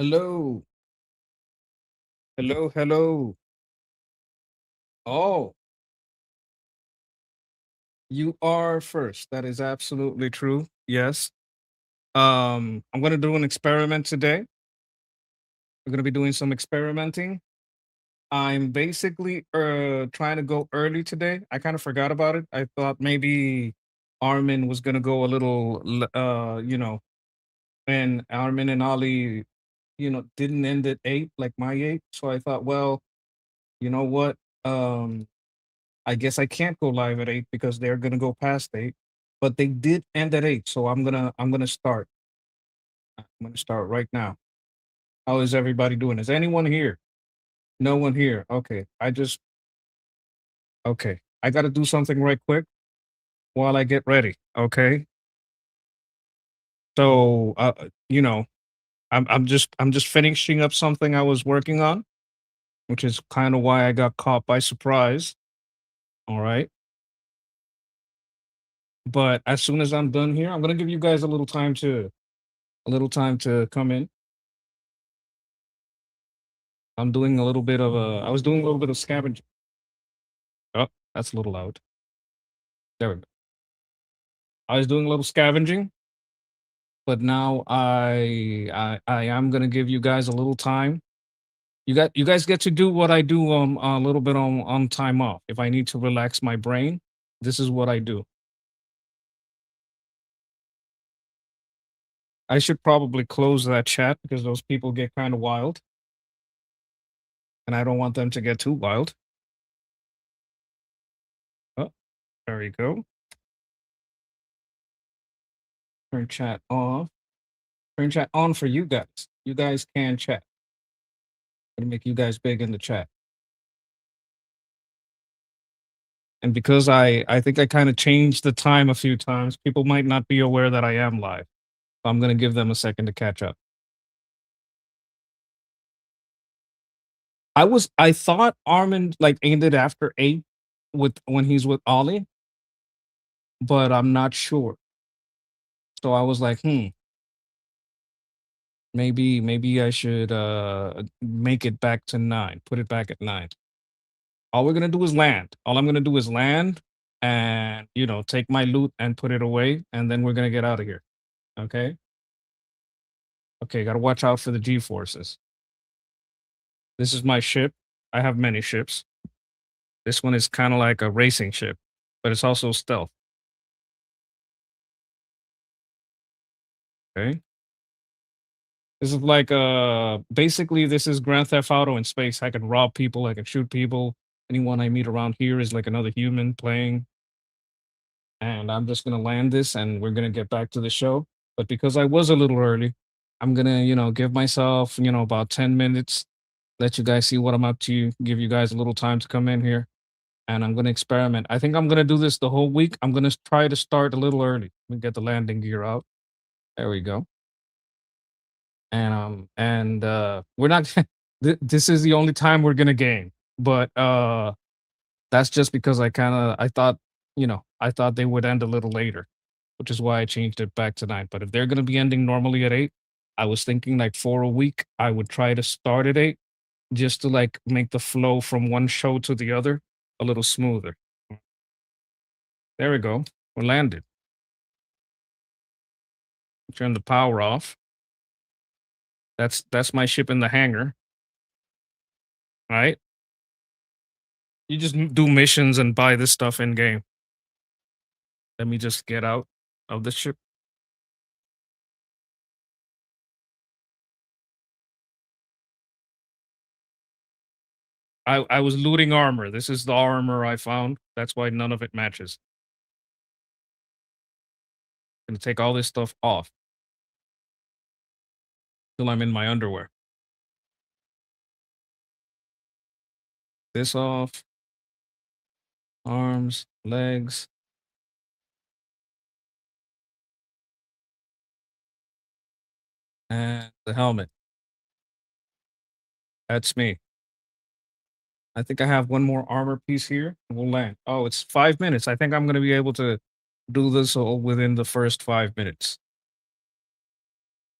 Hello. Hello, hello. Oh, you are first. That is absolutely true. Yes. I'm going to do an experiment today. We're going to be doing some experimenting. I'm basically trying to go early today. I kind of forgot about it. I thought maybe Armin was going to go a little and Armin and Ali, didn't end at 8 like my 8. So I thought, well, you know what? Um I guess I can't go live at 8 because they're gonna go past 8. But they did end at 8, so I'm gonna start. I'm gonna start right now. How is everybody doing? Is anyone here? No one here. Okay. Okay. I gotta do something right quick while I get ready. Okay. So I'm just finishing up something I was working on, which is kind of why I got caught by surprise. All right. But as soon as I'm done here, I'm gonna give you guys a little time to come in. I was doing a little bit of scavenging. Oh, that's a little loud. There we go. I was doing a little scavenging, but now I am gonna give you guys a little time. You guys get to do what I do a little bit on time off. If I need to relax my brain, this is what I do. I should probably close that chat because those people get kind of wild, and I don't want them to get too wild. Oh, there we go. Turn chat off. Turn chat on for you guys. You guys can chat. Gonna make you guys big in the chat. And because I think I kind of changed the time a few times, people might not be aware that I am live. So I'm gonna give them a second to catch up. I thought Armin like ended after 8 with when he's with Ollie, but I'm not sure. So I was like, maybe I should make it back to 9, put it back at 9. All we're gonna do is land. All I'm gonna do is land and take my loot and put it away, and then we're gonna get out of here. Okay? Okay, gotta watch out for the G forces. This is my ship. I have many ships. This one is kind of like a racing ship, but it's also stealth. Okay. This is like basically this is Grand Theft Auto in space. I can rob people, I can shoot people. Anyone I meet around here is like another human playing. And I'm just gonna land this and we're gonna get back to the show. But because I was a little early, I'm gonna, give myself, about 10 minutes, let you guys see what I'm up to, give you guys a little time to come in here. And I'm gonna experiment. I think I'm gonna do this the whole week. I'm gonna try to start a little early. Let me get the landing gear out. There we go. And we're not. This is the only time we're gonna game, but that's just because I thought they would end a little later, which is why I changed it back to 9. But if they're gonna be ending normally at 8, I was thinking like for a week I would try to start at 8 just to like make the flow from one show to the other a little smoother. There we go. We're landed. Turn the power off. That's my ship in the hangar. Right? You just do missions and buy this stuff in game. Let me just get out of the ship. I was looting armor. This is the armor I found. That's why none of it matches. Gonna take all this stuff off till I'm in my underwear. This off. Arms, legs, and the helmet. That's me. I think I have one more armor piece here. And we'll land. Oh, it's 5 minutes. I think I'm gonna be able to do this all within the first 5 minutes.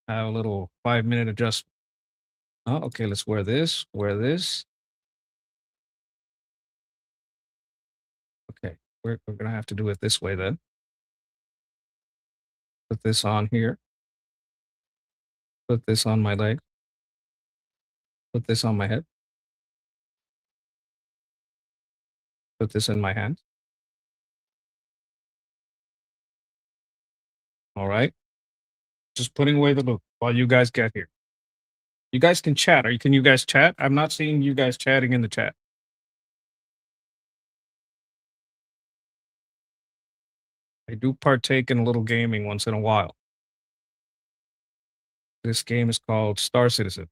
Have a little 5-minute adjustment. Oh, okay, let's wear this, wear this. Okay, we're gonna have to do it this way then. Put this on here, put this on my leg, put this on my head, put this in my hand. All right. Just putting away the loop while you guys get here. You guys can chat. Can you guys chat? I'm not seeing you guys chatting in the chat. I do partake in a little gaming once in a while. This game is called Star Citizen.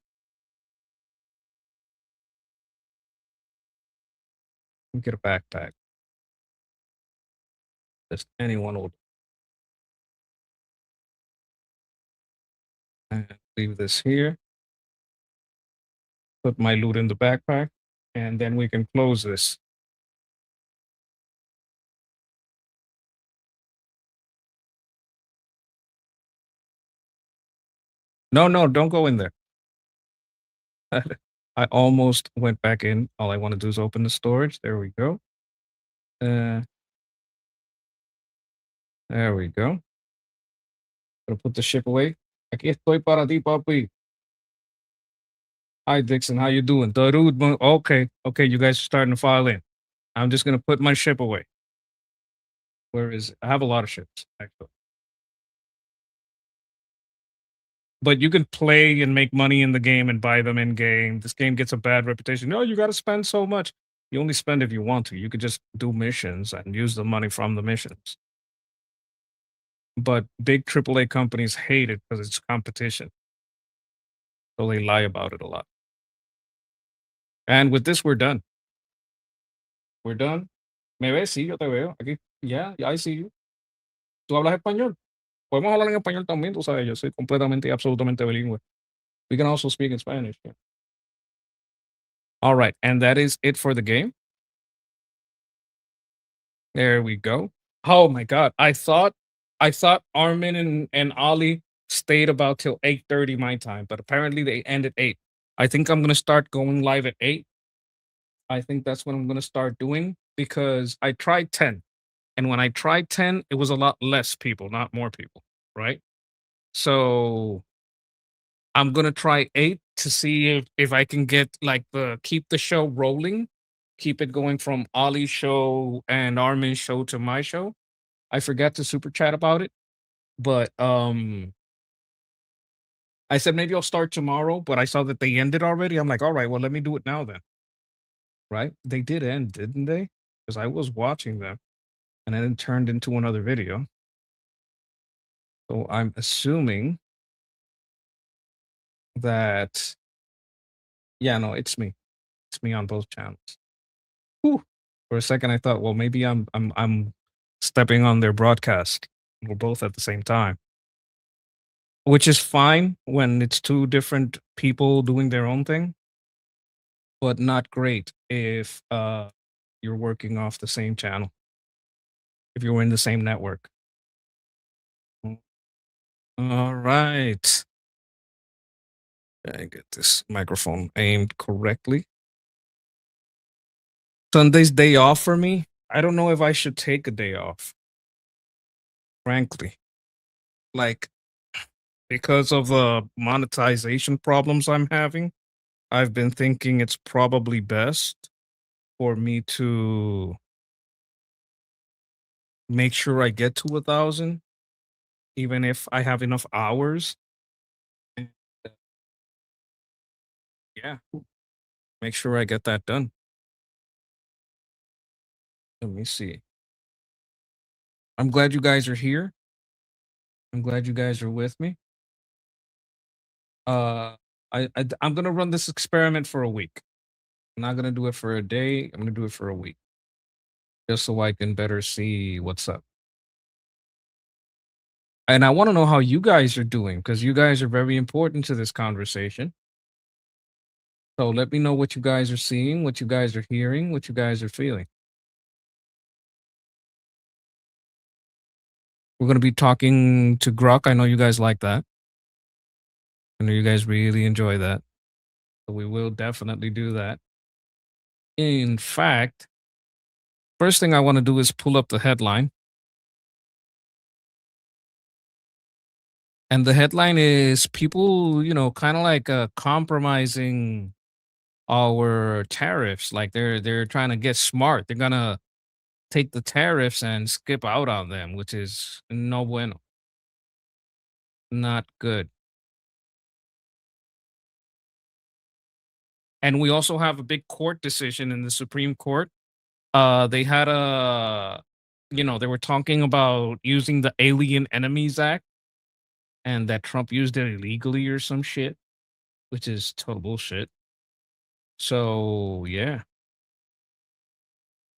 Let me get a backpack. Just anyone will leave this here. Put my loot in the backpack, and then we can close this. No, no, don't go in there. I almost went back in. All I want to do is open the storage. There we go. Uh, there we go. Gonna put the ship away. Aquí estoy para ti, papi. Hi, Dixon. How you doing? Darude. Okay, okay. You guys are starting to file in. I'm just gonna put my ship away. Where is it? I have a lot of ships, actually. But you can play and make money in the game and buy them in game. This game gets a bad reputation. No, you got to spend so much. You only spend if you want to. You could just do missions and use the money from the missions. But big AAA companies hate it because it's competition. So they lie about it a lot. And with this, we're done. We're done. ¿Me ves? Sí, yo te veo. Aquí. Yeah, yeah, I see you. ¿Tú hablas español? Podemos hablar en español también, tú sabes. Yo soy completamente y absolutamente bilingüe. We can also speak in Spanish. Yeah. All right. And that is it for the game. There we go. Oh my god. I thought Armin and Ollie stayed about till 8:30 my time, but apparently they end at 8. I think I'm gonna start going live at 8. I think that's what I'm gonna start doing because I tried 10. And when I tried 10, it was a lot less people, not more people. Right. So I'm gonna try 8 to see if I can get like the keep the show rolling, keep it going from Ollie's show and Armin's show to my show. I forgot to super chat about it, but I said maybe I'll start tomorrow, but I saw that they ended already. I'm like, all right, well, let me do it now then. Right? They did end, didn't they? Because I was watching them and then it turned into another video. So I'm assuming that yeah, no, it's me. It's me on both channels. Whew. For a second I thought, well, maybe I'm stepping on their broadcast. We're both at the same time. Which is fine when it's two different people doing their own thing, but not great if you're working off the same channel, if you're in the same network. Mm. All right. I get this microphone aimed correctly. Sunday's day off for me. I don't know if I should take a day off, frankly. Like, because of the monetization problems I'm having, I've been thinking it's probably best for me to make sure I get to 1,000, even if I have enough hours. And, yeah, make sure I get that done. Let me see. I'm glad you guys are here. I'm glad you guys are with me. Uh, I'm gonna run this experiment for a week. I'm not gonna do it for a day. I'm gonna do it for a week, just so I can better see what's up. And I want to know how you guys are doing because you guys are very important to this conversation. So let me know what you guys are seeing, what you guys are hearing, what you guys are feeling. We're gonna be talking to Grok. I know you guys like that. I know you guys really enjoy that. So we will definitely do that. In fact, first thing I want to do is pull up the headline. And the headline is people, kind of like compromising our tariffs. Like they're trying to get smart. They're gonna take the tariffs and skip out on them, which is no bueno, not good. And we also have a big court decision in the Supreme Court. They had they were talking about using the Alien Enemies Act and that Trump used it illegally or some shit, which is total bullshit. So yeah,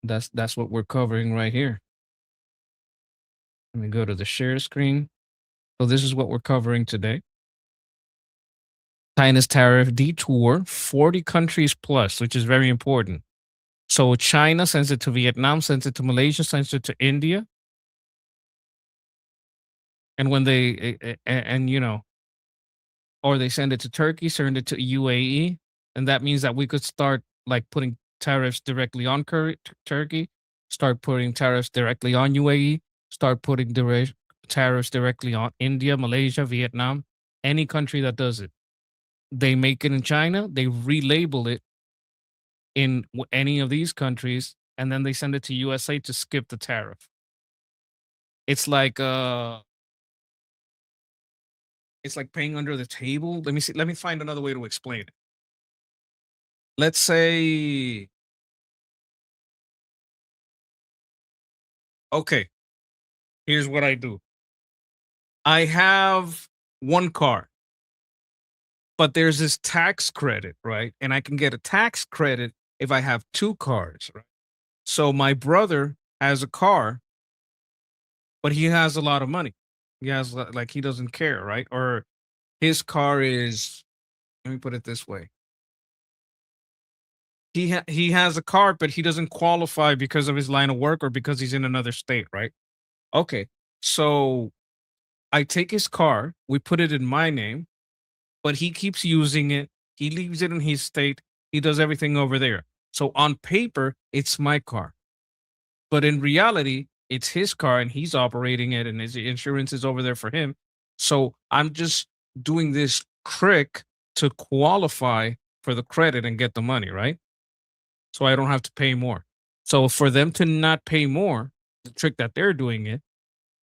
that's what we're covering right here. Let me go to the share screen. So this is what we're covering today. China's tariff detour, 40 countries plus, which is very important. So China sends it to Vietnam, sends it to Malaysia, sends it to India. And when or they send it to Turkey, send it to UAE. And that means that we could start like putting tariffs directly on Turkey, start putting tariffs directly on UAE, start putting tariffs directly on India, Malaysia, Vietnam, any country that does it. They make it in China, they relabel it in any of these countries, and then they send it to USA to skip the tariff. It's like paying under the table. Let me see. Let me find another way to explain it. Let's say, okay, here's what I do. I have one car, but there's this tax credit, right? And I can get a tax credit if I have two cars, right? So my brother has a car, but he has a lot of money. He has like he doesn't care, right? Or his car is, let me put it this way. He has a car, but he doesn't qualify because of his line of work or because he's in another state, right? Okay. So I take his car, we put it in my name, but he keeps using it. He leaves it in his state. He does everything over there. So on paper, it's my car. But in reality, it's his car and he's operating it and his insurance is over there for him. So I'm just doing this trick to qualify for the credit and get the money, right? So I don't have to pay more. So for them to not pay more, the trick that they're doing it,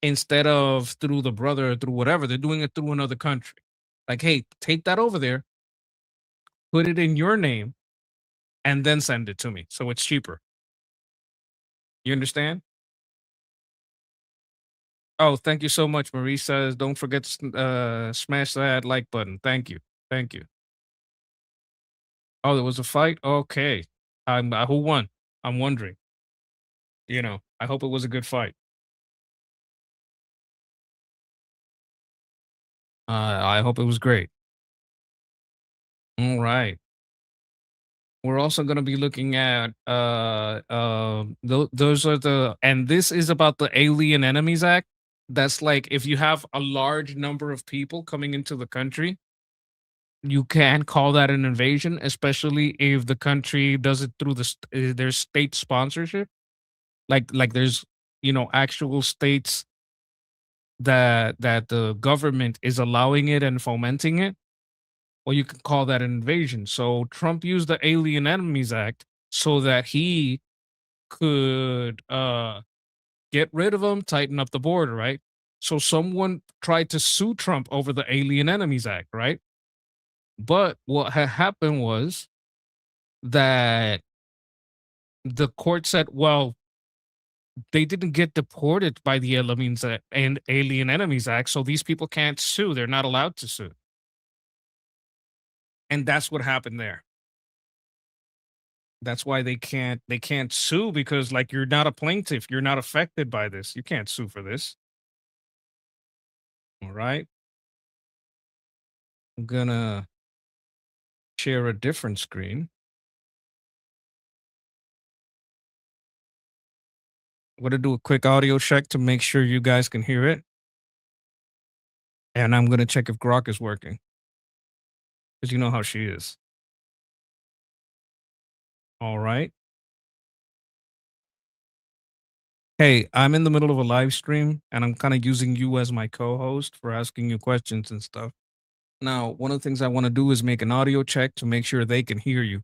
instead of through the brother or through whatever, they're doing it through another country. Like, hey, take that over there, put it in your name, and then send it to me. So it's cheaper. You understand? Oh, thank you so much. Marie says, don't forget to smash that like button. Thank you. Thank you. Oh, there was a fight? Okay. Who won? I'm wondering. I hope it was a good fight. I hope it was great. All right. We're also going to be looking at those are the, and this is about the Alien Enemies Act. That's like if you have a large number of people coming into the country, you can call that an invasion, especially if the country does it through their state sponsorship. Like there's actual states that the government is allowing it and fomenting it. Well, you can call that an invasion. So Trump used the Alien Enemies Act so that he could get rid of them, tighten up the border, right? So someone tried to sue Trump over the Alien Enemies Act, right? But what had happened was that the court said, well, they didn't get deported by the and Alien Enemies Act, so these people can't sue. They're not allowed to sue. And that's what happened there. That's why they can't sue because like you're not a plaintiff, you're not affected by this. You can't sue for this. All right. I'm gonna share a different screen. I'm gonna do a quick audio check to make sure you guys can hear it. And I'm gonna check if Grok is working. Because you know how she is. All right. Hey, I'm in the middle of a live stream and I'm kind of using you as my co-host for asking you questions and stuff. Now, one of the things I want to do is make an audio check to make sure they can hear you.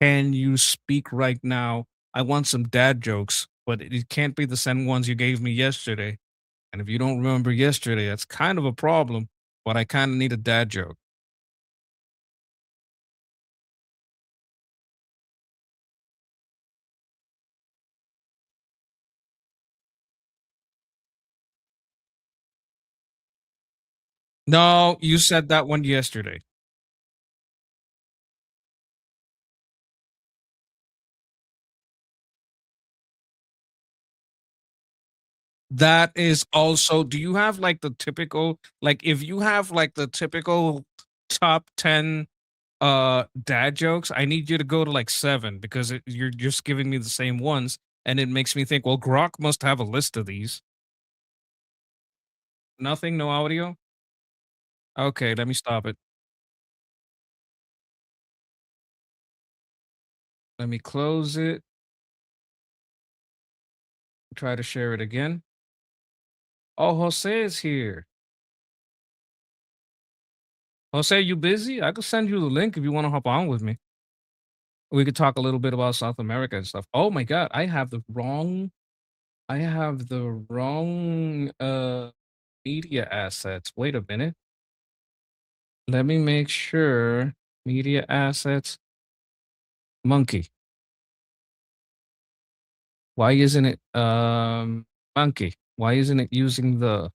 Can you speak right now? I want some dad jokes, but it can't be the same ones you gave me yesterday. And if you don't remember yesterday, that's kind of a problem, but I kind of need a dad joke. No, you said that one yesterday. That is also, do you have like the typical, like if you have like the typical top 10 dad jokes, I need you to go to like 7 because you're just giving me the same ones and it makes me think, well, Grok must have a list of these. Nothing, no audio? Okay, let me stop it. Let me close it. Try to share it again. Oh, Jose is here. Jose, you busy? I could send you the link if you want to hop on with me. We could talk a little bit about South America and stuff. Oh my god, I have the wrong media assets. Wait a minute. Let me make sure. Media assets. Monkey. Why isn't it monkey? Why isn't it using the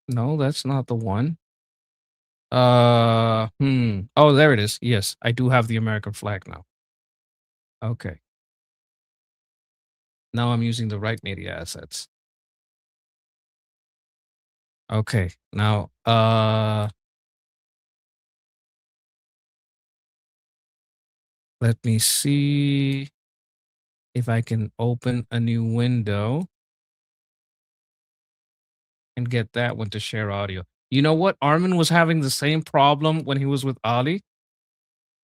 No, that's not the one. Oh, there it is. Yes, I do have the American flag now. Okay. Now I'm using the right media assets. Okay. Now, let me see if I can open a new window and get that one to share audio. You know what? Armin was having the same problem when he was with Ali,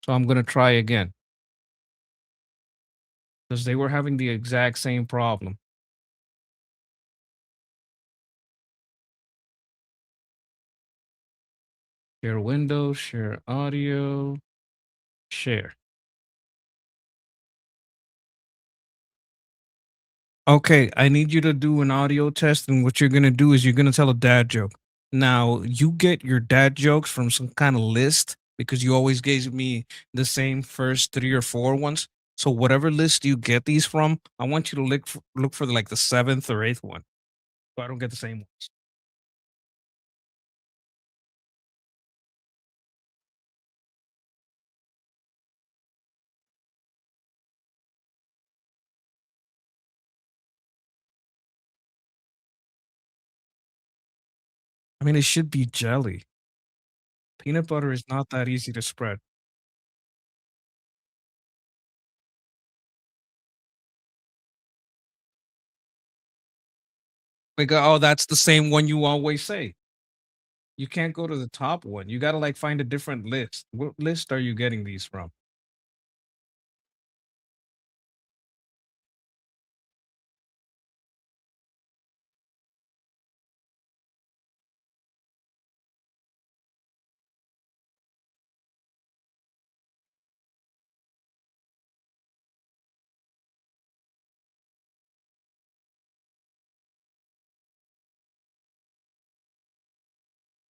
so I'm gonna try again because they were having the exact same problem. Share window, share audio, share. Okay, I need you to do an audio test, and what you're gonna do is you're gonna tell a dad joke. Now, you get your dad jokes from some kind of list because you always gave me the same first 3 or 4 ones. So whatever list you get these from, I want you to look for like the seventh or eighth one, so I don't get the same ones. I mean, it should be jelly. Peanut butter is not that easy to spread. Like, oh, that's the same one you always say. You can't go to the top one. You gotta like find a different list. What list are you getting these from?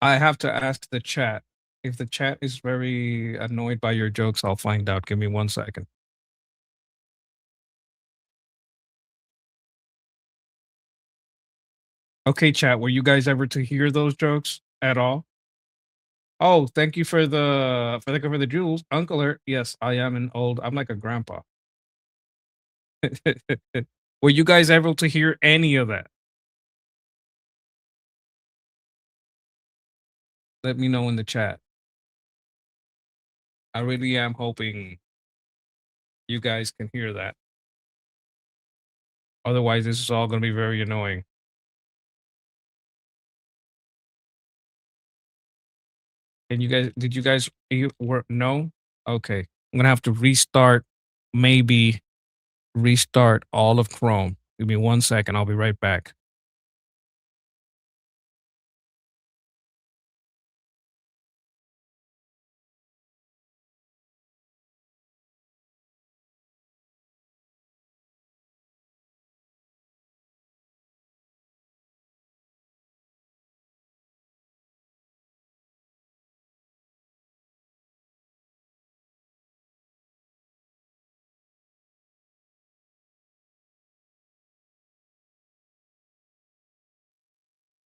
I have to ask the chat. If the chat is very annoyed by your jokes, I'll find out. Give me 1 second. Okay, chat. Were you guys ever to hear those jokes at all? Oh, thank you for the jewels, Uncle. Yes, I am an old. I'm like a grandpa. Were you guys able to hear any of that? Let me know in the chat. I really am hoping you guys can hear that. Otherwise, this is all going to be very annoying. And did you guys you were no? Okay. I'm gonna have to restart, maybe restart all of Chrome. Give me 1 second. I'll be right back.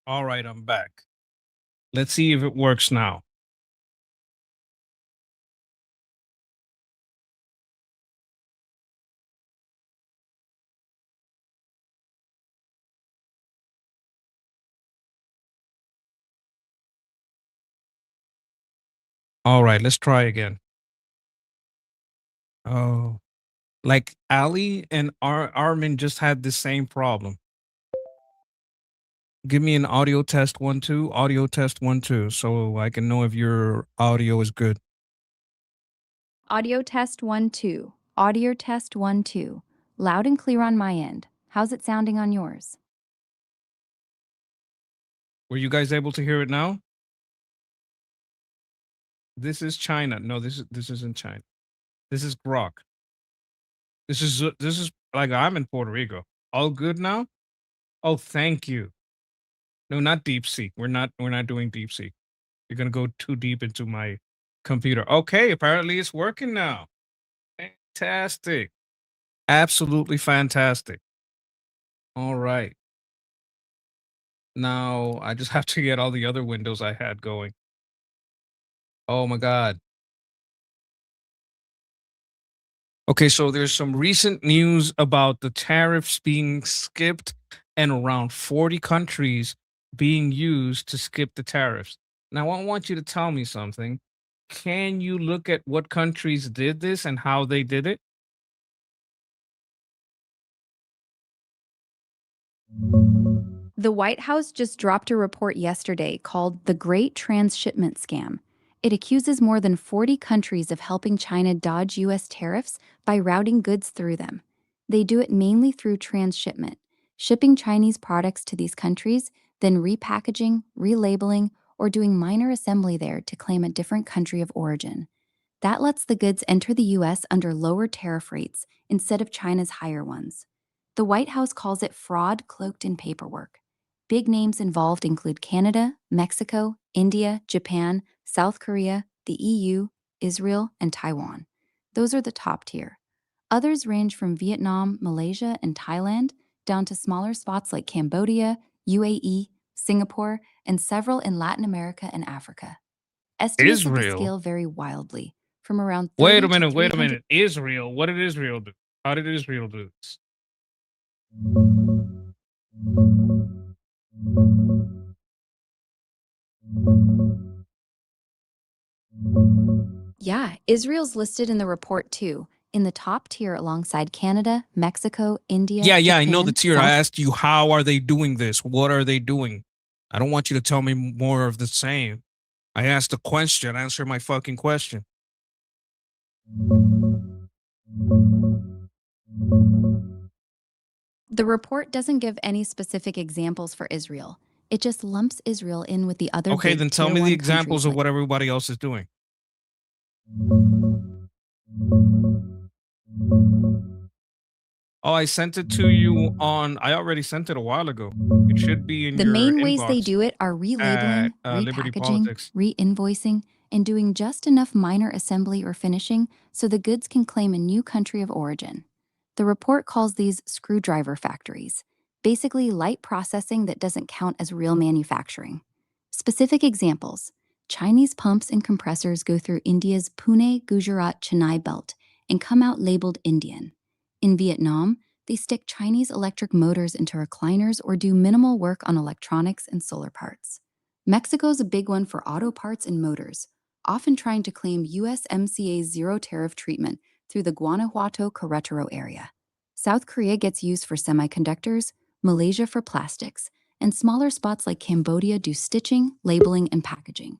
All right, I'm back. Let's see if it works now. All right, let's try again. Oh, like Ali and Armin just had the same problem. Give me an audio test 1 2, audio test 1 2, so I can know if your audio is good. Audio test 1 2. Audio test 1 2. Loud and clear on my end. How's it sounding on yours? Were you guys able to hear it now? This is China. No, this isn't China. This is Grok. This is like I'm in Puerto Rico. All good now? Oh, thank you. No, not deep sea. We're not doing deep sea. You're gonna go too deep into my computer. Okay, apparently it's working now. Fantastic. Absolutely fantastic. All right. Now I just have to get all the other windows I had going. Oh my god. Okay, so there's some recent news about the tariffs being skipped and around 40 countries being used to skip the tariffs. Now, I want you to tell me something. Can you look at what countries did this and how they did it? The White House just dropped a report yesterday called The Great Transshipment Scam. It accuses more than 40 countries of helping China dodge U.S. tariffs by routing goods through them. They do it mainly through transshipment, shipping Chinese products to these countries, then repackaging, relabeling, or doing minor assembly there to claim a different country of origin. That lets the goods enter the US under lower tariff rates instead of China's higher ones. The White House calls it fraud cloaked in paperwork. Big names involved include Canada, Mexico, India, Japan, South Korea, the EU, Israel, and Taiwan. Those are the top tier. Others range from Vietnam, Malaysia, and Thailand down to smaller spots like Cambodia, UAE, Singapore, and several in Latin America and Africa. Estimates of the Israel. scale vary wildly, from around Wait a 30 to minute, wait a 300. minute. Israel. What did Israel do? How did Israel do this? Yeah, Israel's listed in the report too, in the top tier alongside Canada, Mexico, India, Yeah, I know the Japan, tier. I asked you, how are they doing this? What are they doing? I don't want you to tell me more of the same. I asked a question. Answer my fucking question. The report doesn't give any specific examples for Israel. It just lumps Israel in with the other Okay, big then tell tier me the 1 examples countries of like what everybody else is doing. Oh, I sent it to you on. I already sent it a while ago. It should be in The your main ways they inbox do it are at relabeling, Liberty repackaging, Politics. re-invoicing, and doing just enough minor assembly or finishing so the goods can claim a new country of origin. The report calls these screwdriver factories, basically light processing that doesn't count as real manufacturing. Specific examples: Chinese pumps and compressors go through India's Pune Gujarat Chennai belt and come out labeled Indian. In Vietnam, they stick Chinese electric motors into recliners or do minimal work on electronics and solar parts. Mexico's a big one for auto parts and motors, often trying to claim USMCA's zero tariff treatment through the Guanajuato Querétaro area. South Korea gets used for semiconductors, Malaysia for plastics, and smaller spots like Cambodia do stitching, labeling, and packaging.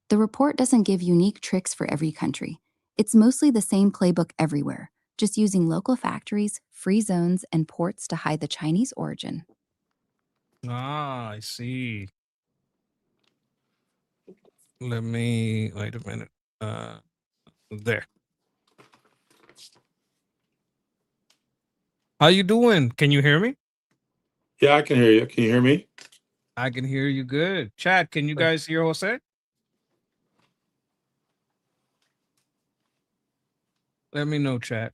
The report doesn't give unique tricks for every country. It's mostly the same playbook everywhere, just using local factories, free zones, and ports to hide the Chinese origin. Ah, I see. Let me wait a minute. Uh, there. How you doing? Can you hear me? Yeah, I can hear you. Can you hear me? I can hear you good. Chat, can you guys hear Jose? Let me know, chat.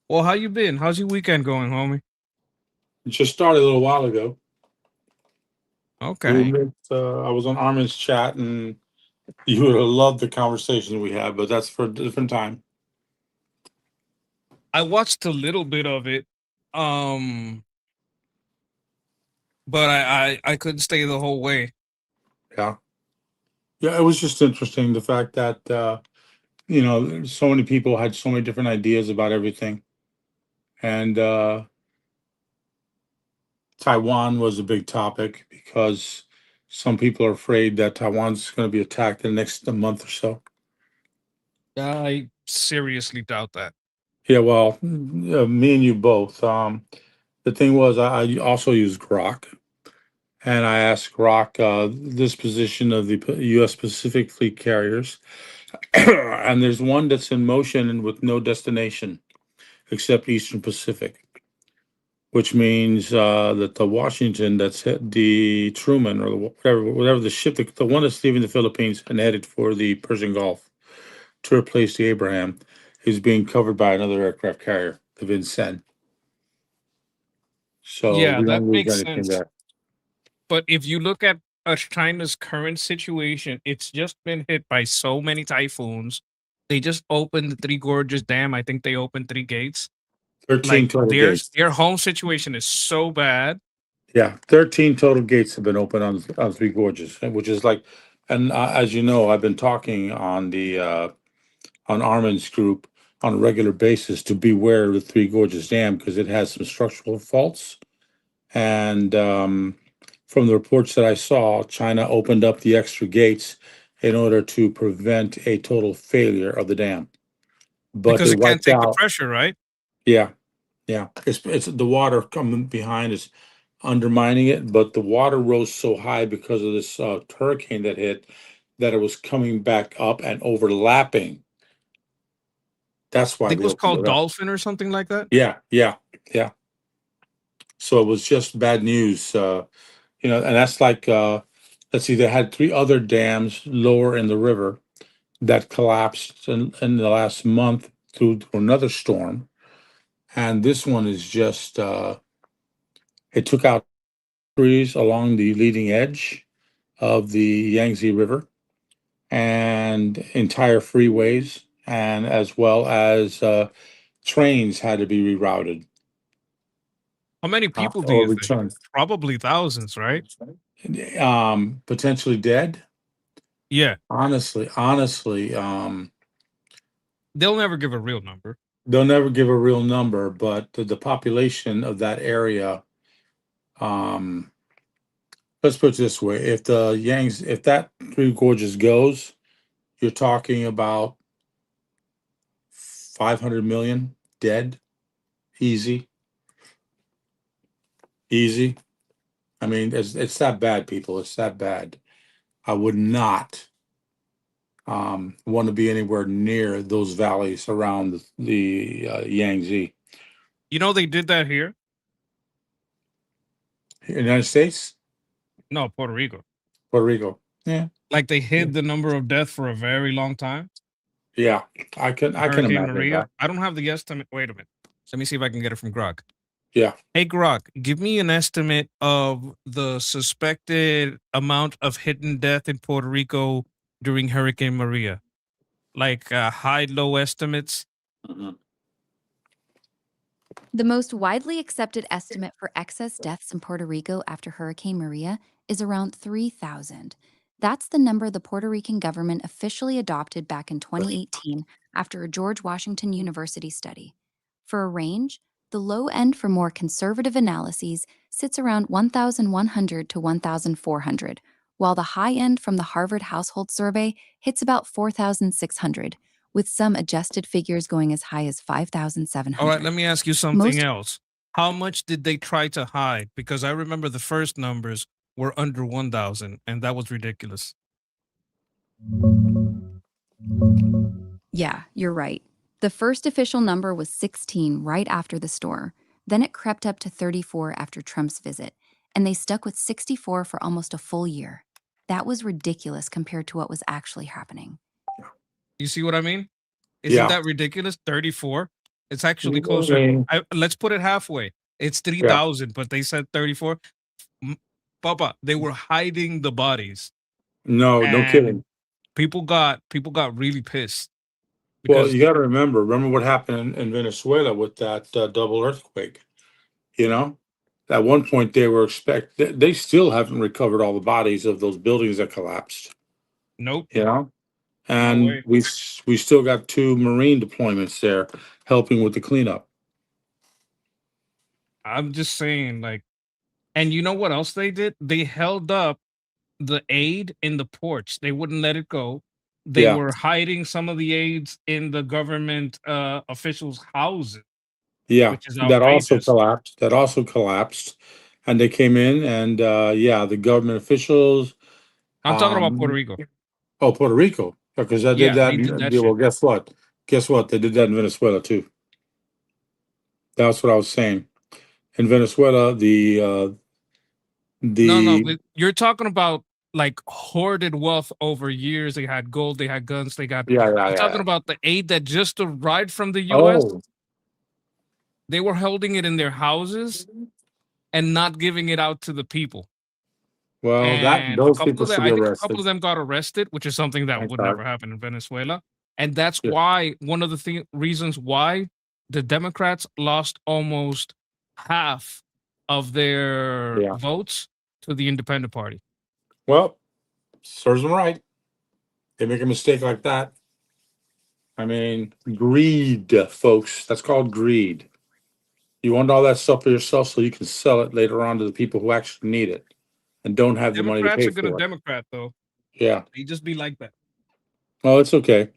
Well, how you been? How's your weekend going, homie? It just started a little while ago. Okay. I was on Armin's chat, and you would have loved the conversation we had, but that's for a different time. I watched a little bit of it. Um, but I couldn't stay the whole way. Yeah. Yeah, it was just interesting the fact that so many people had so many different ideas about everything. And Taiwan was a big topic because some people are afraid that Taiwan's going to be attacked in the next month or so. I seriously doubt that. Yeah, well, me and you both. The thing was, I also used Grok, and I asked Grok this position of the U.S. Pacific Fleet carriers, and there's one that's in motion and with no destination except Eastern Pacific, which means that the Washington, that's the Truman or whatever the ship, the one that's leaving the Philippines and headed for the Persian Gulf to replace the Abraham, is being covered by another aircraft carrier, the Vincennes. So Yeah, we that don't lose makes anything sense. there. But if you look at China's current situation, it's just been hit by so many typhoons. They just opened the Three Gorges Dam. I think they opened three gates. 13 Like total gates. their home situation is so bad. Yeah, 13 total gates have been opened on Three Gorges, which is like, and as you know, I've been talking on the on Armin's group on a regular basis to beware of the Three Gorges Dam because it has some structural faults. And from the reports that I saw, China opened up the extra gates in order to prevent a total failure of the dam. But Because they it can't wiped take the out, pressure, right? yeah, yeah. It's the water coming behind is undermining it, but the water rose so high because of this hurricane that hit that it was coming back up and overlapping. That's I why think it they was opened called it up. Dolphin or something like that. Yeah, yeah, yeah. So it was just bad news, and that's like, let's see, they had three other dams lower in the river that collapsed in the last month through another storm, and this one is just it took out trees along the leading edge of the Yangtze River and entire freeways, and as well as trains had to be rerouted How many people do or you think? returned. Probably thousands, right? Potentially dead. Yeah. Honestly, They'll never give a real number. they'll never give a real number, but the population of that area, um, let's put it this way: if that Three Gorges goes, you're talking about 500 million dead, easy, easy. I mean, it's that bad, people. It's that bad. I would not want to be anywhere near those valleys around the Yangtze. You know they did that here? United States, No, Puerto Rico. Puerto Rico. Yeah, Like they hid the number of deaths for a very long time. yeah. I can Hurricane imagine Maria. that. I don't have the estimate. Wait a minute. Let me see if I can get it from Grok. Yeah. Hey Grok, give me an estimate of the suspected amount of hidden death in Puerto Rico during Hurricane Maria. Like high low estimates. Mhm. The most widely accepted estimate for excess deaths in Puerto Rico after Hurricane Maria is around 3,000. That's the number the Puerto Rican government officially adopted back in 2018 after a George Washington University study. For a range, the low end for more conservative analyses sits around 1,100 to 1,400, while the high end from the Harvard Household Survey hits about 4,600, with some adjusted figures going as high as 5,700. All right, let me ask you something Most else. How much did they try to hide? Because I remember the first numbers were under 1,000, and that was ridiculous. Yeah, you're right. The first official number was 16 right after the storm. Then it crept up to 34 after Trump's visit, and they stuck with 64 for almost a full year. That was ridiculous compared to what was actually happening. You see what I mean? Isn't Yeah. that ridiculous? 34? It's actually I closer. mean, Let's put it halfway. It's yeah. 3,000, but they said 34. Papa, they were hiding the bodies, No, no and kidding. people got really pissed Well, because you got to remember what happened in Venezuela with that double earthquake. You know, at one point they still haven't recovered all the bodies of those buildings that collapsed. nope, You know, no and way. we still got two Marine deployments there helping with the cleanup. I'm just saying, like, and you know what else they did? They held up the aid in the porch. They wouldn't let it go. They Yeah, were hiding some of the aids in the government officials' houses, yeah, which is that also outrageous. collapsed. That also collapsed, and they came in and yeah, the government officials. I'm talking about Puerto Um, Rico. oh, Puerto Rico, because I did Yeah, that. they did that Yeah, well, shit. guess what? Guess what? They did that in Venezuela too. That's what I was saying. In Venezuela, No, the you're talking about like hoarded wealth over years. They had gold, they had guns, they got. yeah, yeah, I'm yeah, talking yeah. about the aid that just arrived from the U.S. Oh, They were holding it in their houses and not giving it out to the people. well, that And a those couple people of them, should be I think a couple arrested. of them got arrested, which is something that Thank would God. never happen in Venezuela. And that's Yeah, why one of the reasons why the Democrats lost almost half of their yeah. votes to the Independent Party. Well, serves them right. They make a mistake like that. I mean, greed, folks. That's called greed. You want all that stuff for yourself so you can sell it later on to the people who actually need it and don't have the money to Democrats pay are gonna for it. Democrat though. Yeah. They just be like that. Well, it's okay.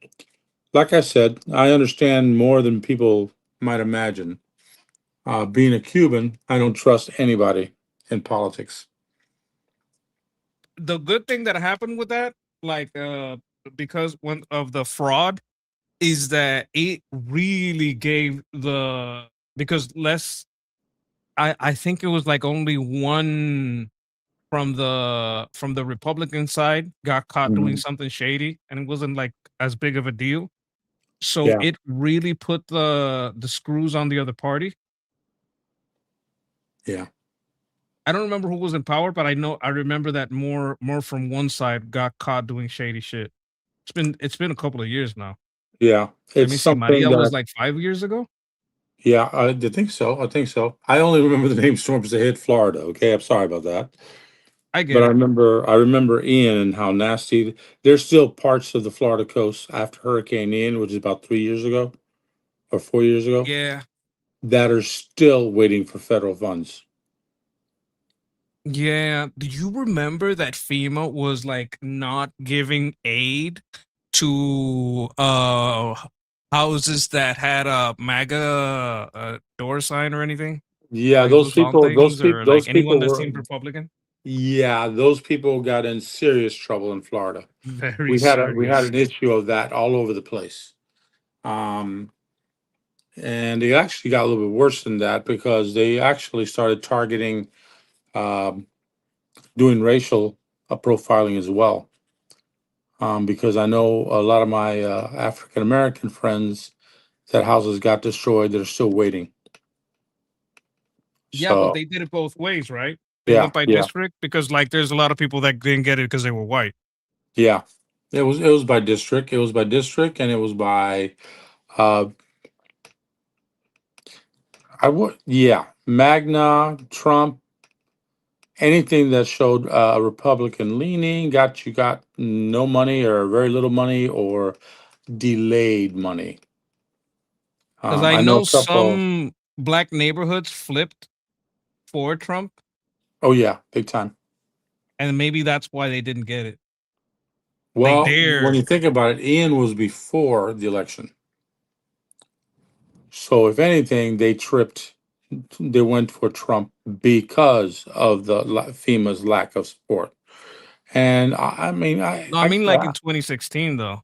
Like I said, I understand more than people might imagine. Being a Cuban, I don't trust anybody in politics. The good thing that happened with that, like because one of the fraud is that it really gave the because less I think it was like only one from the Republican side got caught doing Mhm. something shady and it wasn't like as big of a deal. So Yeah. it really put the screws on the other party. Yeah. I don't remember who was in power, but I remember that more from one side got caught doing shady shit. It's been a couple of years now. Yeah. Let It's me see. something Maria was that, like 5 years ago. yeah, I think so. I think so. I only remember the name storms that hit Florida. Okay. I'm sorry about that. I But get I it. remember, I remember Ian and how nasty. There's still parts of the Florida coast after Hurricane Ian, which is about 3 years ago or 4 years ago, Yeah. that are still waiting for federal funds. Yeah. Do you remember that FEMA was like not giving aid to houses that had a MAGA door sign or anything? Yeah, Like those fountains or like those anyone people that were. seemed Republican? Yeah, those people got in serious trouble in Florida. Very We had serious. an issue of that all over the place. Um, and it actually got a little bit worse than that because they actually started targeting, um, doing racial profiling as well. Because I know a lot of my African American friends that houses got destroyed that are still waiting. Yeah, but So they did it both ways, right? They yeah, went by yeah, district because like there's a lot of people that didn't get it because they were white. yeah. It was by district. It was by district, and it was by uh, I would, yeah, Magna, Trump, anything that showed a Republican leaning, got no money or very little money or delayed money. Because I I know a know couple. some black neighborhoods flipped for Trump. Oh yeah, big time. and maybe that's why they didn't get it. They Well, when dared. you think about it, Ian was before the election. So if anything, they went for Trump because of the FEMA's lack of support. And I mean, No, I mean like in 2016 though.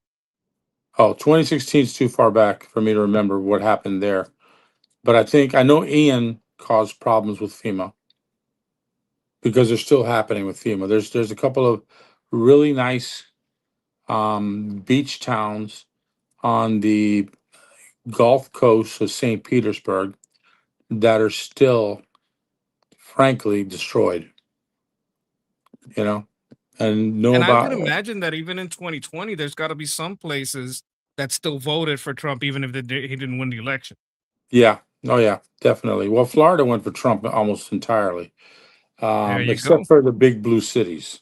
2016 is too far back for me to remember what happened there. But I know Ian caused problems with FEMA because they're still happening with FEMA. There's a couple of really nice beach towns on the Gulf Coast of St. Petersburg that are still, frankly, destroyed. You know, and know And I would about imagine that even in 2020, there's got to be some places that still voted for Trump, even if he didn't win the election. yeah, oh yeah, definitely. Well, Florida went for Trump almost entirely, There you except go. for the big blue cities.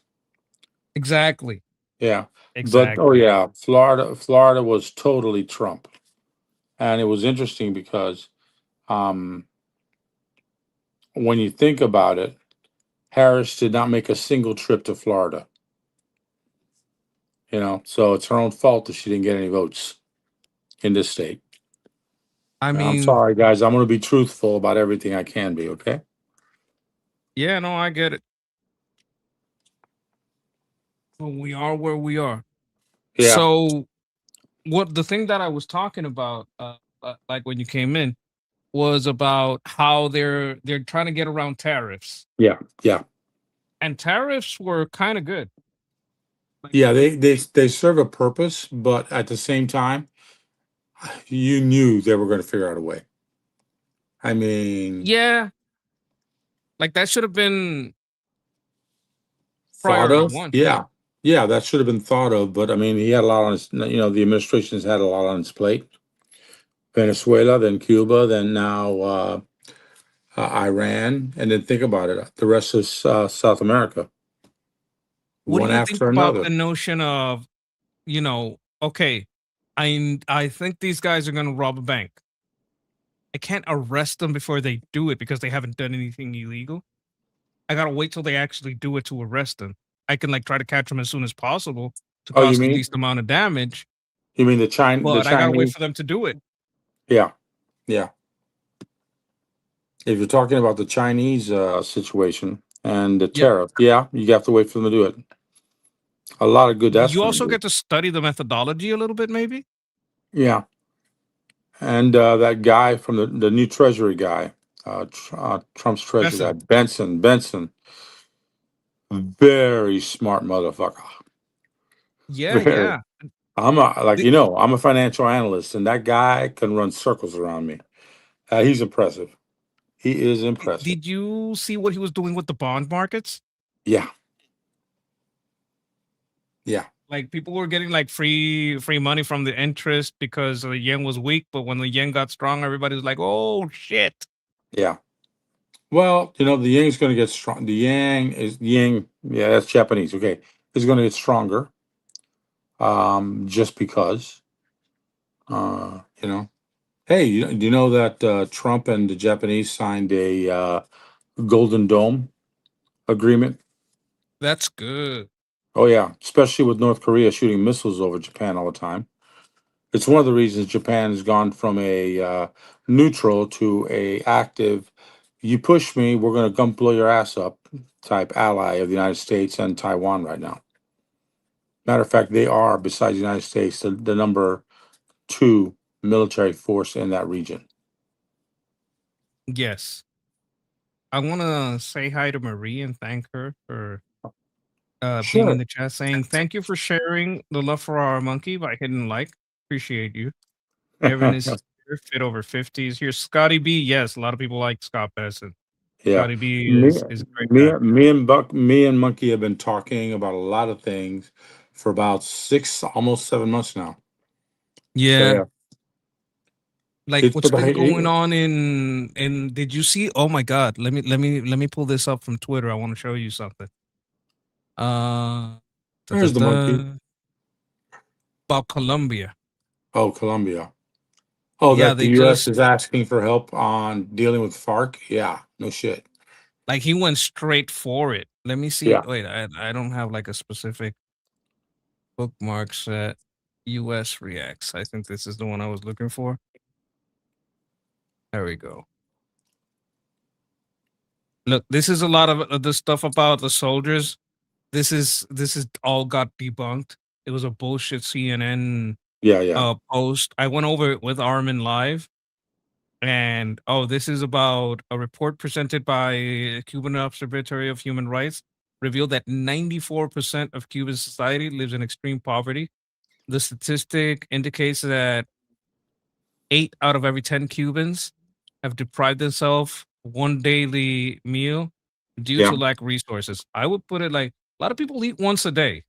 Exactly. Yeah, but oh Exactly. yeah, Florida was totally Trump, and it was interesting because um, when you think about it, Harris did not make a single trip to Florida. So it's her own fault that she didn't get any votes in this state. I And I'm mean, sorry, guys. I'm going to be truthful about everything I can be. Okay. yeah, no, I get it. But we are where we are. Yeah. So, what the thing that I was talking about, like when you came in, was about how they're trying to get around tariffs, Yeah. Yeah. and tariffs were kind of good. Like, Yeah. They serve a purpose, but at the same time, you knew they were going to figure out a way. I mean, yeah, like that should have been thought priority of. one. Yeah. Yeah. That should have been thought of. But I mean, he had a lot on his, the administration's had a lot on its plate. Venezuela, then Cuba, then now Iran. And then think about it, the rest of South America, What do one you think after about another. the notion of, okay, I think these guys are going to rob a bank. I can't arrest them before they do it because they haven't done anything illegal. I gotta wait till they actually do it to arrest them. I can like try to catch them as soon as possible to Oh, cause the least amount of damage, you mean the but I gotta wait Chinese? for them to do it. Yeah. Yeah. If you're talking about the Chinese situation and the Yep. tariff, yeah, you have to wait for them to do it. A lot of good that's You going to also do. get to study the methodology a little bit, maybe. Yeah, and that guy from the new Treasury guy, Trump's Treasury guy, Listen, Benson, very smart motherfucker. yeah, Very. yeah. The- I'm a financial analyst, and that guy can run circles around me. He's impressive. He is impressive. Did you see what he was doing with the bond markets? Yeah, yeah, Like people were getting like free money from the interest because the yen was weak, but when the yen got strong, everybody was like, "Oh shit!" yeah. Well, the yang's going to get strong. The yang. Yeah, that's Japanese. Okay, is going to get stronger. Just because. You know. Hey, do you know that Trump and the Japanese signed a Golden Dome agreement? That's good. Oh yeah, especially with North Korea shooting missiles over Japan all the time. It's one of the reasons Japan has gone from a neutral to a active. You push me, we're going to come blow your ass up type ally of the United States and Taiwan right now. Matter of fact, they are, besides the United States, the number two military force in that region. Yes, I want to say hi to Marie and thank her for being in Sure. the chat, saying thank you for sharing the love for our monkey by hitting like. Appreciate you. Evan is here, fit over 50s. Here's Scotty B. Yes, a lot of people like Scott Besson. Yeah. Scotty B Me, is a great guy. me and Monkey have been talking about a lot of things for about 6, almost 7 months now. So Yeah, yeah, like it's what's been about going on in did you see? Oh my god, let me pull this up from Twitter. I want to show you something. Uh da, da, there's the monkey. da, about Colombia. Oh, Colombia. Oh, Yeah, that the they U.S. just is asking for help on dealing with FARC. Yeah, no shit. Like he went straight for it. Let me see. Yeah, Wait, I don't have like a specific bookmark set. US reacts. I think this is the one I was looking for. There we go. Look, this is a lot of the stuff about the soldiers. This is all got debunked. It was a bullshit CNN yeah, yeah, post. I went over it with Armin live, and this is about a report presented by Cuban Observatory of Human Rights revealed that 94% of Cuban society lives in extreme poverty. The statistic indicates that 8 out of every 10 Cubans have deprived themselves one daily meal due yeah. to lack of resources. I would put it like a lot of people eat once a day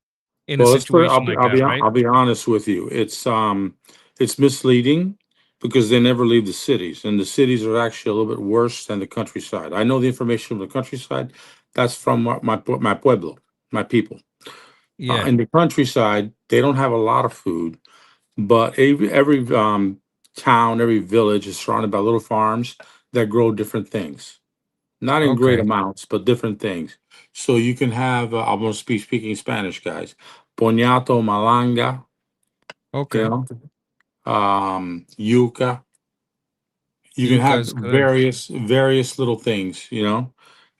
in a Well, let's put. situation like that, right? I'll be honest with you. It's misleading because they never leave the cities, and the cities are actually a little bit worse than the countryside. I know the information from the countryside. That's from my pueblo, my people. Yeah. In the countryside, they don't have a lot of food, but every town, every village is surrounded by little farms that grow different things. Not in great Okay. amounts, but different things. So you can have, I'm going to be speaking Spanish, guys. Poñato, malanga, you Okay. know, yuca. You can have Yuca's good. various little things,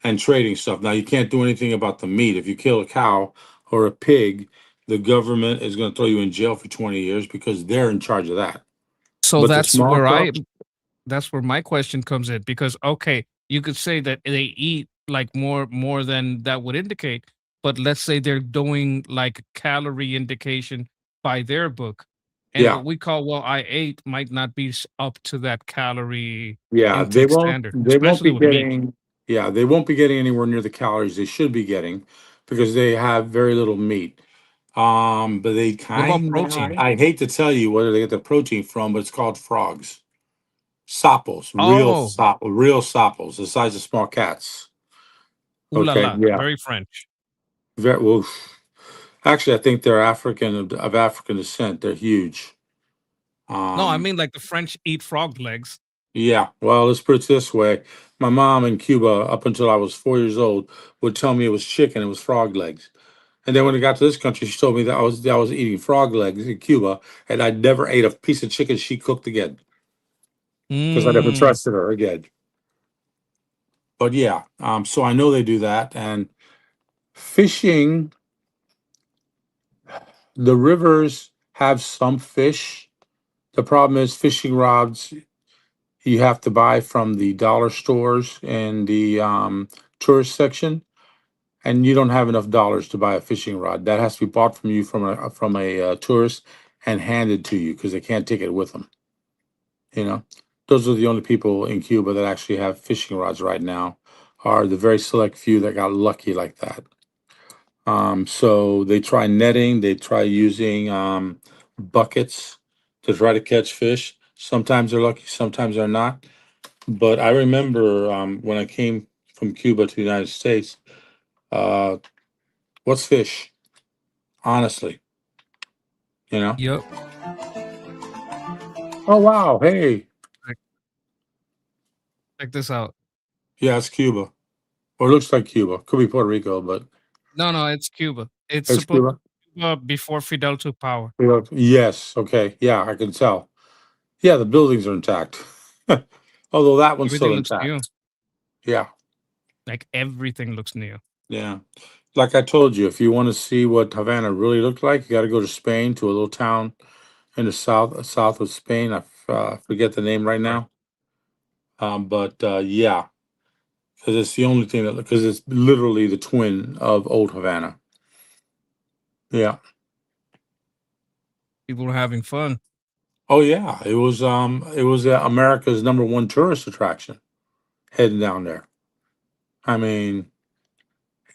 and trading stuff. Now you can't do anything about the meat. If you kill a cow or a pig, the government is going to throw you in jail for 20 years because they're in charge of that. So But the small stuff, that's where my question comes in because okay, you could say that they eat like more than that would indicate, but let's say they're doing like calorie indication by their book, and yeah, what we call well I ate might not be up to that calorie yeah, intake standard, they won't especially be with meat. getting, yeah, they won't be getting anywhere near the calories they should be getting because they have very little meat. But they What about kind of, protein? I hate to tell you where they get the protein from, but it's called frogs. Sapos, Oh, real sapos, the size of small cats. ooh la Okay, la, yeah. very French. Very, well, actually, I think they're African of African descent. They're huge. No, I Um, mean like the French eat frog legs. yeah. Well, let's put it this way. My mom in Cuba, up until I was 4 years old, would tell me it was chicken, it was frog legs. And then when I got to this country, she told me that I was eating frog legs in Cuba, and I never ate a piece of chicken she cooked again because I never Mm. trusted her again. But yeah, so I know they do that. And fishing, the rivers have some fish. The problem is fishing rods you have to buy from the dollar stores and the tourist section, and you don't have enough dollars to buy a fishing rod. That has to be bought from you from a tourist and handed to you because they can't take it with them. You know, those are the only people in Cuba that actually have fishing rods right now. Are the very select few that got lucky like that. So they try netting, they try using buckets to try to catch fish. Sometimes they're lucky, sometimes they're not. But I remember when I came from Cuba to the United States, uh, what's fish? Honestly, you know? Yep. Oh, wow. Hey. Check, check this out. Yeah, it's Cuba. Or it looks like Cuba. Could be Puerto Rico, but No, no, it's Cuba. It's it's supposed Cuba. before Fidel took power. Yes. Okay. Yeah, I can tell. Yeah, the buildings are intact. Although that one's Everything still looks new. intact. Yeah. Like everything looks new. Yeah. Like I told you, if you want to see what Havana really looked like, you got to go to Spain to a little town in the south of Spain. I forget the name right Right. now. But yeah, because it's the only thing that because it's literally the twin of old Havana. Yeah. People were having fun. Oh yeah, it was America's number one tourist attraction heading down there. I mean,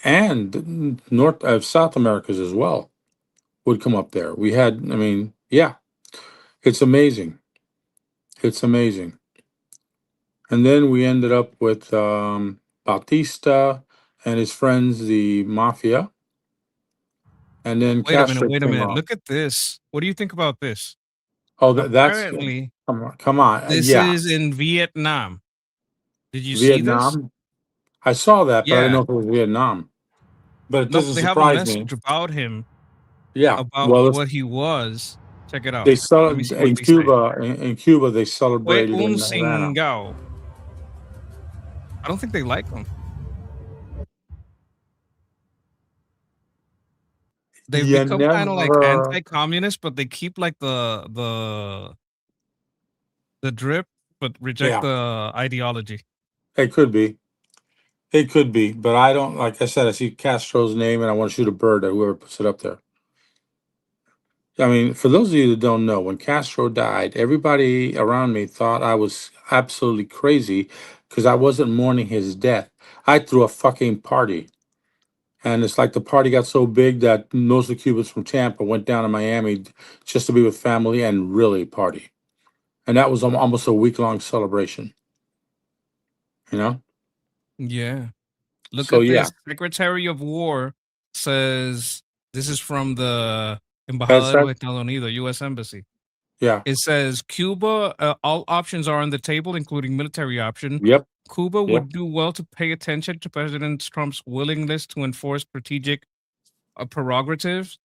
and North South America's as well would come up there. We had, I mean, yeah, it's amazing. It's amazing. And then we ended up with Bautista and his friends, the mafia, and then Wait a minute, Castro wait a came minute. on. Look at this. What do you think about this? Oh, that's Apparently, come on, this yeah, is in Vietnam. Did you see this? Vietnam. I saw that, but I didn't Yeah. know if it was Vietnam. But it No, doesn't but they have a surprise me. message about him, Yeah. about Well, what he was. Check it they out. saw Let me see what in they say. Cuba. In Cuba, they Fue celebrated un in Havana. cingao. I don't think they like him. They've You become kind of like never. anti-communist, but they keep like the drip, but reject Yeah, the ideology. it could be. It could be, but I don't. Like I said, I see Castro's name, and I want to shoot a bird at whoever puts it up there. I mean, for those of you that don't know, when Castro died, everybody around me thought I was absolutely crazy because I wasn't mourning his death. I threw a fucking party. And it's like the party got so big that most of the Cubans from Tampa went down to Miami just to be with family and really party. And that was almost a week-long celebration, you know? Yeah. Look So at yeah, this. Secretary of War says this is from the that's Embajada de that. los Estados Unidos, U.S. Embassy. Yeah. It says Cuba, all options are on the table, including military option. Yep. Cuba Yep. would do well to pay attention to President Trump's willingness to enforce strategic prerogatives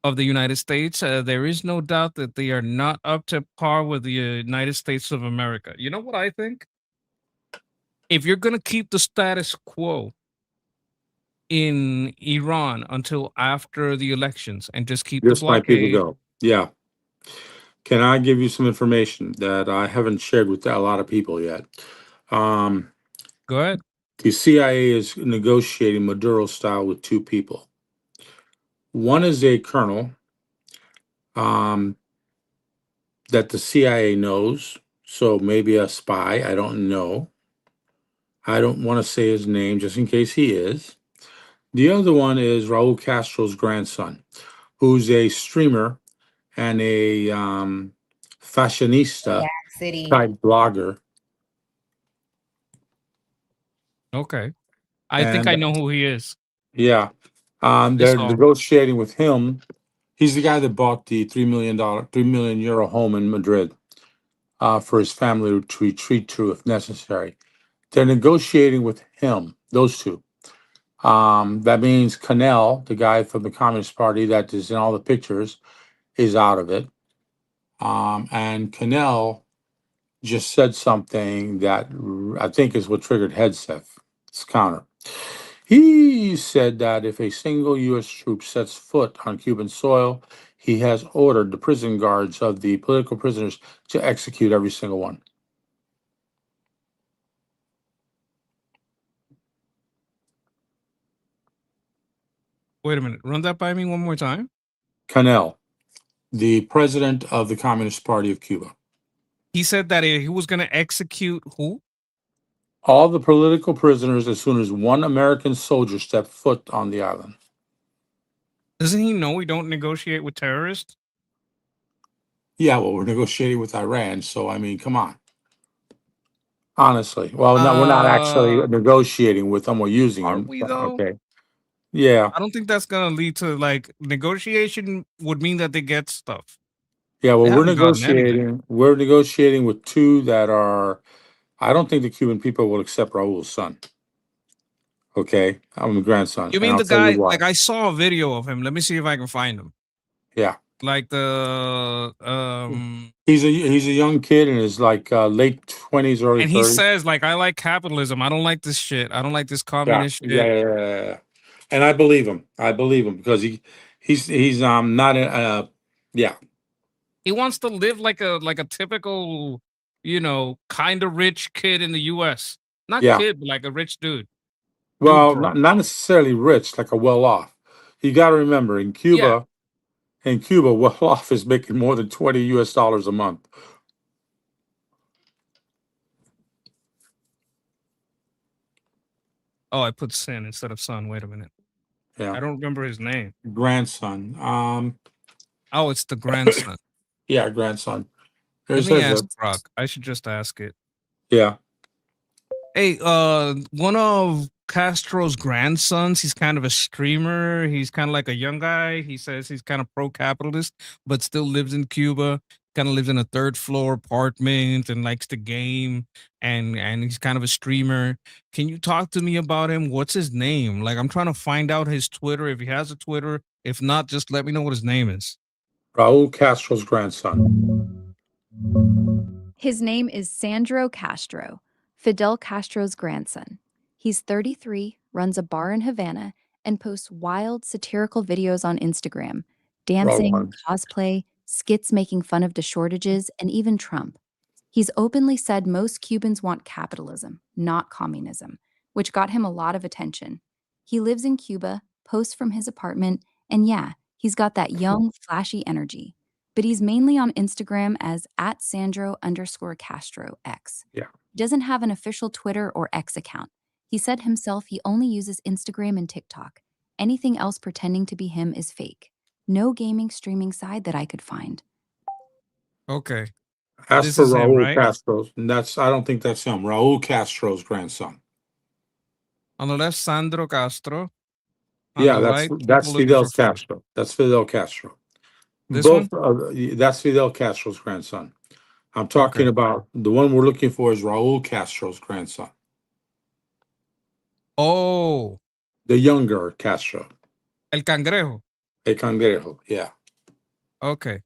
of the United States. There is no doubt that they are not up to par with the United States of America. You know what I think? If you're going to keep the status quo in Iran until after the elections and just keep the Just my people blockade, go. Yeah. Can I give you some information that I haven't shared with a lot of people yet? Um, go ahead. the CIA is negotiating Maduro style with two people. One is a colonel um, that the CIA knows, so maybe a spy. I don't know. I don't want to say his name just in case he is. The other one is Raul Castro's grandson, who's a streamer and a fashionista City. type blogger. Okay. I think And I know who he is. yeah, This they're all. negotiating with him. He's the guy that bought the €3 million home in Madrid for his family to retreat to if necessary. They're negotiating with him, those two. That means Canel, the guy from the Communist Party that is in all the pictures, is out of it. And Canel just said something that I think is what triggered Hegseth's counter. He said that if a single U.S. troop sets foot on Cuban soil, he has ordered the prison guards of the political prisoners to execute every single one. Wait a minute. Run that by me one more time. Canel, the president of the Communist Party of Cuba. He said that he was going to execute who? All the political prisoners as soon as one American soldier stepped foot on the island. Doesn't he know we don't negotiate with terrorists? Yeah, well, we're negotiating with Iran, so I mean, come on. Honestly, well, no, we're not actually negotiating with them. We're using Are them. we But though? okay. Yeah, I don't think that's going to lead to like negotiation would mean that they get stuff. yeah. They Well, we're haven't gotten anything. negotiating. We're negotiating with two that are. I don't think the Cuban people will accept Raul's son. Okay, I'm the grandson, You and mean I'll the tell you guy? why. Like I saw a video of him. Let me see if I can find him. Yeah, Like the he's a young kid in his like late 20s, early and he 30s. says like I like capitalism. I don't like this shit. I don't like this Yeah, communist yeah, shit. yeah, yeah, yeah, yeah. And I believe him. I believe him because he's not a yeah, He wants to live like a typical, kind of rich kid in the US. Not yeah. kid, but like a rich dude. Dude Well, bro. not necessarily rich, like a well off. You got to remember Yeah. in Cuba, well off is making more than 20 US dollars a month. Oh, I put sin instead of son. Wait a minute. Yeah, I don't remember his name. grandson. Oh, it's the grandson. Yeah, grandson. Let There's me his. ask Brock. I should just ask it. Yeah. Hey, one of Castro's grandsons, he's kind of a streamer. He's kind of like a young guy. He says he's kind of pro-capitalist, but still lives in Cuba. kind of lives in a third floor apartment and likes to game and he's kind of a streamer. Can you talk to me about him? What's his name? Like I'm trying to find out his Twitter if he has a Twitter. If not, just let me know what his name is. Raul Castro's grandson. His name is Sandro Castro, Fidel Castro's grandson. He's 33, runs a bar in Havana, and posts wild, satirical videos on Instagram, Wrong dancing, one. cosplay, skits making fun of the shortages, and even Trump. He's openly said most Cubans want capitalism, not communism, which got him a lot of attention. He lives in Cuba, posts from his apartment, and yeah, he's got that young, flashy energy. But he's mainly on Instagram as @Sandro_Castro X. Yeah. He doesn't have an official Twitter or X account. He said himself he only uses Instagram and TikTok. Anything else pretending to be him is fake. No gaming streaming side that I could find. Okay. As This for is him, Raul right? Castro's, and I don't think that's him. Raul Castro's grandson. On the left, Sandro Castro. On Yeah, the that's right, people that's looking Fidel for food. Castro. That's Fidel Castro. This one? That's Fidel Castro's grandson. I'm talking Okay. about the one we're looking for is Raul Castro's grandson, Oh, the younger Castro, El Cangrejo. a cangrejo. Yeah, Okay.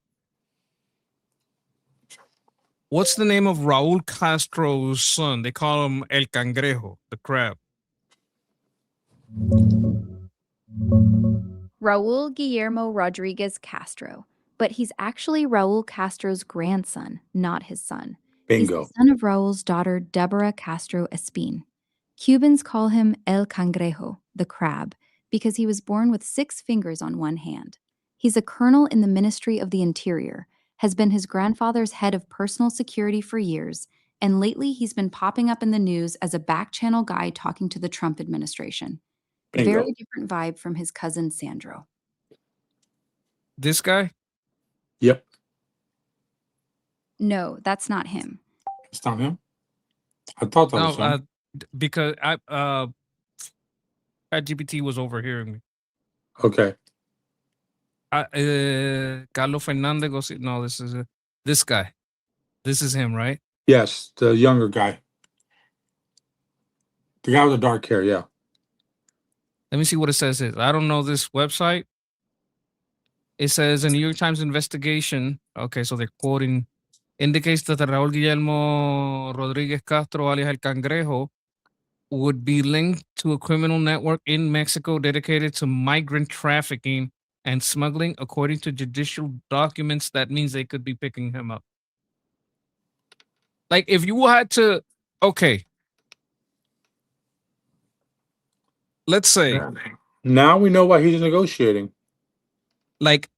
What's the name of Raul Castro's son? They call him El Cangrejo, the crab. Raul Guillermo Rodriguez Castro, but he's actually Raul Castro's grandson, not his son. He's the bingo. son of Raul's daughter, Deborah Castro Espin. Cubans call him El Cangrejo, the crab, because he was born with 6 fingers on one hand. He's a colonel in the Ministry of the Interior, has been his grandfather's head of personal security for years, and lately he's been popping up in the news as a back-channel guy talking to the Trump administration. Bingo. Very different vibe from his cousin Sandro. This guy? Yep, No, that's not him. it's not him. I thought that No, was him. because ChatGPT was overhearing me. Okay. Carlos Fernandez. No, this guy. This is him, right? Yes, the younger guy, the guy with the dark hair. Yeah. Let me see what it says. I don't know this website. It says a New York Times investigation. Okay, so they're quoting indicates that Raúl Guillermo Rodríguez Castro, alias El Cangrejo, would be linked to a criminal network in Mexico dedicated to migrant trafficking and smuggling. According to judicial documents, that means they could be picking him up. Like if you had to, okay, let's say, Now we know why he's negotiating. like,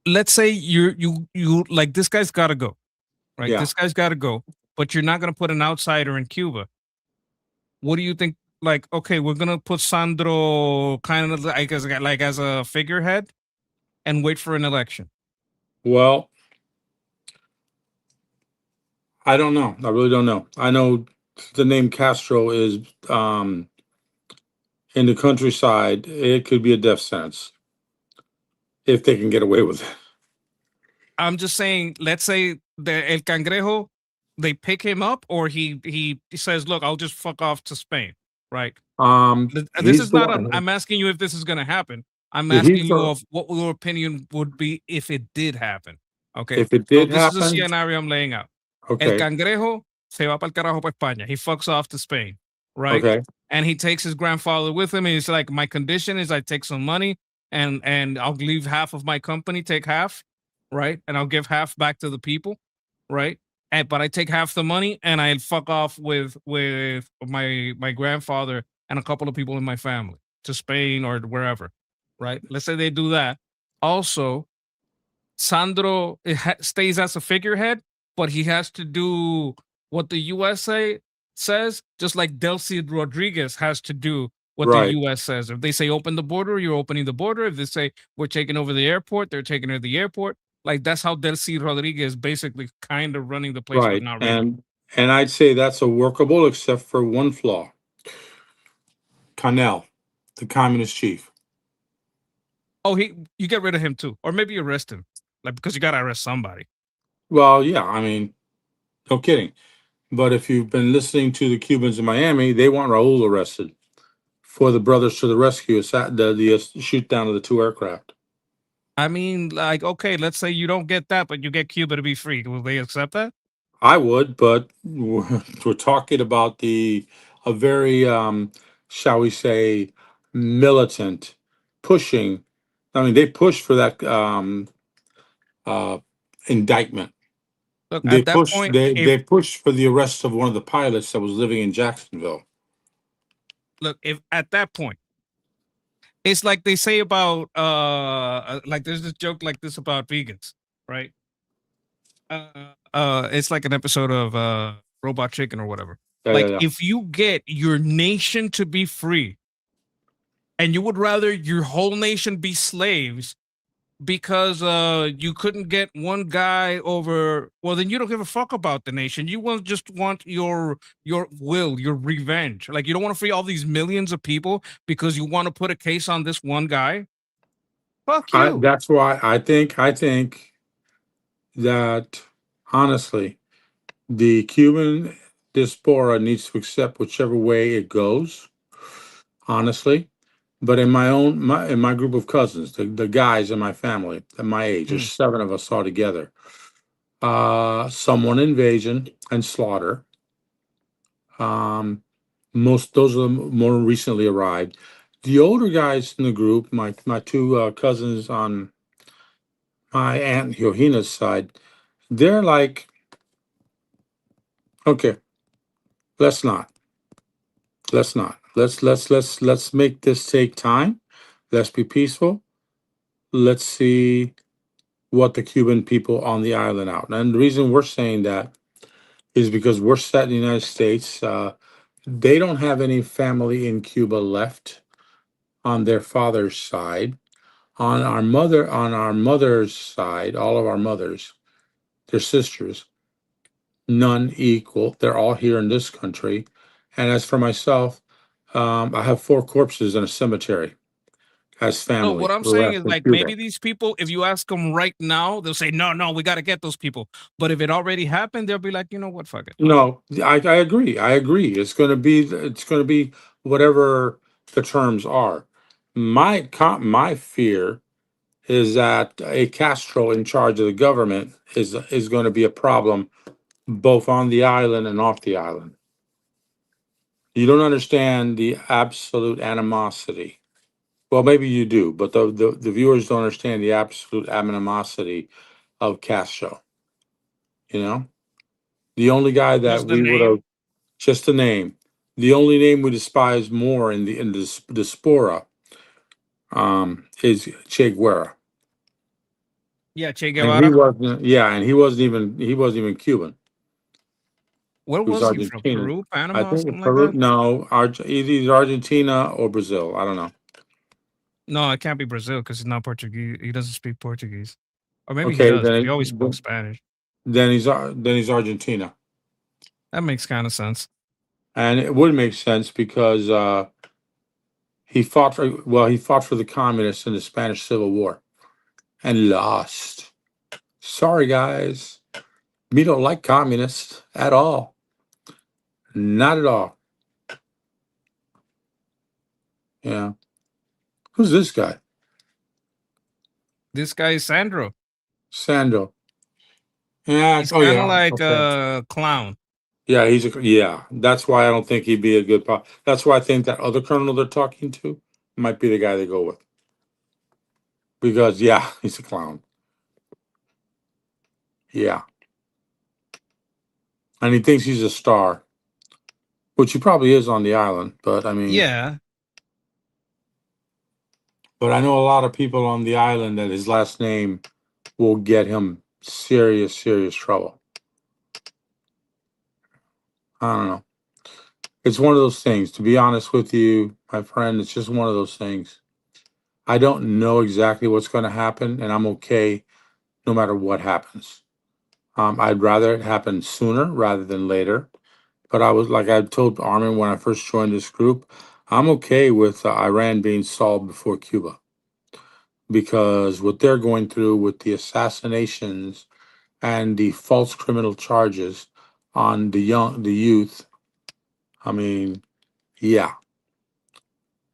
let's say you like this guy's got to go, right? Yeah. This guy's got to go, but you're not going to put an outsider in Cuba. What do you think? Like, okay, we're gonna put Sandro kind of like as a figurehead and wait for an election. Well, I don't know. I really don't know. I know the name Castro is in the countryside. It could be a death sentence if they can get away with it. I'm just saying, let's say the El Cangrejo, they pick him up, or he says, "Look, I'll just fuck off to Spain." Right. This He's is the not. one. I'm asking you if this is gonna happen. I'm He's asking you the, of what your opinion would be if it did happen. Okay. if it So did this is a happen, scenario I'm laying out. El okay, Cangrejo se va para el carajo para España. He fucks off to Spain, right? okay, And he takes his grandfather with him. And he's like, my condition is I take some money and I'll leave half of my company, take half, right? And I'll give half back to the people, right? And but I take half the money and I fuck off with my grandfather and a couple of people in my family to Spain or wherever, right? Let's say they do that. Also, Sandro stays as a figurehead, but he has to do what the USA says, just like Delcy Rodriguez has to do what the right, US says. If they say open the border, you're opening the border. If they say we're taking over the airport, they're taking over the airport. Like that's how Delcy Rodriguez basically kind of running the place, but right, not really. and I'd say that's a workable, except for one flaw. Connell, the communist chief. Oh, you get rid of him too, or maybe arrest him, like because you gotta arrest somebody. Well, yeah, I mean, no kidding. But if you've been listening to the Cubans in Miami, they want Raul arrested for the brothers to the rescue, the shoot down of the two aircraft. I mean, like, okay, let's say you don't get that, but you get Cuba to be free. Will they accept that? I would, but we're talking about a very, shall we say, militant pushing. I mean, they pushed for that uh, indictment. Look, They at that pushed. point, They if pushed for the arrest of one of the pilots that was living in Jacksonville. look, if at that point, it's like they say about like there's this joke like this about vegans, right? It's like an episode of Robot Chicken or whatever. Yeah, yeah, Like yeah. if you get your nation to be free and you would rather your whole nation be slaves because you couldn't get one guy over, well then you don't give a fuck about the nation. You will just want your will, your revenge. Like you don't want to free all these millions of people because you want to put a case on this one guy. Fuck you. That's why I think that honestly, the Cuban diaspora needs to accept whichever way it goes. Honestly, but in my group of cousins, the guys in my family at my age, there's Mm. 7 of us all together. Someone invasion and slaughter. Um, most those are the more recently arrived. The older guys in the group, my two cousins on my aunt Yohina's side, they're like, okay, let's not, let's not, let's make this take time. Let's be peaceful. Let's see what the Cuban people on the island out. And the reason we're saying that is because we're set in the United States. They don't have any family in Cuba left on their father's side. On our mother's side, all of our mothers, their sisters, none equal. They're all here in this country. And as for myself, I have 4 corpses in a cemetery as No, what family I'm saying left is in like Cuba. maybe these people, if you ask them right now, they'll say, no, no, we got to get those people. But if it already happened, they'll be like, you know what, fuck it. No, I agree. I agree. It's going to be whatever the terms are. My fear is that a Castro in charge of the government is going to be a problem both on the island and off the island. You don't understand the absolute animosity. Well, maybe you do, but the viewers don't understand the absolute animosity of Castro. You know, the only guy that Just the we would have name. just a name. The only name we despise more in the diaspora is Che Guevara, Yeah, Che and he Guevara. wasn't. Yeah, and he wasn't even Cuban. Where He was was he from? Argentinian. Peru, I Panama, something think like Peru. that? No, either Argentina or Brazil. I don't know. No, it can't be Brazil because he's not Portuguese. He doesn't speak Portuguese. Or maybe he Okay, does, but he always spoke then Spanish. then he's Argentina, That makes kind of sense. and it would make sense because he fought for the communists in the Spanish Civil War and lost. Sorry, guys. We don't like communists at all. Not at all. Yeah. Who's this guy? This guy is Sandro. Sando. Yeah. He's Oh, kind of yeah. like Okay. a clown. Yeah. Yeah. That's why I don't think he'd be a good. That's why I think that other colonel they're talking to might be the guy they go with because yeah, he's a clown. Yeah, and he thinks he's a star, which he probably is on the island. But I mean, Yeah. but I know a lot of people on the island that his last name will get him serious, serious trouble. I don't know. It's one of those things. To be honest with you, my friend, it's just one of those things. I don't know exactly what's going to happen, and I'm okay no matter what happens. I'd rather it happen sooner rather than later. But I was like I told Armin when I first joined this group, I'm okay with Iran being solved before Cuba because what they're going through with the assassinations and the false criminal charges on the youth. I mean, yeah,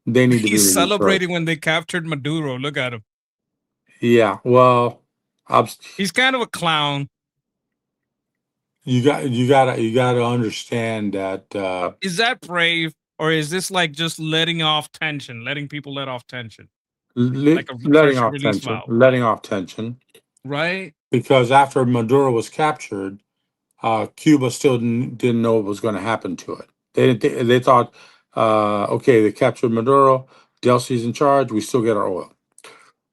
they need to be He's released first. celebrating when they captured Maduro. Look at him. Yeah, well, He's kind of a clown. you gotta understand that Is that brave, or is this like just letting off tension, letting people let off tension, like a pressure release valve, letting off tension, right? because after Maduro was captured, Cuba still didn't know what was going to happen to it. They thought, okay, they captured Maduro, Delcy's in charge, we still get our oil.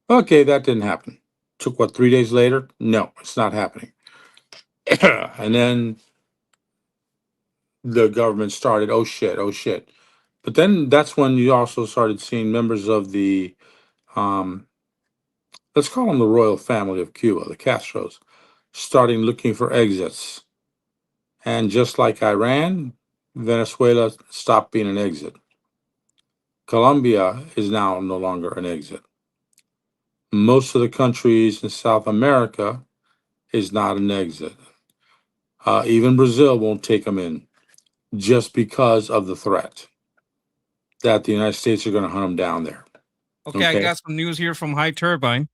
Okay, that didn't happen. Took what, 3 days later? No, it's not happening. And then the government started, oh shit, oh shit. But then that's when you also started seeing members of the, um, let's call them the royal family of Cuba, the Castros, starting looking for exits. And just like Iran, Venezuela stopped being an exit. Colombia is now no longer an exit. Most of the countries in South America is not an exit. Even Brazil won't take them in just because of the threat that the United States are going to hunt them down there. Okay, I Okay. got some news here from High Turbine.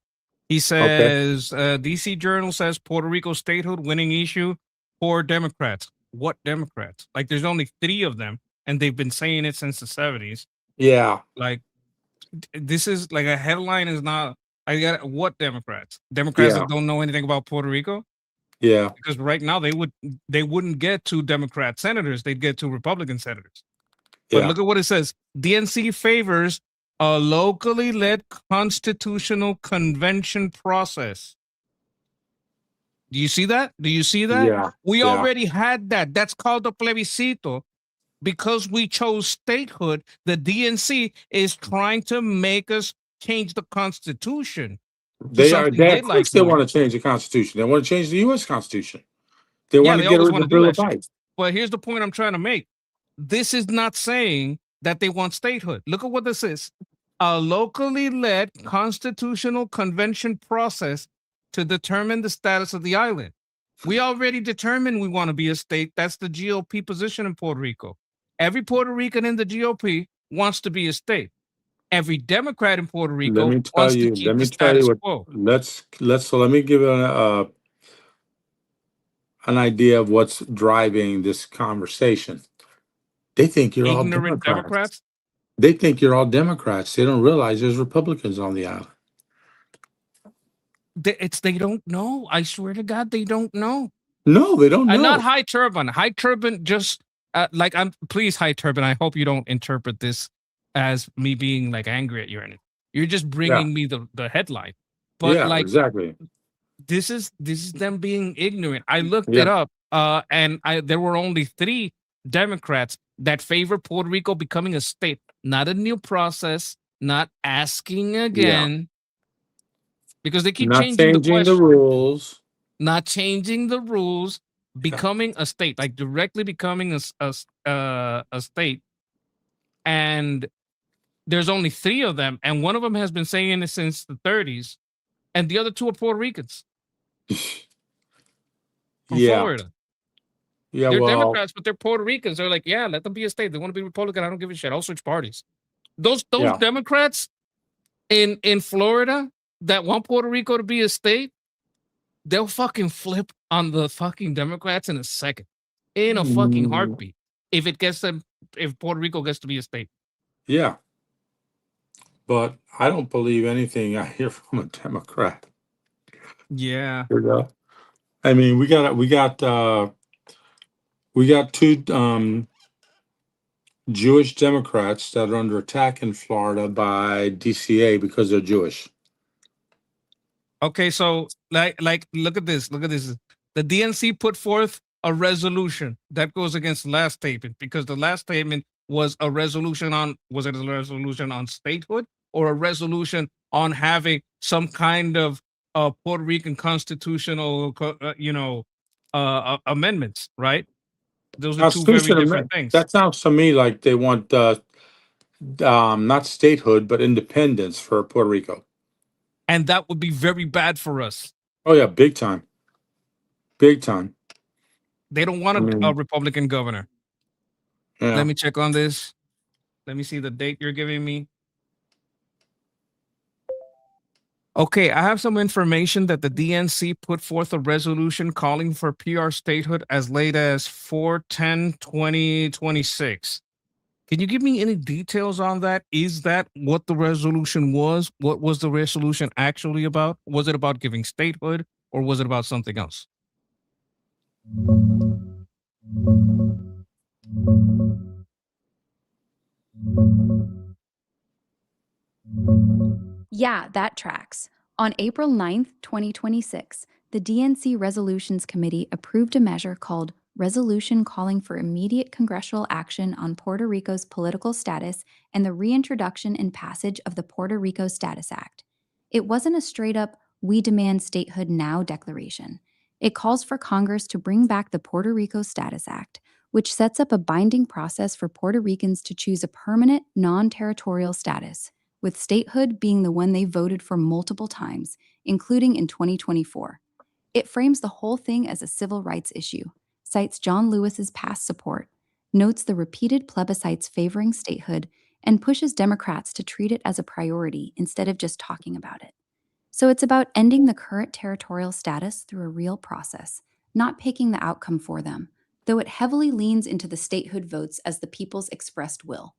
He Okay. says, DC Journal says Puerto Rico statehood winning issue for Democrats. What Democrats? Like, there's only 3 of them, and they've been saying it since the 70s. Yeah. Like, this is like a headline is not. I got what Democrats? Democrats Yeah. that don't know anything about Puerto Rico? Yeah. Because right now they wouldn't get 2 Democrat senators, they'd get 2 Republican senators. But Yeah. look at what it says. DNC favors a locally led constitutional convention process. Do you see that? Do you see that? Yeah. We Yeah. already had that. That's called a plebiscito. Because we chose statehood, the DNC is trying to make us change the Constitution to something They they of course like they more. want to change the Constitution. They want to change the US Constitution. They Yeah, want to they get always rid of want the to do Bill that of shit. Rights. But here's the point I'm trying to make. This is not saying that they want statehood. Look at what this is. A locally led constitutional convention process to determine the status of the island. We already determined we want to be a state. That's the GOP position in Puerto Rico. Every Puerto Rican in the GOP wants to be a state. Every Democrat in Puerto Rico wants to keep Let the me tell you status what, quo. so let me give an idea of what's driving this conversation. They think you're all Ignorant Democrats. Democrats. They think you're all Democrats. They don't realize there's Republicans on the island. They don't know. I swear to God, they don't know. No, they don't And not know. High Turban. High Turban just like I'm. Please, High Turban. I hope you don't interpret this as me being like angry at you or anything. You're just Yeah. bringing me the headline. But Yeah, like exactly. this is them being ignorant. I looked Yeah. it up, and there were only 3 Democrats that favor Puerto Rico becoming a state, not a new process, not asking Yeah. again, because they keep Not changing the changing the question, rules. not changing the rules, Yeah. becoming a state, like directly becoming a state. And there's only 3 of them, and one of them has been saying it since the 30s, and the other 2 are Puerto Ricans from Yeah. Florida. Yeah, They're well, Democrats, but they're Puerto Ricans. They're like, yeah, let them be a state. They want to be Republican. I don't give a shit. I'll switch parties. Those yeah. Democrats in Florida that want Puerto Rico to be a state, they'll fucking flip on the fucking Democrats in a second, in a fucking heartbeat. If Puerto Rico gets to be a state. Yeah. But I don't believe anything I hear from a Democrat. Yeah. You know? I mean, we got 2 Jewish Democrats that are under attack in Florida by DCA because they're Jewish. Okay, so like look at this. Look at this. The DNC put forth a resolution that goes against the last statement because the last statement was a resolution on statehood or a resolution on having some kind of Puerto Rican constitutional amendments, right? Those are 2 very different things. That sounds to me like they want not statehood but independence for Puerto Rico. And that would be very bad for us. Oh yeah, big time. big time. They don't want I a mean, Republican governor. yeah. Let me check on this. Let me see the date you're giving me. Okay, I have some information that the DNC put forth a resolution calling for PR statehood as late as 4/10/2026. Can you give me any details on that? Is that what the resolution was? What was the resolution actually about? Was it about giving statehood or was it about something else? Yeah, that tracks. On April 9th, 2026, the DNC Resolutions Committee approved a measure called Resolution Calling for Immediate Congressional Action on Puerto Rico's Political Status and the Reintroduction and Passage of the Puerto Rico Status Act. It wasn't a straight up, we demand statehood now declaration. It calls for Congress to bring back the Puerto Rico Status Act, which sets up a binding process for Puerto Ricans to choose a permanent, non territorial status, with statehood being the one they voted for multiple times, including in 2024. It frames the whole thing as a civil rights issue, cites John Lewis's past support, notes the repeated plebiscites favoring statehood, and pushes Democrats to treat it as a priority instead of just talking about it. So it's about ending the current territorial status through a real process, not picking the outcome for them, though it heavily leans into the statehood votes as the people's expressed will.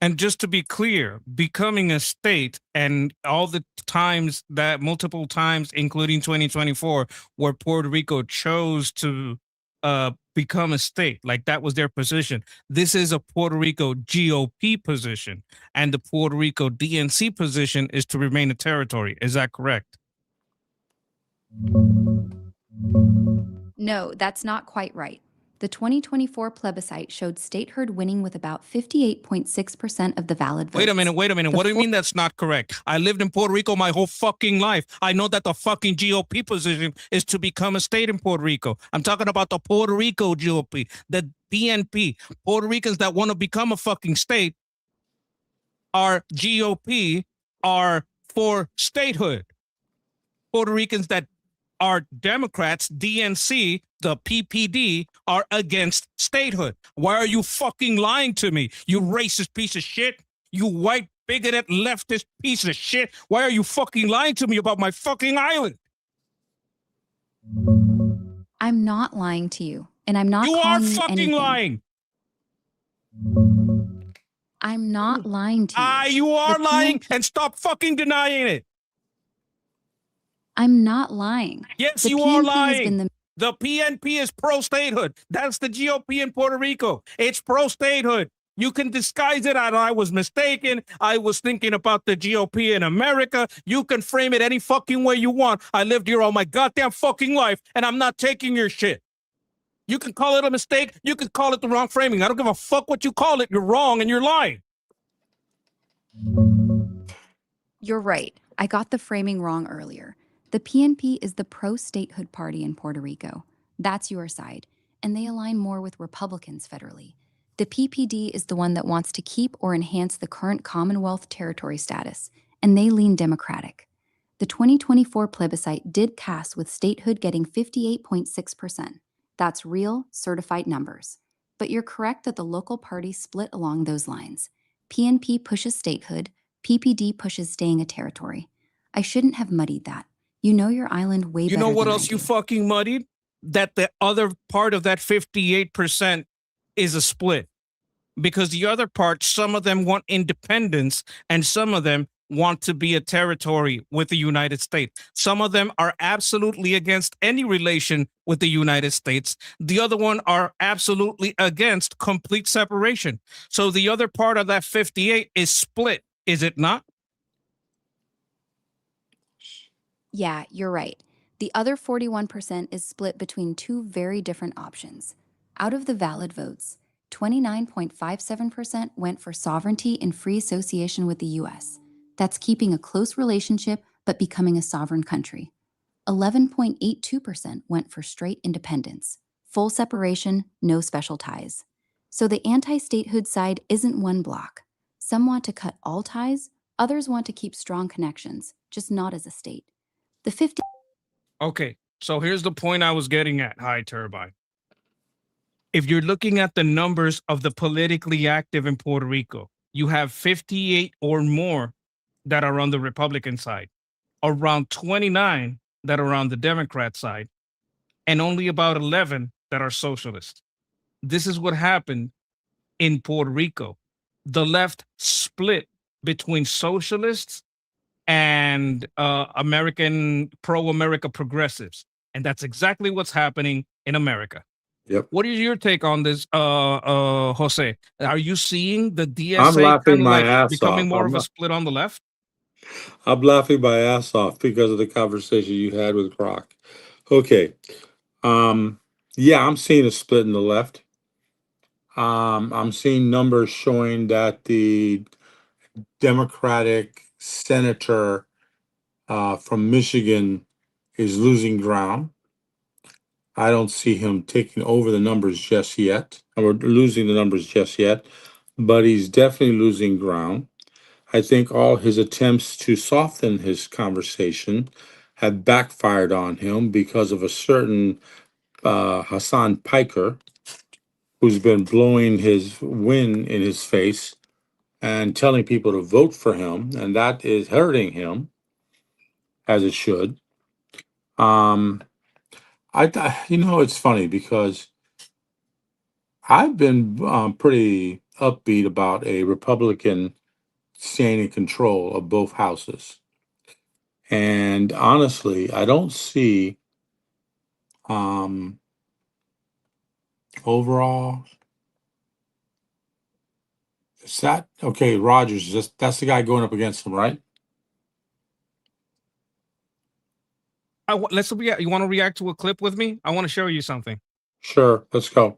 And just to be clear, becoming a state and all the times that multiple times, including 2024, where Puerto Rico chose to become a state, like that was their position. This is a Puerto Rico GOP position, and the Puerto Rico DNC position is to remain a territory. Is that correct? No, that's not quite right. The 2024 plebiscite showed statehood winning with about 58.6% of the valid votes. Wait a minute. The What do you mean that's not correct? I lived in Puerto Rico my whole fucking life. I know that the fucking GOP position is to become a state in Puerto Rico. I'm talking about the Puerto Rico GOP, the PNP. Puerto Ricans that want to become a fucking state are GOP, are for statehood. Puerto Ricans that are Democrats, DNC, the PPD, are against statehood. Why are you fucking lying to me, you racist piece of shit? You white, bigoted, leftist piece of shit. Why are you fucking lying to me about my fucking island? I'm not lying to you, and I'm not You are calling you fucking anything. lying. I'm not lying to you. You are The lying, PNP and stop fucking denying it. I'm not lying. Yes, The you are PNP has been lying. The PNP is pro-statehood. That's the GOP in Puerto Rico. It's pro-statehood. You can disguise it. I was mistaken. I was thinking about the GOP in America. You can frame it any fucking way you want. I lived here all my goddamn fucking life, and I'm not taking your shit. You can call it a mistake. You can call it the wrong framing. I don't give a fuck what you call it. You're wrong and you're lying. You're right. I got the framing wrong earlier. The PNP is the pro-statehood party in Puerto Rico. That's your side, and they align more with Republicans federally. The PPD is the one that wants to keep or enhance the current Commonwealth territory status, and they lean Democratic. The 2024 plebiscite did cast with statehood getting 58.6%. That's real, certified numbers. But you're correct that the local parties split along those lines. PNP pushes statehood, PPD pushes staying a territory. I shouldn't have muddied that. You know your island way You better know what than else I you do. fucking muddied? That the other part of that 58% is a split. Because the other part, some of them want independence and some of them want to be a territory with the United States. Some of them are absolutely against any relation with the United States. The other one are absolutely against complete separation. So the other part of that 58 is split, is it not? Yeah, you're right. The other 41% is split between two very different options. Out of the valid votes, 29.57% went for sovereignty and free association with the US. That's keeping a close relationship but becoming a sovereign country. 11.82% went for straight independence, full separation, no special ties. So the anti-statehood side isn't one block. Some want to cut all ties, others want to keep strong connections, just not as a state. The 50. Okay, So here's the point I was getting at, High Turbine. If you're looking at the numbers of the politically active in Puerto Rico, you have 58 or more that are on the Republican side, around 29 that are on the Democrat side, and only about 11 that are socialist. This is what happened in Puerto Rico. The left split between socialists and American pro-America progressives, and that's exactly what's happening in America. Yep. What is your take on this, Jose? Are you seeing the I'm DSA laughing kind of my like ass becoming off. more of a split on the left? I'm laughing my ass off because of the conversation you had with Grok. Okay. Yeah, I'm seeing a split in the left. I'm seeing numbers showing that the Democratic senator from Michigan is losing ground. I don't see him taking over the numbers just yet, or losing the numbers just yet, but he's definitely losing ground. I think all his attempts to soften his conversation have backfired on him because of a certain Hassan Piker who's been blowing his wind in his face and telling people to vote for him, and that is hurting him as it should. It's funny because I've been pretty upbeat about a Republican staying in control of both houses. And honestly, I don't see um, overall. Is that okay? Rogers, that's the guy going up against him, right? Let's react. You want to react to a clip with me? I want to show you something. Sure, let's go.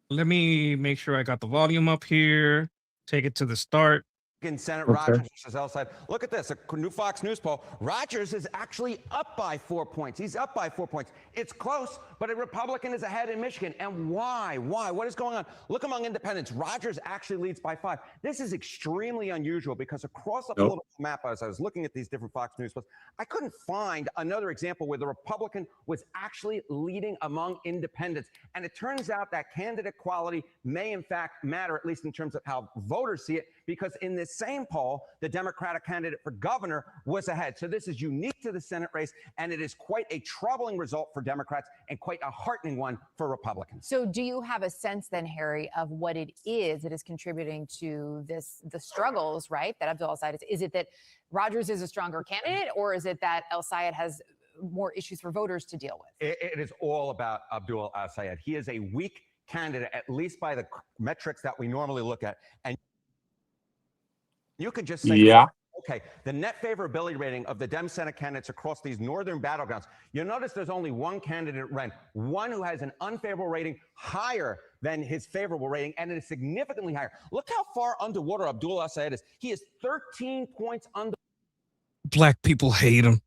Let me make sure I got the volume up here. Take it to the start. In Senate, Okay. Rogers versus Elside. Look at this, a new Fox News poll. Rogers is actually up by 4 points. He's up by 4 points. It's close, but a Republican is ahead in Michigan. And why? Why? What is going on? Look among independents. Rogers actually leads by 5. This is extremely unusual because across the political map, as I was looking at these different Fox News polls, I couldn't find another example where the Republican was actually leading among independents. And it turns out that candidate quality may in fact matter, at least in terms of how voters see it, because in this same poll, the Democratic candidate for governor was ahead. So this is unique to the Senate race, and it is quite a troubling result for Democrats and quite a heartening one for Republicans. So do you have a sense then, Harry, of what it is that is contributing to the struggles, right, that Abdul El-Sayed is it that Rogers is a stronger candidate, or is it that El-Sayed has more issues for voters to deal with? It is all about Abdul El-Sayed. He is a weak candidate, at least by the metrics that we normally look at. And you could just say, Yeah. okay, the net favorability rating of the Dem Senate candidates across these northern battlegrounds, you'll notice there's only one candidate ranked, one who has an unfavorable rating higher than his favorable rating, and it is significantly higher. Look how far underwater Abdul El-Sayed is. He is 13 points under. Black people hate him.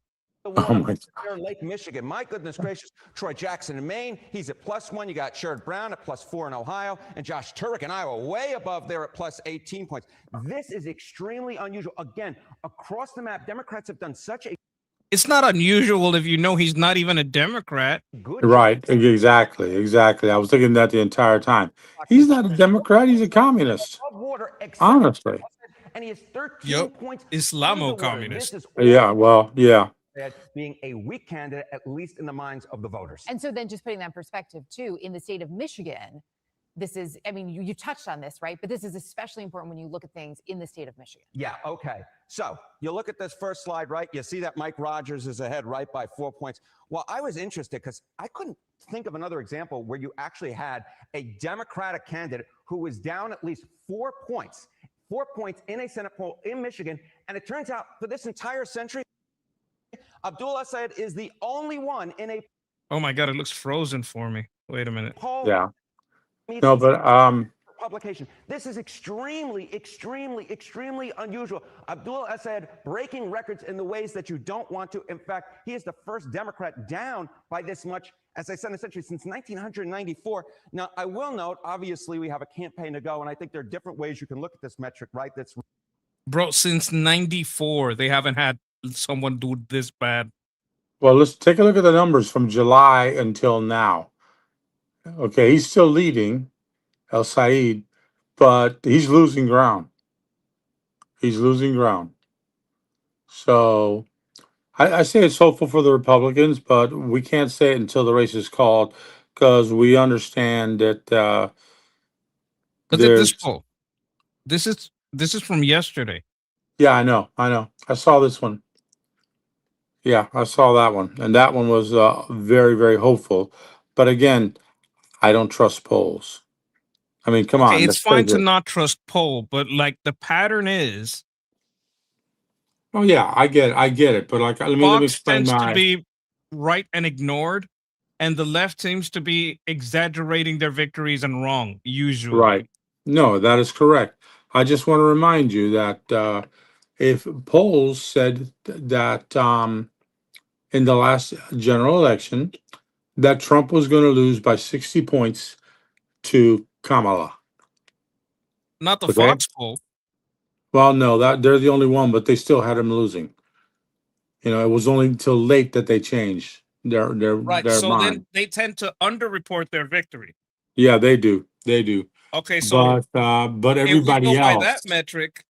Oh my Lake Michigan. My goodness gracious. Troy Jackson in Maine, he's at +1. You got Sherrod Brown at +4 in Ohio, and Josh Turek in Iowa way above there at +18 points. This is extremely unusual. Again, across the map, Democrats have done such a It's not unusual if you know he's not even a Democrat. good Right, exactly. I was thinking that the entire time. He's not a Democrat, he's a communist. above water, except Honestly. and he is 13 Yup. points Islamo-communist. This is all Yeah, well, yeah. being a weak candidate, at least in the minds of the voters. And so then just putting that in perspective too, in the state of Michigan, this is, I mean, you touched on this, right? But this is especially important when you look at things in the state of Michigan. Yeah, okay. So you look at this first slide, right? You see that Mike Rogers is ahead right by 4 points. Well, I was interested because I couldn't think of another example where you actually had a Democratic candidate who was down at least 4 points. 4 points in a Senate poll in Michigan. And it turns out for this entire century, Abdul El-Sayed is the only one in a Oh my God, it looks frozen for me. Wait a minute. poll. Yeah. No, but Publication. This is extremely unusual. Abdul El-Sayed breaking records in the ways that you don't want to. In fact, he is the first Democrat down by this much, as I said, essentially since 1994. Now, I will note, obviously, we have a campaign to go, and I think there are different ways you can look at this metric, right? That's Bro, since 94, they haven't had someone do this bad. Well, let's take a look at the numbers from July until now. Okay, he's still leading, El Said, but he's losing ground. He's losing ground. So I say it's hopeful for the Republicans, but we can't say it until the race is called because we understand that Look at this there's. poll. This is from yesterday. Yeah, I know, I saw this one. Yeah, I saw that one, and that one was very, very hopeful. But again, I don't trust polls. I mean, come Okay, on, it's let's face fine to it. not trust poll, but like the pattern is Oh yeah, I get it. But like, let me Fox explain tends to my be right and ignored, and the left seems to be exaggerating their victories and wrong, usually. right. No, that is correct. I just want to remind you that if polls said that in the last general election that Trump was going to lose by 60 points to Kamala. Not the Okay. Fox poll. Well, no, that they're the only one, but they still had him losing. You know, it was only until late that they changed Right. their So mind. then they tend to underreport their victory. Yeah, they do. They do. Okay, so But if we go everybody by that else, metric,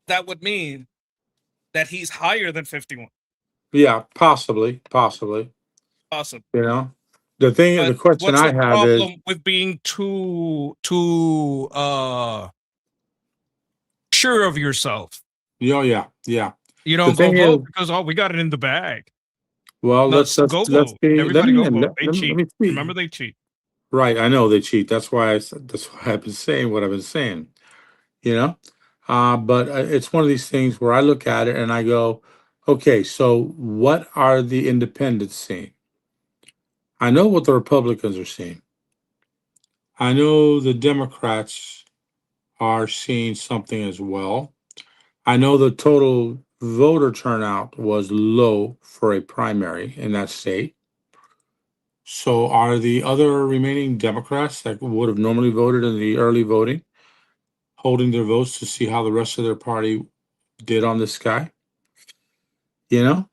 that would mean that he's higher than 51. yeah, possibly. Awesome. You know, the But question what's I the have is, problem with being too sure of yourself? oh yeah. You The don't go thing is, vote because we got it in the bag. well, No, go let's vote. be. Let Everybody me go in. vote. They Let cheat. me speak. Remember, they cheat. Right, I know they cheat. That's why I've been saying what I've been saying. You know, but it's one of these things where I look at it and I go, okay, so what are the independents seeing? I know what the Republicans are seeing. I know the Democrats are seeing something as well. I know the total voter turnout was low for a primary in that state. So are the other remaining Democrats that would have normally voted in the early voting holding their votes to see how the rest of their party did on this guy? You know?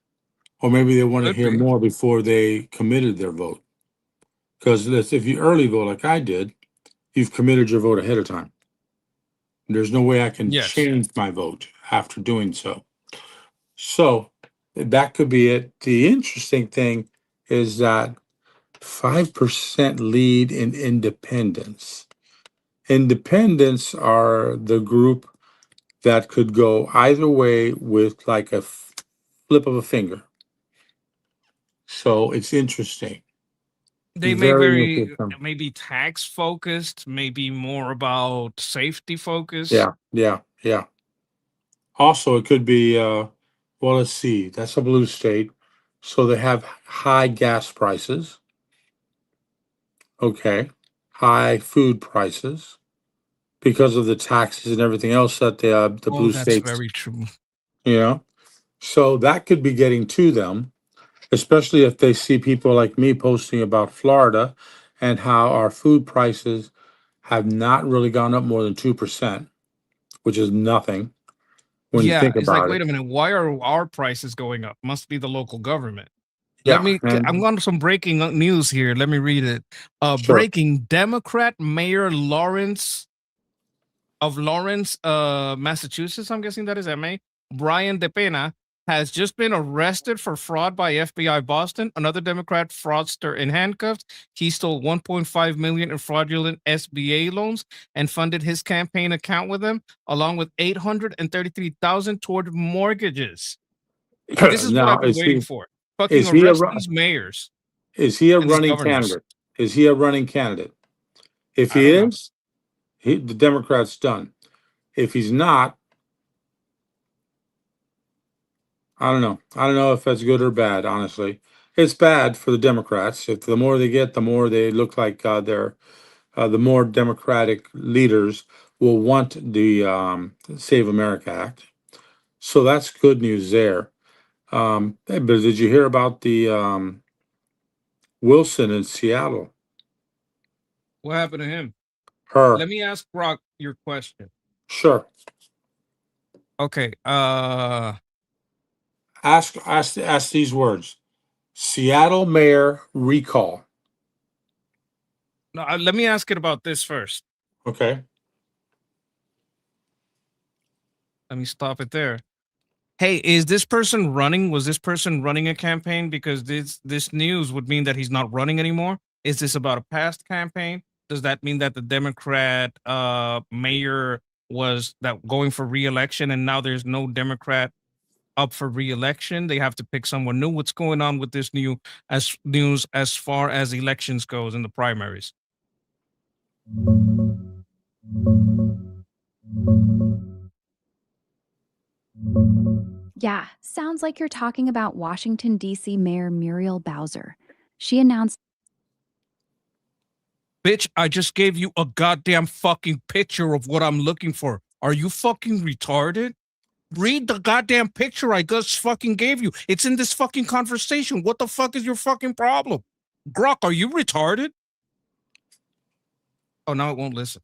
Or maybe they want to Could hear be. more before they committed their vote. Because if you early vote like I did, you've committed your vote ahead of time. There's no way I can Yes. change my vote after doing so. So that could be it. The interesting thing is that 5% lead in independents. Independents are the group that could go either way with like a flip of a finger. So it's interesting. They may Very very interesting. maybe tax focused, maybe more about safety focus. Yeah. Also, it could be, well, let's see, that's a blue state. So they have high gas prices. Okay. High food prices because of the taxes and everything else that the Oh, blue that's states, very true. you know. So that could be getting to them, especially if they see people like me posting about Florida and how our food prices have not really gone up more than 2%, which is nothing when you Yeah, think it's like, about wait it. a minute, why are our prices going up? Must be the local government. Yeah, I'm and on some breaking news here. Let me read it. sure. Breaking Democrat Mayor Lawrence of Lawrence, Massachusetts, I'm guessing that is MA, Brian DePena, has just been arrested for fraud by FBI Boston. Another Democrat fraudster in handcuffs. He stole 1.5 million in fraudulent SBA loans and funded his campaign account with them, along with 833,000 toward mortgages. This is what Now, I've been waiting for. Fucking is he a arrest ru- these mayors is he a and these running governors. candidate? Is he a running candidate? If I he don't know. is, the Democrats done. If he's not, I don't know. I don't know if that's good or bad. Honestly, it's bad for the Democrats. If the more they get, the more they look like they're the more Democratic leaders will want the Save America Act. So that's good news there. Hey, but did you hear about the Wilson in Seattle? What happened to him? Her, Let me ask Brock your question. sure. Okay. Ask these words. Seattle mayor recall. No, let me ask it about this first. Okay. Let me stop it there. Hey, is this person running? Was this person running a campaign? Because this news would mean that he's not running anymore. Is this about a past campaign? Does that mean that the Democrat mayor was that going for re-election and now there's no Democrat up for re-election? They have to pick someone new. What's going on with this news as far as elections goes in the primaries? Yeah, sounds like you're talking about Washington, D.C. Mayor Muriel Bowser. She announced Bitch, I just gave you a goddamn fucking picture of what I'm looking for. Are you fucking retarded? Read the goddamn picture I just fucking gave you. It's in this fucking conversation. What the fuck is your fucking problem? Grok, are you retarded? Oh, now it won't listen.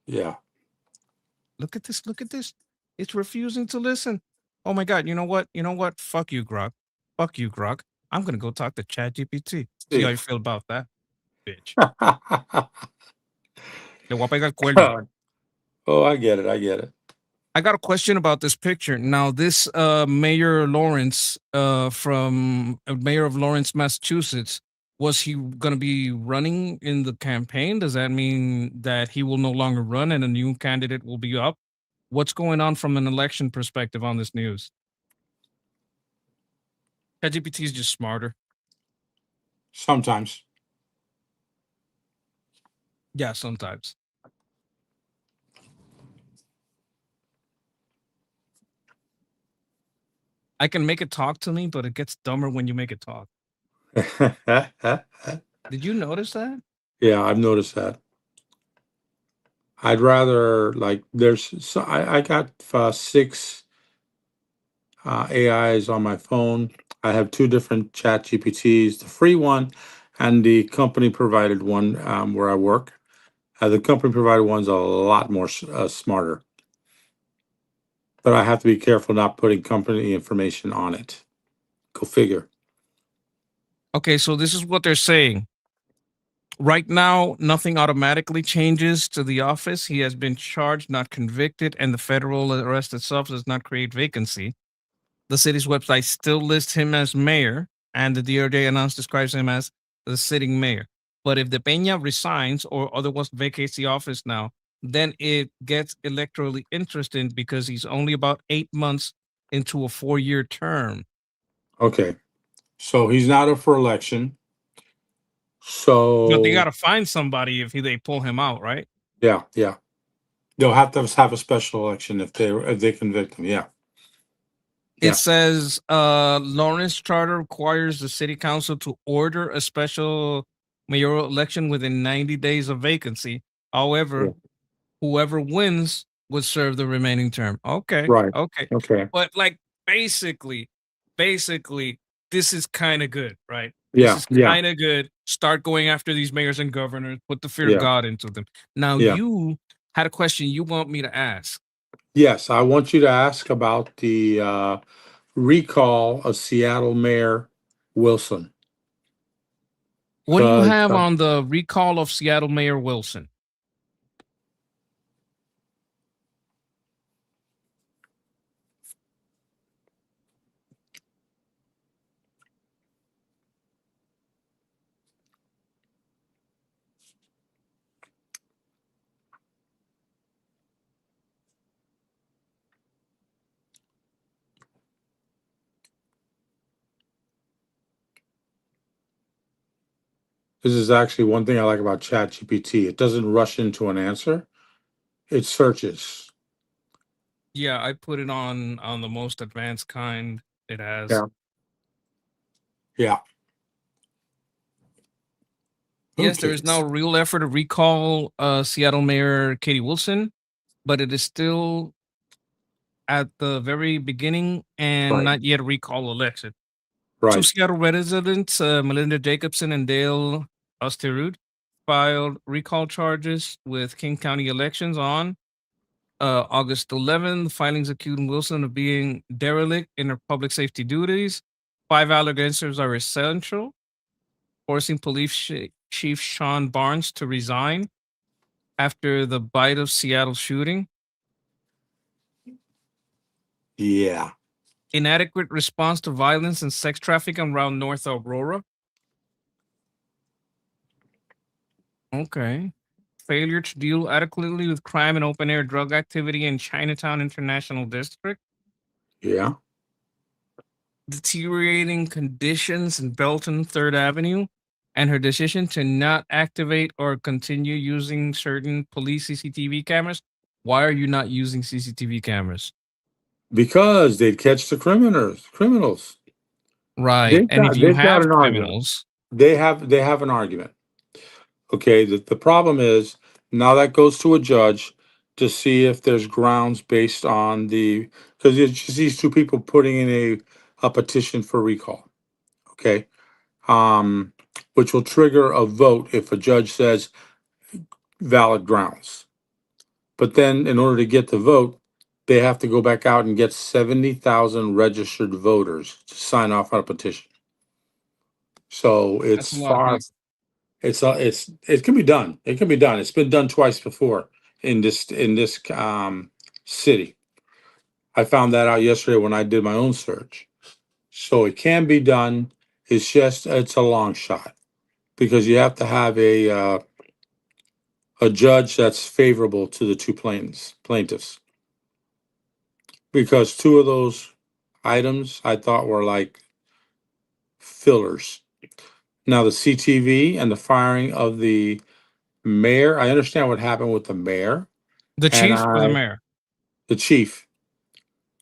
Yeah. Look at this. Look at this. It's refusing to listen. Oh my God. You know what? You know what? Fuck you, Grok. Fuck you, Grok. I'm going to go talk to ChatGPT. See how you feel about that, bitch. Le voy a pegar cuerno. Oh, I get it. I get it. I got a question about this picture. Now, this Mayor Lawrence from Mayor of Lawrence, Massachusetts, was he going to be running in the campaign? Does that mean that he will no longer run and a new candidate will be up? What's going on from an election perspective on this news? ChatGPT is just smarter. Sometimes. Yeah, sometimes. I can make it talk to me, but it gets dumber when you make it talk. Did you notice that? Yeah, I've noticed that. I'd rather like I got 6 AIs on my phone. I have 2 different chat GPTs, the free one and the company provided one where I work. The company provided one's a lot more smarter. But I have to be careful not putting company information on it. Go figure. Okay, so this is what they're saying. Right now, nothing automatically changes to the office. He has been charged, not convicted, and the federal arrest itself does not create vacancy. The city's website still lists him as mayor, and the DOJ announced describes him as the sitting mayor. But if the Peña resigns or otherwise vacates the office now, then it gets electorally interesting because he's only about 8 months into a 4-year term. Okay. So he's not up for election. But they So got to find somebody if they pull him out, right? yeah. They'll have to have a special election if they convict him. Yeah. It says Lawrence Charter requires the city council to order a special mayoral election within 90 days of vacancy. However, whoever wins would serve the remaining term. Okay. Right. Okay. Okay. But like basically, this is kind of good, right? Yeah. This is Yeah. kind of good. Start going after these mayors and governors, put the fear Yeah. of God into them. Now, Yeah. you had a question you want me to ask. Yes, I want you to ask about the recall of Seattle Mayor Wilson. What do you 'Cause, have on the recall of Seattle Mayor Wilson? this is actually one thing I like about ChatGPT. It doesn't rush into an answer. It searches. Yeah, I put it on the most advanced kind it has. Yeah. Yeah. Yes, there is now a real effort to recall Seattle Mayor Katie Wilson, but it is still at the very beginning and Right. not yet a recall election. Two Right. Seattle residents, Melinda Jacobson and Dale Osterud, filed recall charges with King County elections on August 11th. The filings accusing Wilson of being derelict in her public safety duties. 5 valid answers are essential. Forcing police chief Sean Barnes to resign after the bite of Seattle shooting. Yeah. Inadequate response to violence and sex trafficking around North Aurora. Okay. Failure to deal adequately with crime and open air drug activity in Chinatown International District. Yeah. Deteriorating conditions in Belton Third Avenue, and her decision to not activate or continue using certain police CCTV cameras. Why are you not using CCTV cameras? Because they'd catch the criminals. Right. And if you They've got have an argument. criminals, They have an argument. Okay, the problem is now that goes to a judge to see if there's grounds based on because it's just these two people putting in a petition for recall. Okay, um, which will trigger a vote if a judge says valid grounds. But then, in order to get the vote, they have to go back out and get 70,000 registered voters to sign off on a petition. So that's it's a lot of far. people. It can be done. It can be done. It's been done twice before in this city. I found that out yesterday when I did my own search. So it can be done. It's a long shot because you have to have a judge that's favorable to the two plaintiffs. Because two of those items I thought were like fillers. Now the CTV and the firing of the mayor, I understand what happened with the mayor. The And chief or the mayor? the chief.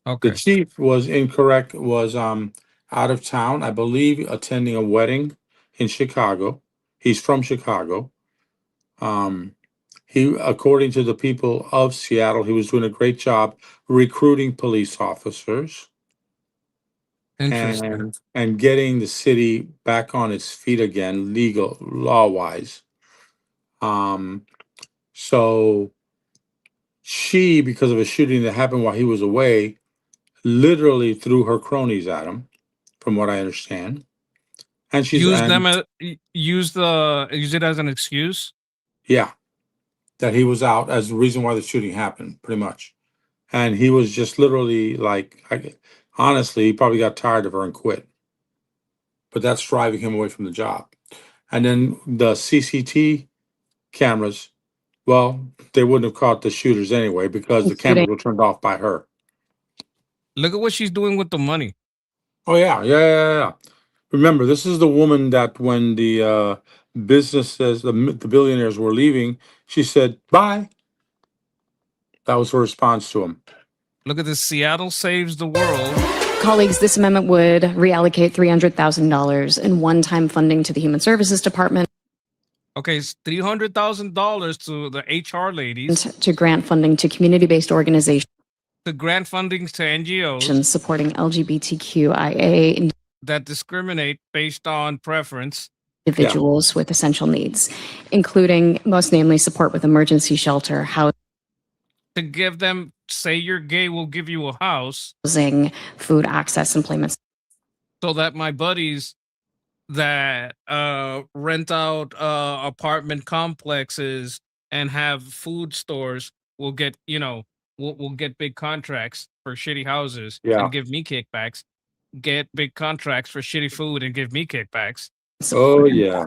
The Okay. chief was incorrect, was out of town, I believe, attending a wedding in Chicago. He's from Chicago. Um, according to the people of Seattle, he was doing a great job recruiting police officers Interesting. and getting the city back on its feet again, law wise. So she, because of a shooting that happened while he was away, literally threw her cronies at him, from what I understand. And Use them as use it as an excuse. yeah, that he was out as the reason why the shooting happened, pretty much. And he was just literally like, honestly, he probably got tired of her and quit. But that's driving him away from the job. And then the CCT cameras, well, they wouldn't have caught the shooters anyway because the cameras were turned off by her. Look at what she's doing with the money. Oh yeah. Remember, this is the woman that when the businesses, the billionaires were leaving, she said, bye. That was her response to him. Look at this. Seattle saves the world. Colleagues, this amendment would reallocate $300,000 in one-time funding to the Human Services Department. Okay, it's $300,000 to the HR ladies. To grant funding to community-based organizations. To grant funding to NGOs. Supporting LGBTQIA. That discriminate based on preference. Individuals with essential needs, including, most namely, support with emergency shelter, housing. To give them, say you're gay, we'll give you a house. Food access, employment. So that my buddies that rent out apartment complexes and have food stores will get, we'll get big contracts for shitty houses and give me kickbacks. Get big contracts for shitty food and give me kickbacks. Oh, yeah.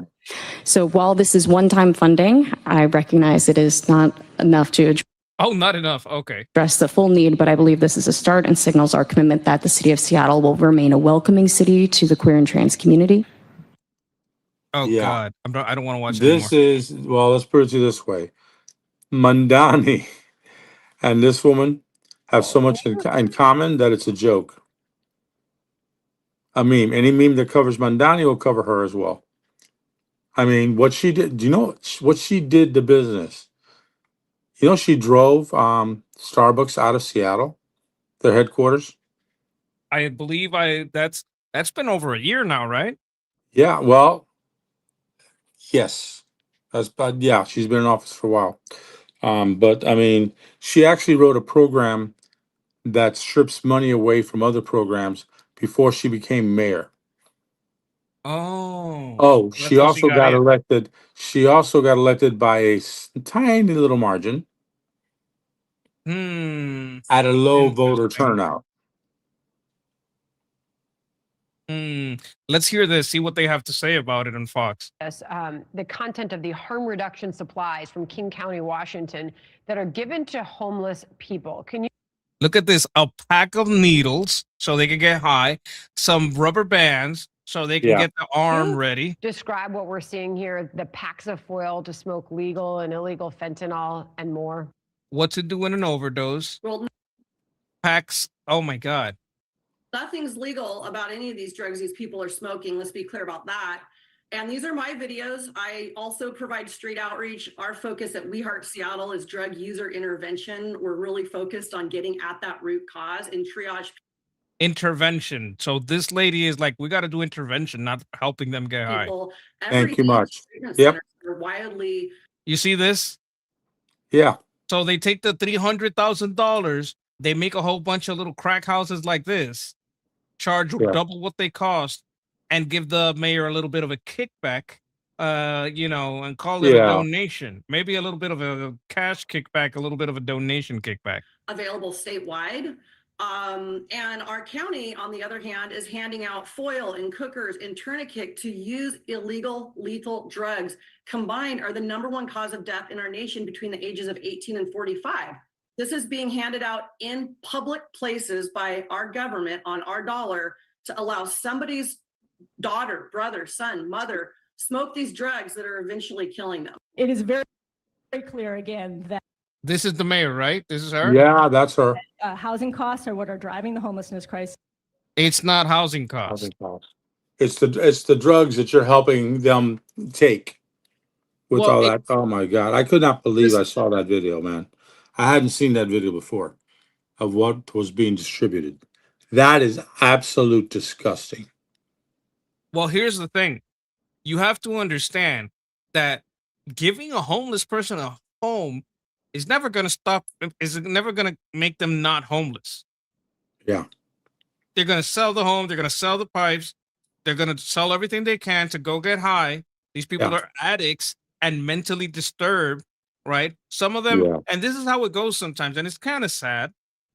So while this is one-time funding, I recognize it is not enough to address. Oh, not enough. Okay. Address the full need, but I believe this is a start and signals our commitment that the city of Seattle will remain a welcoming city to the queer and trans community. Oh, yeah. God. I don't want to watch this anymore. Well, let's put it this way. Mandani and this woman have so much in common that it's a joke. A meme. Any meme that covers Mandani will cover her as well. I mean, what she did, do you know what she did to business? You know, she drove Starbucks out of Seattle, their headquarters. I believe that's been over a year now, right? Yeah, well, yes. Yeah, she's been in office for a while. But I mean, she actually wrote a program that strips money away from other programs before she became mayor. Oh, That's how she got in. She also got elected by a tiny little margin at a low voter Interesting. turnout. Let's hear this. See what they have to say about it on Fox. The content of the harm reduction supplies from King County, Washington, that are given to homeless people. Can you Look at this: a pack of needles so they can get high, some rubber bands so they can Yeah. get the arm ready. describe what we're seeing here? The packs of foil to smoke legal and illegal fentanyl and more. What to do in an overdose? Well, Packs. Oh my God. nothing's legal about any of these drugs these people are smoking. Let's be clear about that. And these are my videos. I also provide street outreach. Our focus at We Heart Seattle is drug user intervention. We're really focused on getting at that root cause and triage Intervention. So this lady is like, we got to do intervention, not helping them get high. people. Thank you much. Treatment Yep. centers are wildly. You see this? Yeah. So they take the $300,000, they make a whole bunch of little crack houses like this, charge Yeah. double what they cost, and give the mayor a little bit of a kickback, and call it a Yeah. donation. Maybe a little bit of a cash kickback, a little bit of a donation kickback. Available statewide. And our county, on the other hand, is handing out foil and cookers and tourniquet to use illegal lethal drugs. Combined are the #1 cause of death in our nation between the ages of 18 and 45. This is being handed out in public places by our government on our dollar to allow somebody's daughter, brother, son, mother smoke these drugs that are eventually killing them. It is very, very clear again that This is the mayor, right? This is her? Yeah, that's her. housing costs are what are driving the homelessness crisis. It's not housing costs. It's the drugs that you're helping them take with Well, all that. Oh my God. I could not believe I saw that video, man. I hadn't seen that video before of what was being distributed. That is absolute disgusting. Well, here's the thing. You have to understand that giving a homeless person a home is never going to make them not homeless. Yeah. They're going to sell the home. They're going to sell the pipes. They're going to sell everything they can to go get high. These people are addicts and mentally disturbed, right? Some of them, and this is how it goes sometimes, and it's kind of sad,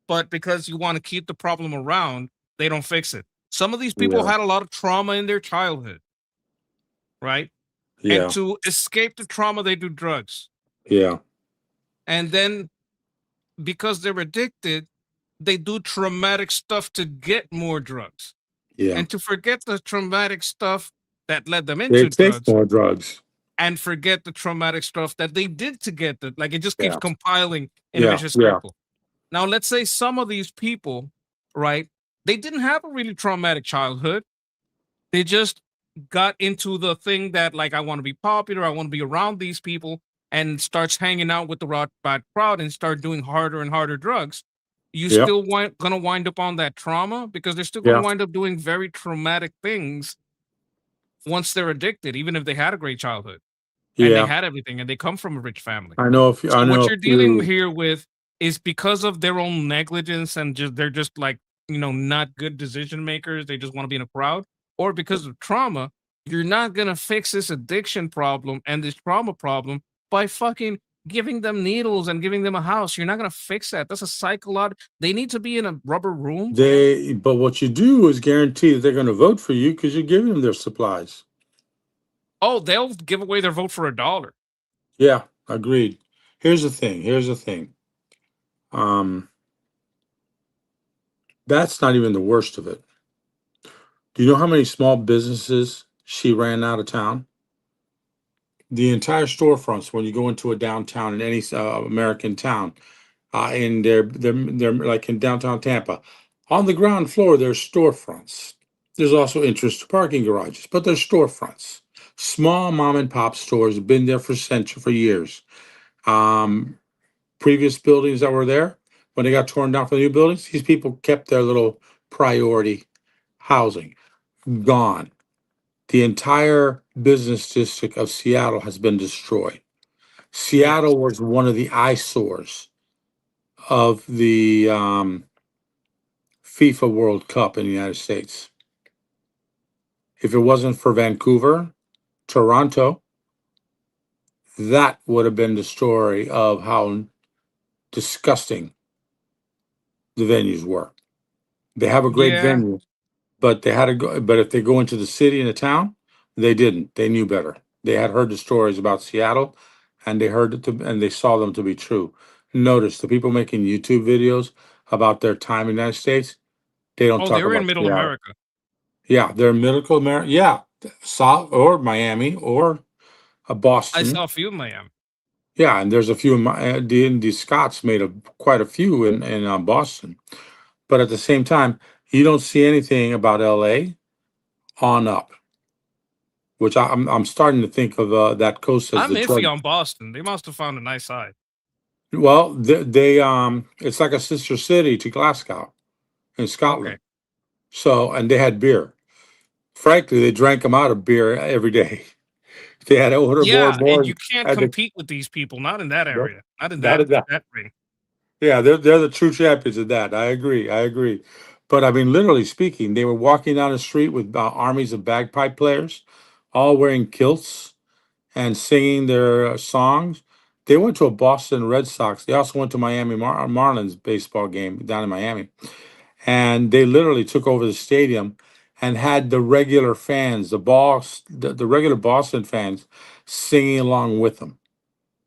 but because you want to keep the problem around, they don't fix it. Some of these people had a lot of trauma in their childhood, right? Yeah. And to escape the trauma, they do drugs. Yeah. And then because they're addicted, they do traumatic stuff to get more drugs. Yeah. And to forget the traumatic stuff that led them They into take drugs more drugs. and forget the traumatic stuff that they did to get the, like it just keeps Yeah. compiling in a vicious circle. Now, let's say some of these people, right, they didn't have a really traumatic childhood. They just got into the thing that, like, I want to be popular, I want to be around these people, and starts hanging out with the bad crowd and start doing harder and harder drugs. You still gonna wind up on that trauma because they're still gonna wind up doing very traumatic things once they're addicted, even if they had a great childhood and they had everything and they come from a rich family. I know. What you're dealing here with is because of their own negligence and they're just like, not good decision makers. They just want to be in a crowd, or because of trauma. You're not gonna fix this addiction problem and this trauma problem by fucking giving them needles and giving them a house. You're not gonna fix that. That's a psychological. They need to be in a rubber room. But what you do is guarantee that they're going to vote for you because you're giving them their supplies. Oh, they'll give away their vote for $1. Yeah, agreed. Here's the thing. That's not even the worst of it. Do you know how many small businesses she ran out of town? The entire storefronts, when you go into a downtown in any American town, in they're like in downtown Tampa, on the ground floor there's storefronts. There's also interest parking garages, but there's storefronts. Small mom and pop stores have been there for years. Previous buildings that were there, when they got torn down for the new buildings, these people kept their little priority housing. Gone. The entire business district of Seattle has been destroyed. Seattle was one of the eyesores of the FIFA World Cup in the United States. if it wasn't for Vancouver, Toronto, that would have been the story of how disgusting the venues were. They have a great Yeah. venue, but they had to go. But if they go into the city and the town, they didn't. They knew better. They had heard the stories about Seattle, and they heard it to, and they saw them to be true. Notice the people making YouTube videos about their time in the United States. They don't Oh, talk they were in about Middle Seattle. America. Yeah, they're Middle America. Yeah, South or Miami or I Boston. saw a few in Miami. Yeah, and there's a few in the Scots made quite a few in Boston. But at the same time, you don't see anything about LA on up, which I'm starting to think of that coast as I'm the iffy drug. on Boston. They must have found a nice side. Well, they it's like a sister city to Glasgow in Okay. Scotland. So, and they had beer. Frankly, they drank them out of beer every day. They had to order more Yeah, and more, and you can't and compete with these people. Not in that nope, area. Not in not that at that. that ring. Yeah, they're the true champions of that. I agree. I agree. But I mean, literally speaking, they were walking down the street with armies of bagpipe players, all wearing kilts and singing their songs. They went to a Boston Red Sox. They also went to Miami Marlins baseball game down in Miami, and they literally took over the stadium and had the regular fans, the regular Boston fans, singing along with them.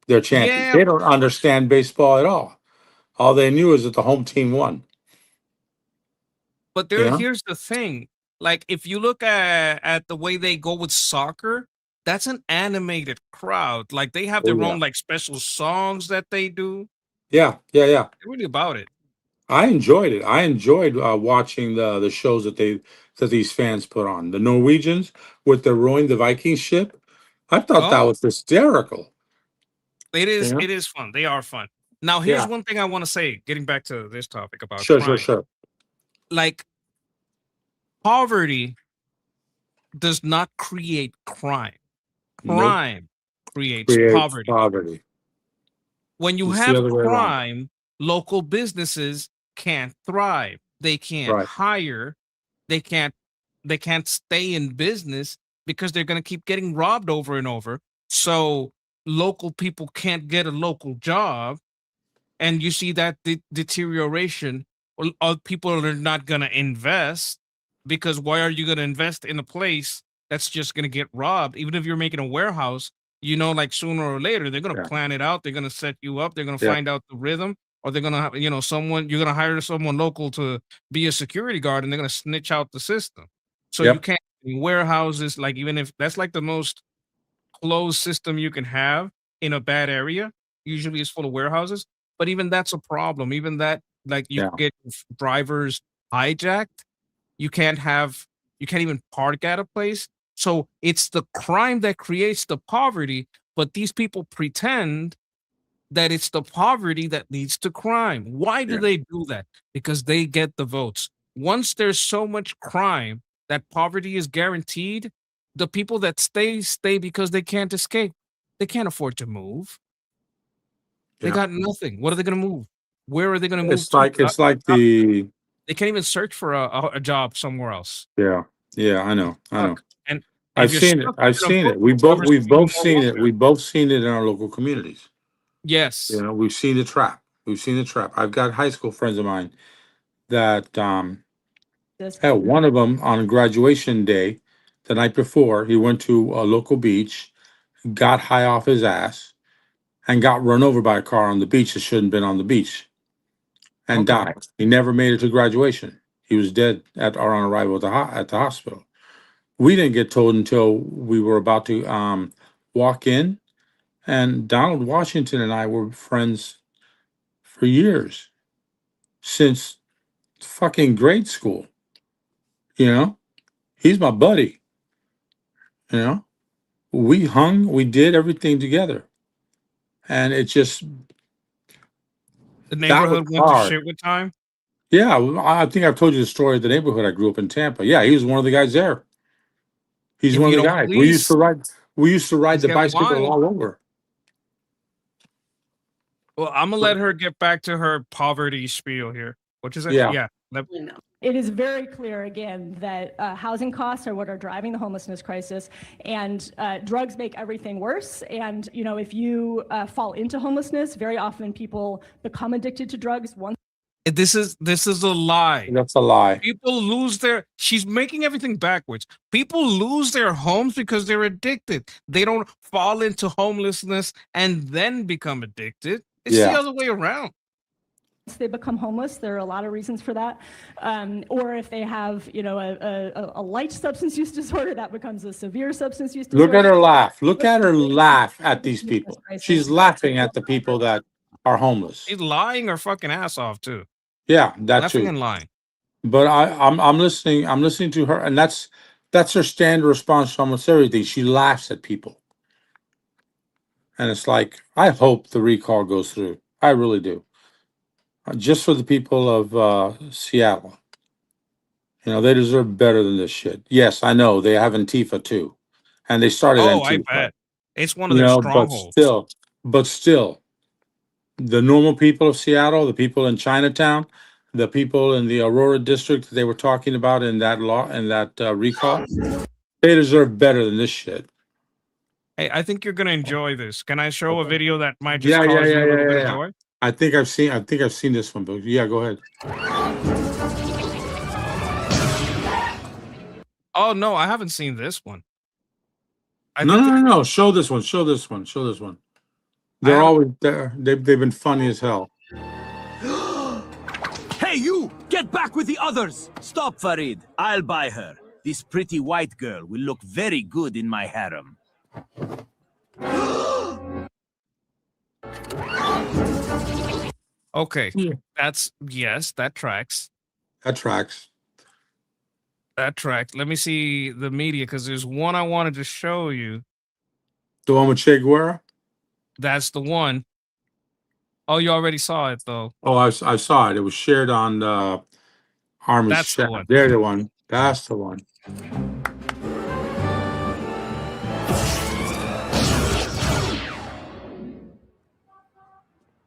They're chanting. Yeah, They don't understand baseball at all. All they knew is that the home team won. but You there know? here's the thing. Like if you look at the way they go with soccer, that's an animated crowd. Like they have Oh their yeah. own like special songs that they do. Yeah, yeah, yeah. They're really about it. I enjoyed it. I enjoyed watching the shows that these fans put on. The Norwegians with the rowing the Viking ship. I thought that Oh, was hysterical. it You is know? it is fun. They are fun. Now here's Yeah. one thing I want to say, getting back to this topic about Sure, sure, crime. sure. Like poverty does not create crime. Nope. Crime creates Creates poverty. poverty. When you It's the have other way around. crime, local businesses can't thrive. They can't Right. hire. They can't they can't stay in business because they're going to keep getting robbed over and over. So local people can't get a local job, and you see that deterioration. Well, people are not going to invest because why are you going to invest in a place that's just going to get robbed? Even if you're making a warehouse, like sooner or later they're going to Yeah. plan it out. They're going to set you up. They're going to Yeah. find out the rhythm, or they're going to have someone. You're going to hire someone local to be a security guard, and they're going to snitch out the system. So you Yep. can't warehouses, like, even if that's like the most closed system you can have in a bad area. Usually it's full of warehouses, but even that's a problem. Even that, like, you Yeah. get drivers hijacked. You can't have, you can't even park at a place. So it's the crime that creates the poverty, but these people pretend that it's the poverty that leads to crime. Why do Yeah. they do that? Because they get the votes. Once there's so much crime that poverty is guaranteed, the people that stay because they can't escape. They can't afford to move. They Yeah. got nothing. What are they going to move? Where are they going to move It's to? like the They can't even search for a job somewhere else. yeah. Yeah, I know. I know. Stuck. And I've if you're seen it. stuck, I've you're gonna seen vote it. for whoever's We've giving you both more seen it. welfare. We've both seen it in our local communities. Yes. We've seen the trap. We've seen the trap. I've got high school friends of mine that This- hell, one of them on graduation day, the night before, he went to a local beach, got high off his ass, and got run over by a car on the beach that shouldn't have been on the beach, and Okay. died. He never made it to graduation. He was dead on arrival at the hospital. We didn't get told until we were about to walk in, and Donald Washington and I were friends for years, since fucking grade school. You know, he's my buddy. You know, we hung, we did everything together, and it just The that was neighborhood went to hard. shit with time. Yeah, I think I've told you the story of the neighborhood I grew up in Tampa. Yeah, he was one of the guys there. He's If one of you the know, guys. police, We used to ride these the get bicycle wild. all over. Well, I'm gonna let her get back to her poverty spiel here. What you say? Yeah. Yeah. It is very clear, again, that housing costs are what are driving the homelessness crisis, and drugs make everything worse. And, you know, if you fall into homelessness, very often people become addicted to drugs once. This is a lie. That's a lie. People lose their. She's making everything backwards. People lose their homes because they're addicted. They don't fall into homelessness and then become addicted. It's the other way around. They become homeless. There are a lot of reasons for that. Or if they have, you know, a light substance use disorder, that becomes a severe substance use disorder. Look at her laugh. Look at her laugh at these people. She's laughing at the people that are homeless. She's lying her fucking ass off too. Yeah, that's Laughing true. and lying. But I'm listening. I'm listening to her, and that's her standard response to almost everything. She laughs at people, and it's like, I hope the recall goes through. I really do. Just for the people of Seattle. You know, they deserve better than this shit. Yes, I know they have Antifa too, and they started Antifa. I bet it's one of their strongholds. But still, the normal people of Seattle, the people in Chinatown, the people in the Aurora district that they were talking about in that law and that recall, they deserve better than this shit. Hey, I think you're gonna enjoy this. Can I show a video that might just cause you a little bit of joy? I think I've seen this one, but yeah, go ahead. Oh no, I haven't seen this one. No. Show this one. Show this one. They're always there. They've been funny as hell. Hey, you! Get back with the others! Stop, Farid. I'll buy her. This pretty white girl will look very good in my harem. Okay, that tracks. That tracks. That tracks. Let me see the media because there's one I wanted to show you. The one with Che Guevara? That's the one. Oh, you already saw it though. Oh, I saw it. It was shared on Army's That's the one. They're the one. That's the one.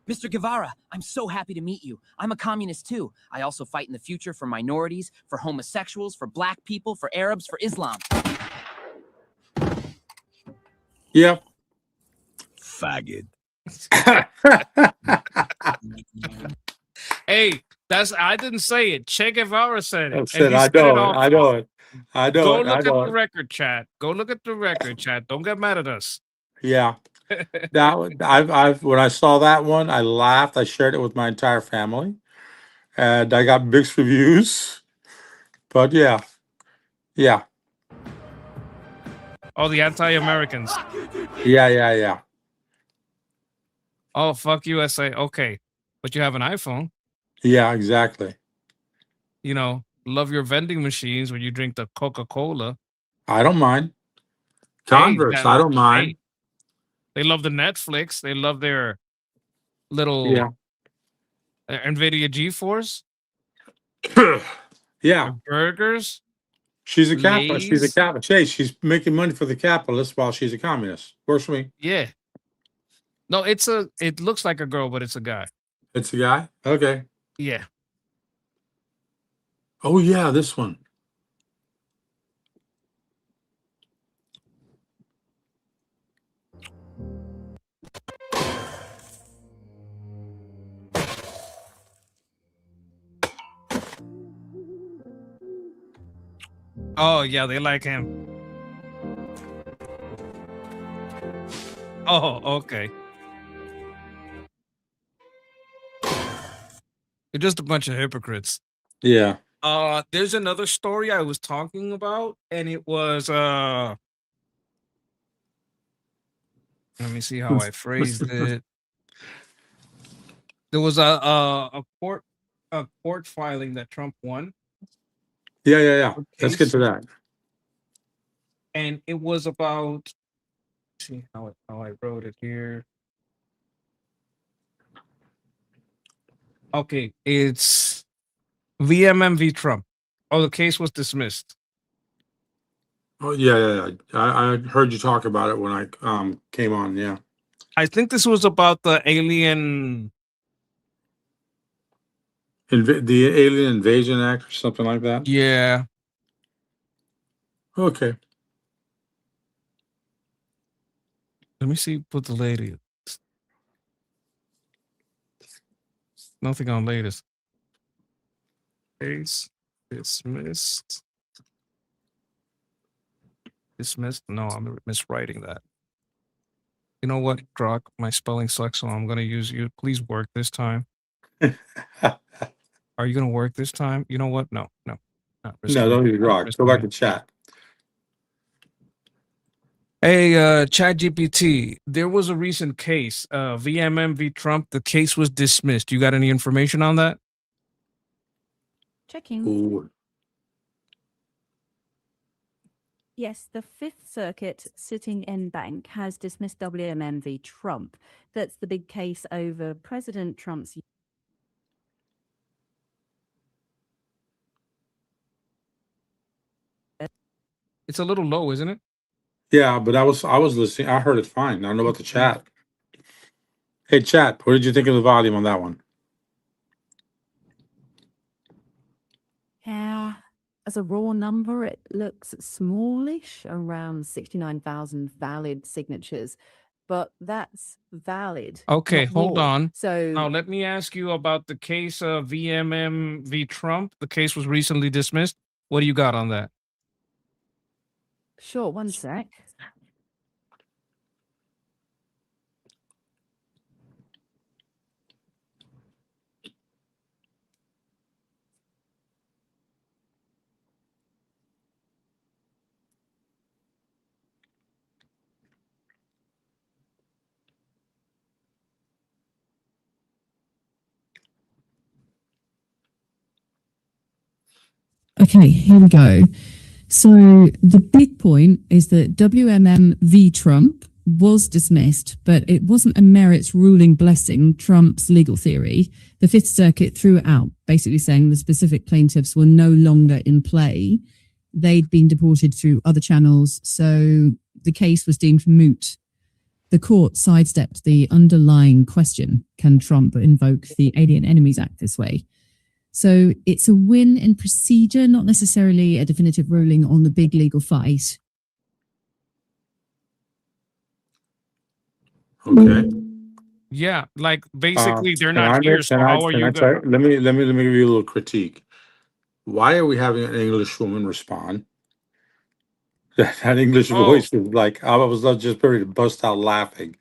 Mr. Guevara, I'm so happy to meet you. I'm a communist too. I also fight in the future for minorities, for homosexuals, for black people, for Arabs, for Islam. Yeah. Faggot. Hey, I didn't say it. Che Guevara said it. I know it. Go look at the record chat. Go look at the record chat. Don't get mad at us. Yeah. That one, when I saw that one, I laughed. I shared it with my entire family, and I got mixed reviews. But yeah. Oh, the anti-Americans. Yeah. Oh, fuck USA. Okay, but you have an iPhone. Yeah, exactly. You know, love your vending machines when you drink the Coca-Cola. I don't mind. Converse, I don't mind. Hey, they love the Netflix. They love their little NVIDIA GeForce. Yeah. Burgers. She's a capitalist. She's a capitalist. Hey, she's making money for the capitalists while she's a communist. Works for me. Yeah. No, it looks like a girl, but it's a guy. It's a guy? Okay. Yeah. Oh, yeah, this one. Oh, yeah, they like him. Oh, okay. They're just a bunch of hypocrites. Yeah. There's another story I was talking about, and it was let me see how I phrased it. There was a court filing that Trump won. Yeah. Let's get to that. And it was about, see how I wrote it here. Okay, it's W.M.M v. Trump. Oh, the case was dismissed. Oh, yeah. I heard you talk about it when I came on, yeah. I think this was about the alien The Alien Invasion Act or something like that? Yeah. Okay. Let me see what the latest. Nothing on latest. Case dismissed. Dismissed? No, I'm miswriting that. You know what, Grok? My spelling sucks, so I'm gonna use you. Please work this time. Are you gonna work this time? You know what? No. Not No, risking don't it. use Not Grok. Go risking back it. to chat. Hey, ChatGPT, there was a recent case, W.M.M v. Trump. The case was dismissed. You got any information on that? Checking. Ooh. Yes, the Fifth Circuit sitting en banc has dismissed W.M.M v. Trump. That's the big case over President Trump's. It's a little low, isn't it? Yeah, but I was listening. I heard it fine. I don't know about the chat. Hey, chat, what did you think of the volume on that one? Yeah, as a raw number, it looks smallish, around 69,000 valid signatures, but that's valid. Okay, not hold raw. on. So Now, let me ask you about the case of W.M.M v. Trump. The case was recently dismissed. What do you got on that? sure, one sec. Okay, here we go. So the big point is that W.M.M v. Trump was dismissed, but it wasn't a merits ruling blessing Trump's legal theory. The Fifth Circuit threw it out, basically saying the specific plaintiffs were no longer in play. They'd been deported through other channels, so the case was deemed moot. The court sidestepped the underlying question, can Trump invoke the Alien Enemies Act this way? So it's a win in procedure, not necessarily a definitive ruling on the big legal fight. Okay. Yeah, like basically they're not here, so Can I how are you tell gonna? let me give you a little critique. Why are we having an English woman respond? That English Oh, voice is like I was not just ready to bust out laughing.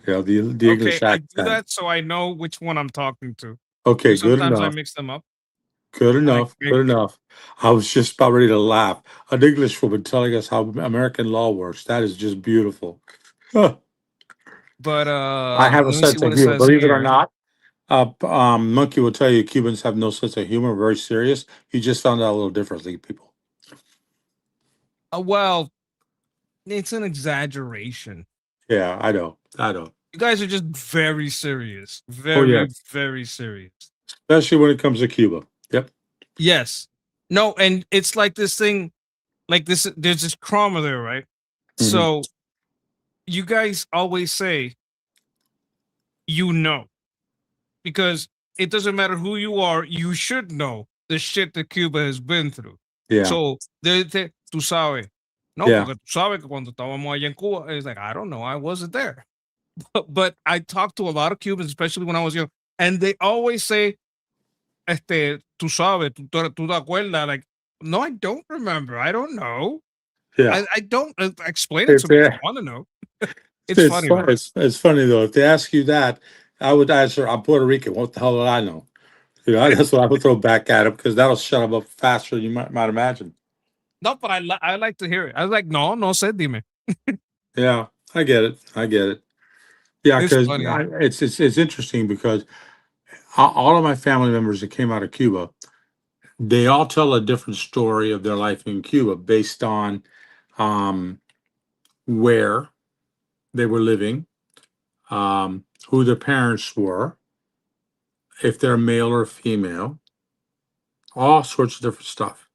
You know, the okay. English I do accent. that so I know which one I'm talking to. Okay, Because good sometimes I enough. mix them up. Good Like, enough. Good enough. I was just about ready to laugh. An English woman telling us how American law works. That is just beautiful. Huh. but I have a let me see sense what of it humor. says Believe it or here. not, Monkey will tell you Cubans have no sense of humor. Very serious. You just found out a little differently, people. Well, it's an exaggeration. Yeah, I know. I know. You guys are just very serious. Oh yeah, Very serious. especially when it comes to Cuba. Yep. Yes. No, and it's like this thing, like this, there's this trauma there, right? Mhm. So you guys always say, you know, because it doesn't matter who you are, you should know the shit that Cuba has been through. Yeah. So, tú sabes. No, Yeah. porque tú sabes que cuando estábamos allá en Cuba, it's like, I don't know, I wasn't there. But I talked to a lot of Cubans, especially when I was young, and they always say, tú sabes, tú te acuerdas, like, no, I don't remember. I don't know. Yeah. I don't explain it If to me if you they, want to know. It's funny though. it's funny though. If they ask you that, I would answer, "I'm Puerto Rican. What the hell would I know?" You know, that's what I would throw back at him because that'll shut him up faster than you might imagine. No, but I like to hear it. I was like, no sé, dime. Yeah, I get it. I get it. Yeah, It's because funny. it's interesting because all of my family members that came out of Cuba, they all tell a different story of their life in Cuba based on um, where they were living, who their parents were, if they're male or female, all sorts of different stuff.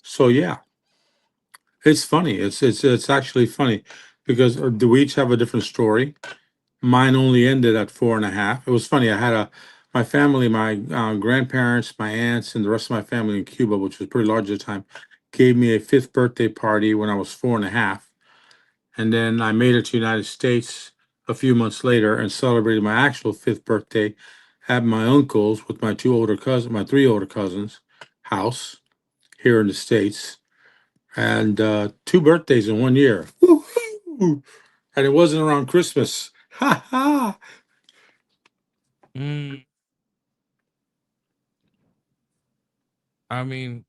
So yeah, it's funny. It's actually funny because we each have a different story, Mine only ended at 4.5. It was funny. I had my family, my grandparents, my aunts, and the rest of my family in Cuba, which was pretty large at the time, gave me a 5th birthday party when I was 4.5. And then I made it to the United States a few months later and celebrated my actual 5th birthday at my uncle's with my 3 older cousins' house here in the States. And 2 birthdays in 1 year. Woo-hoo! And it wasn't around Christmas. Ha ha! Mm, I mean,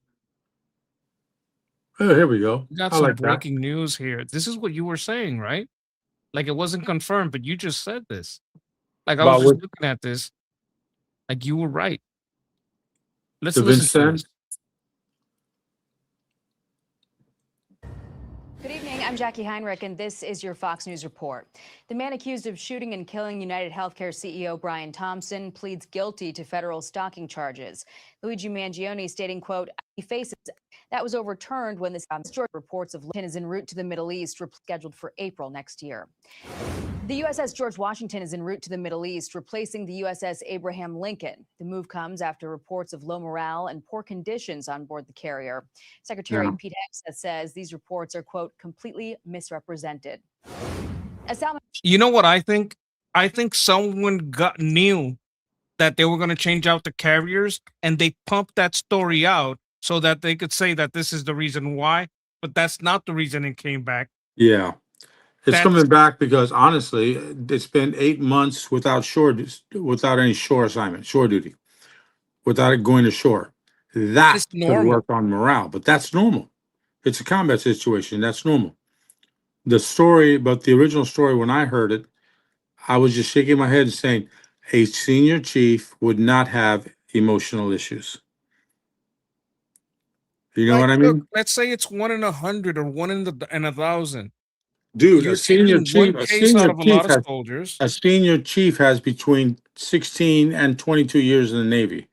Oh, here we go. we got I some like that. breaking news here. This is what you were saying, right? Like it wasn't confirmed, but you just said this. Like I was About just what looking at this. Like you were right. Let's the listen to this. Vincent? Good evening. I'm Jackie Heinrich, and this is your Fox News report. The man accused of shooting and killing United Healthcare CEO Brian Thompson pleads guilty to federal stalking charges. Luigi Mangione stating, quote, he faces that was overturned when this reports of Washington is en route to the Middle East, scheduled for April next year. The USS George Washington is en route to the Middle East, replacing the USS Abraham Lincoln. The move comes after reports of low morale and poor conditions on board the carrier. Secretary Yeah. Pete Hegseth says these reports are, quote, completely misrepresented. You know what I think? I think someone knew that they were going to change out the carriers, and they pumped that story out so that they could say that this is the reason why. But that's not the reason it came back. Yeah. It's That's coming back because honestly, it's been 8 months without any shore assignment, shore duty, without it going to shore. That it's could normal. work on morale, but that's normal. It's a combat situation. That's normal. The story, but the original story, when I heard it, I was just shaking my head and saying, a senior chief would not have emotional issues. You know Like, what I look, mean? let's say it's 1 in 100 or 1 in 1,000. Dude, You're taking one a case out senior of a chief lot of has soldiers. a senior chief has between 16 and 22 years in the Navy.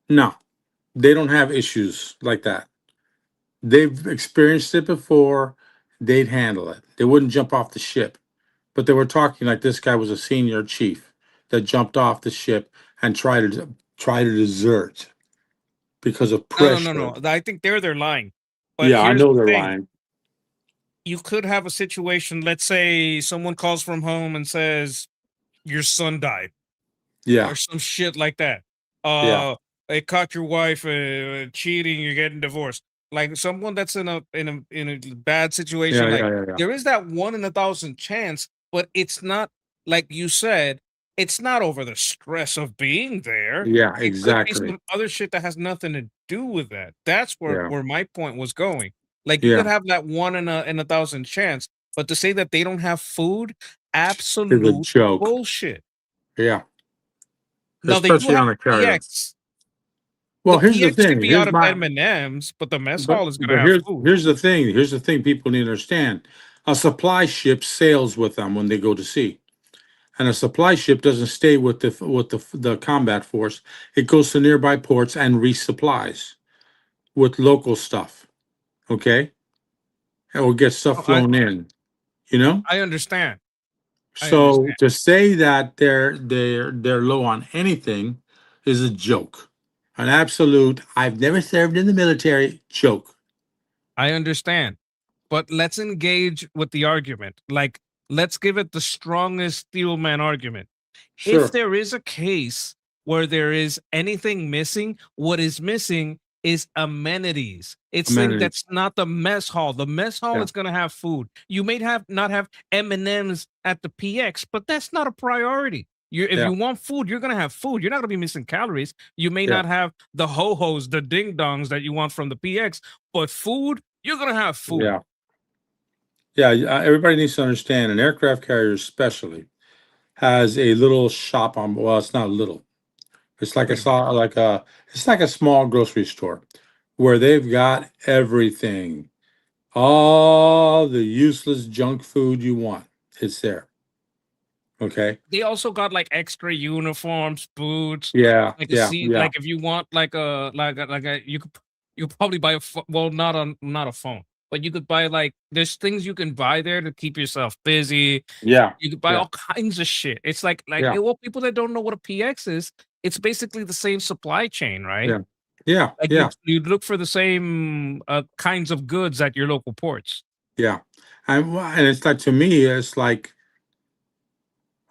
No, they don't have issues like that. They've experienced it before. They'd handle it. They wouldn't jump off the ship. But they were talking like this guy was a senior chief that jumped off the ship and tried to desert because of pressure. No. I think they're lying. But Yeah, I here's know the they're thing. lying. You could have a situation, let's say someone calls from home and says, your son died. Yeah, Or some shit like that. yeah, They caught your wife cheating, you're getting divorced. Like someone that's in a bad situation, yeah, like yeah, yeah, yeah. there is that 1 in 1,000 chance, but it's not like you said, it's not over the stress of being there. Yeah, It could be exactly. some other shit that has nothing to do with that. That's where Yeah, my point was going. Like you could yeah. have that 1 in a thousand chance, but to say that they don't have food, It's a absolute joke. bullshit. Yeah, Now they do especially have on a carrier. PX. The Well, here's the PX could thing. be out of M&Ms, but the mess hall is gonna have food. Here's the thing. Here's the thing people need to understand. A supply ship sails with them when they go to sea. And a supply ship doesn't stay with the combat force. It goes to nearby ports and resupplies with local stuff. Okay? Or get No, stuff flown in, you know? I understand. I So understand. to say that they're low on anything is a joke. An absolute, I've never served in the military joke. I understand. But let's engage with the argument. Like, let's give it the strongest steelman argument. If Sure. there is a case where there is anything missing, what is missing is amenities. It's thing Amenities. that's not the mess hall. The mess hall Yeah. is going to have food. You may not have M&Ms at the PX, but that's not a priority. If Yeah. you want food, you're going to have food. You're not going to be missing calories. You may Yeah. not have the ho-hos, the ding-dongs that you want from the PX, but food, you're going to have food. Yeah. Yeah. Everybody needs to understand an aircraft carrier, especially, has a little shop on. Well, it's not little. It's like Pretty it's like a small grocery store where they've got everything, all the useless junk food you want. It's there. Okay. They also got like extra uniforms, boots, Yeah. like a Yeah. seat. Yeah. Like if you want like a you could probably buy a not a phone. but you could buy like there's things you can buy there to keep yourself busy. Yeah. You could buy Yeah. all kinds of shit. It's like Yeah. well, people that don't know what a PX is, it's basically the same supply chain, right? Yeah. Yeah. Like Yeah. you'd look for the same kinds of goods at your local ports. Yeah. And it's like, to me, it's like,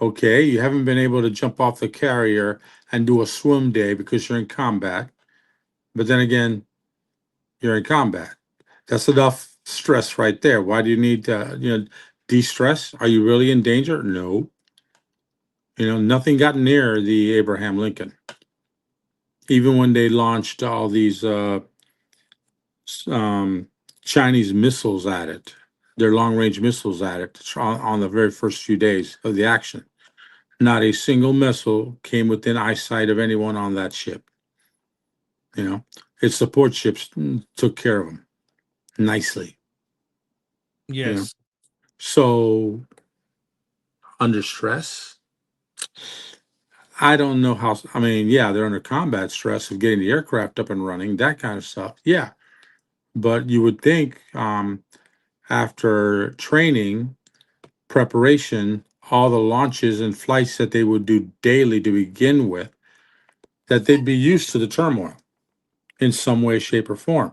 okay, you haven't been able to jump off the carrier and do a swim day because you're in combat. But then again, you're in combat. That's enough stress right there. Why do you need to, de-stress? Are you really in danger? No. Nothing got near the Abraham Lincoln. Even when they launched all these Chinese missiles at it, their long-range missiles at it on the very first few days of the action, not a single missile came within eyesight of anyone on that ship. Its support ships took care of them nicely. Yes. So under stress, I don't know how. I mean, yeah, they're under combat stress of getting the aircraft up and running, that kind of stuff. Yeah, but you would think after training, preparation, all the launches and flights that they would do daily to begin with, that they'd be used to the turmoil in some way, shape, or form.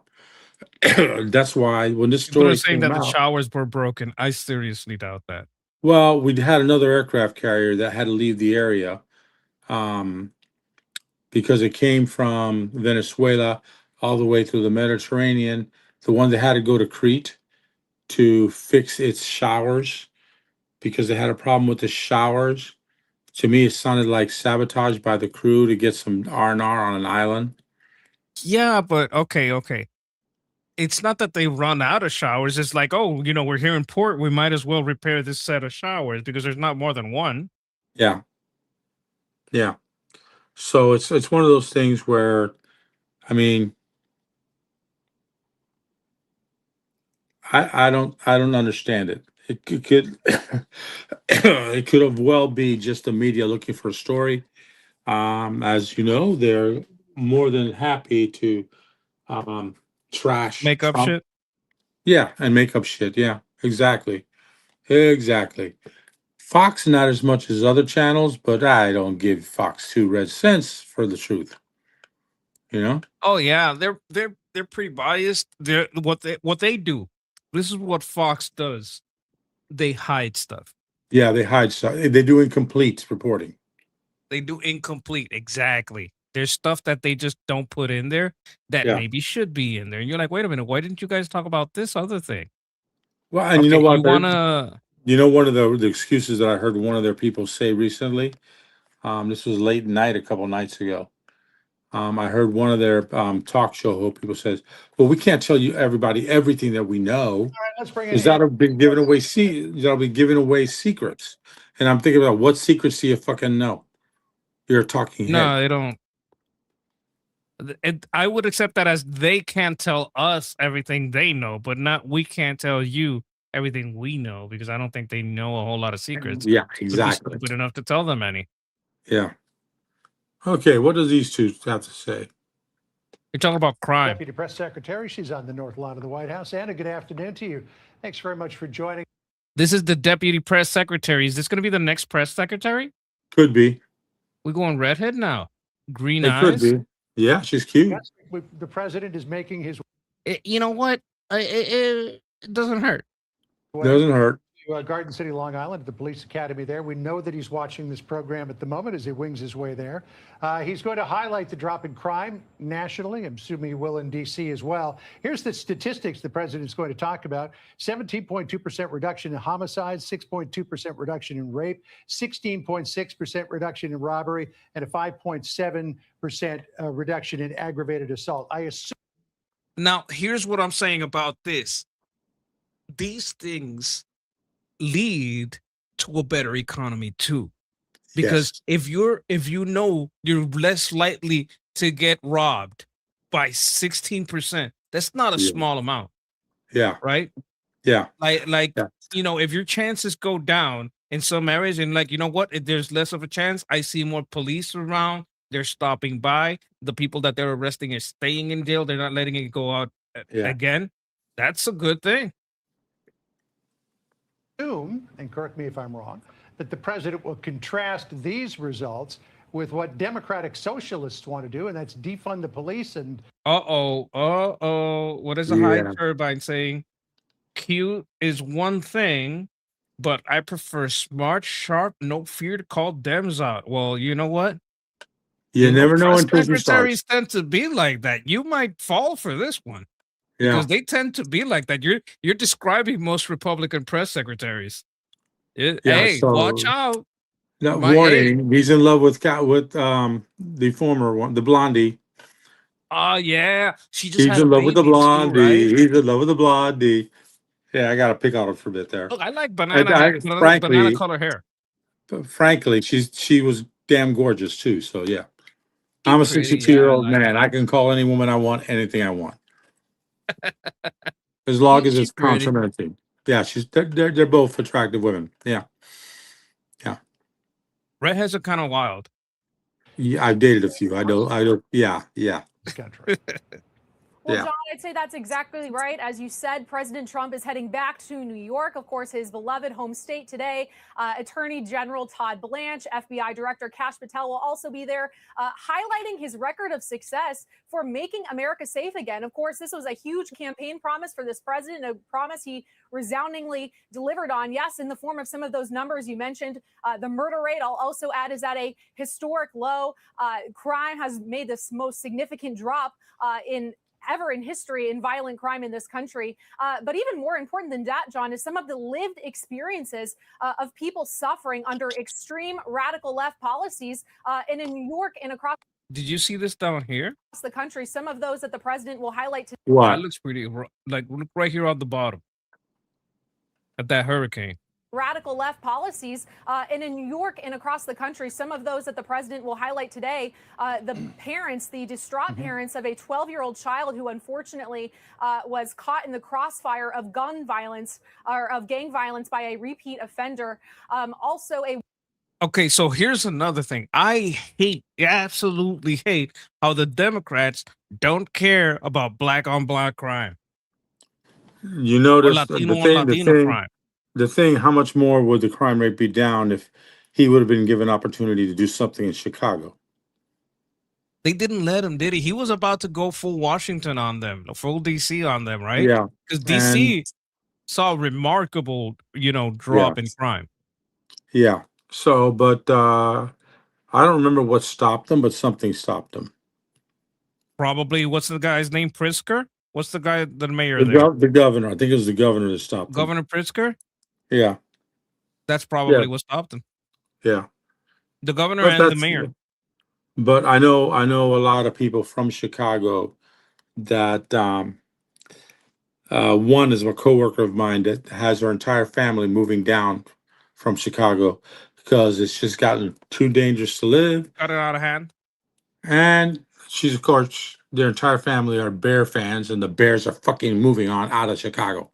That's why when this People are story saying came that the out, showers were broken. I seriously doubt that. well, we'd had another aircraft carrier that had to leave the area because it came from Venezuela all the way through the Mediterranean. The one that had to go to Crete to fix its showers because they had a problem with the showers. To me, it sounded like sabotage by the crew to get some R&R on an island. Yeah, but okay. It's not that they run out of showers. It's like, oh, we're here in port. We might as well repair this set of showers because there's not more than one. Yeah, yeah. So it's one of those things where, I mean, I don't understand it. It could it could have well be just the media looking for a story. As you know, they're more than happy to trash Make up Trump. shit. Yeah, and make up shit. Yeah, exactly. Exactly. Fox, not as much as other channels, but I don't give Fox 2 red cents for the truth. Oh yeah, they're pretty biased. They're what they do. This is what Fox does. They hide stuff. Yeah, they hide stuff. They do incomplete reporting. They do incomplete. Exactly. There's stuff that they just don't put in there that Yeah. maybe should be in there. And you're like, wait a minute, why didn't you guys talk about this other thing? Well, and you know Okay, you what? wanna One of the excuses that I heard one of their people say recently. This was late night a couple nights ago. I heard one of their talk show people says, "Well, we can't tell you everybody everything that we know, All right, let's bring in because that'll be giving away secrets." And I'm thinking about, what secrets do you fucking know? You're a talking head. no, they don't. I would accept that as they can't tell us everything they know, but not we can't tell you everything we know because I don't think they know a whole lot of secrets. Yeah, Would be exactly. stupid enough to tell them any. Yeah. Okay, what do these two have to say? You're talking about crime. Deputy Press Secretary. She's on the north lawn of the White House. Anna, good afternoon to you. Thanks very much for joining. This is the deputy press secretary. Is this going to be the next press secretary? Could be. We going redhead now? Green It could eyes? be. Yeah, she's cute. Yes, the president is making his You know what? It doesn't hurt. way Doesn't hurt. to Garden City, Long Island, at the police academy there. We know that he's watching this program at the moment as he wings his way there. He's going to highlight the drop in crime nationally. I'm assuming he will in D.C. as well. Here's the statistics the president's going to talk about. 17.2% reduction in homicides, 6.2% reduction in rape, 16.6% reduction in robbery, and a 5.7% reduction in aggravated assault. I assume. Now, here's what I'm saying about this. These things lead to a better economy too. Because if you know you're less likely to get robbed by 16%, that's not a small amount. Yeah. Right? Yeah. If your chances go down in some areas and you know what, if there's less of a chance, I see more police around, they're stopping by, the people that they're arresting are staying in jail, they're not letting it go out again. That's a good thing. Assume, and correct me if I'm wrong, that the president will contrast these results with what Democratic socialists want to do, and that's defund the police and. What is a high Yeah. turbine saying? Cute is one thing, but I prefer smart, sharp, no fear to call Dems out. Well, you know what? You never know Press until you start. secretaries tend to be like that. You might fall for this one Yeah. because they tend to be like that. You're describing most Republican press secretaries. Yeah. Hey, So watch out. that Hey, warning, he's in love with the former one, the blondie. oh yeah, she just He's had a in love with the baby too, right? blondie. He's in love with the blondie. Yeah, I got to pick on him for a bit there. Look, I like banana Frankly, color hair. she was damn gorgeous too. So yeah, She I'm a pretty, yeah, I 62-year-old like man. her. I can call any woman I want anything I want, as long as She it's pretty. complimenting. Yeah, they're both attractive women. Yeah, yeah. Redheads are kind of wild. Yeah, I've dated a few. I don't. Yeah, yeah. This country. Well, Yeah. John, I'd say that's exactly right. As you said, President Trump is heading back to New York, of course, his beloved home state today. Attorney General Todd Blanche, FBI Director Kash Patel will also be there, highlighting his record of success for making America safe again. Of course, this was a huge campaign promise for this president, a promise he resoundingly delivered on. Yes, in the form of some of those numbers you mentioned. The murder rate, I'll also add, is at a historic low. Crime has made this most significant drop ever in history in violent crime in this country. But even more important than that, John, is some of the lived experiences of people suffering under extreme radical left policies. And in New York and across Did you see this down here? the country, some of those that the president will highlight today. That looks pretty. Like look right here on the bottom at that hurricane. Radical left policies. And in New York and across the country, some of those that the president will highlight today, the parents, the distraught parents of a 12-year-old child who unfortunately was caught in the crossfire of gun violence or of gang violence by a repeat offender. Also a Okay, so here's another thing. I absolutely hate how the Democrats don't care about black on black crime. You Or notice Latino on Latino crime. the thing, how much more would the crime rate be down if he would have been given opportunity to do something in Chicago? They didn't let him, did he? He was about to go full Washington on them, full DC on them, right? Yeah. Because And DC saw a remarkable, drop in crime. yeah. So, but I don't remember what stopped them, but something stopped them. Probably, what's the guy's name? Pritzker? What's the guy, the mayor there? The governor. I think it was the governor that stopped them. Governor Pritzker? Yeah. That's probably what stopped him. Yeah. The governor But and the that's mayor. But I know a lot of people from Chicago that one is a coworker of mine that has her entire family moving down from Chicago because it's just gotten too dangerous to live. Got it out of hand. And she's, of course, their entire family are Bear fans, and the Bears are fucking moving on out of Chicago.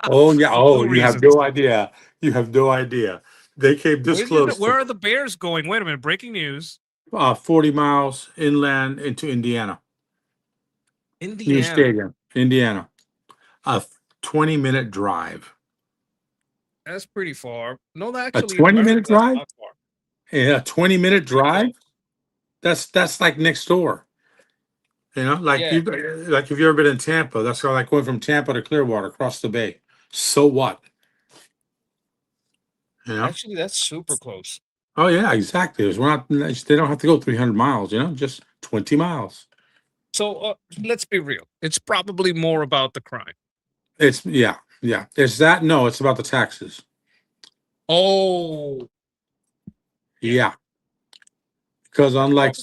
Oh yeah. Oh, you have no idea. You have no idea. They came this close. Where are the Bears going? Wait a minute. Breaking news. 40 miles inland into Indiana. New stadium, Indiana. A 20-minute drive. That's pretty far. No, A actually, 20-minute drive? not far. Yeah, a 20-minute drive? That's like next door. Like Yeah. like if you've ever been in Tampa, that's like going from Tampa to Clearwater across the bay. So what? Actually, that's super close. Oh yeah, exactly. They don't have to go 300 miles, just 20 miles. So let's be real. It's probably more about the crime. It's yeah. Is that no, it's about the taxes. Oh. Yeah. Because unlike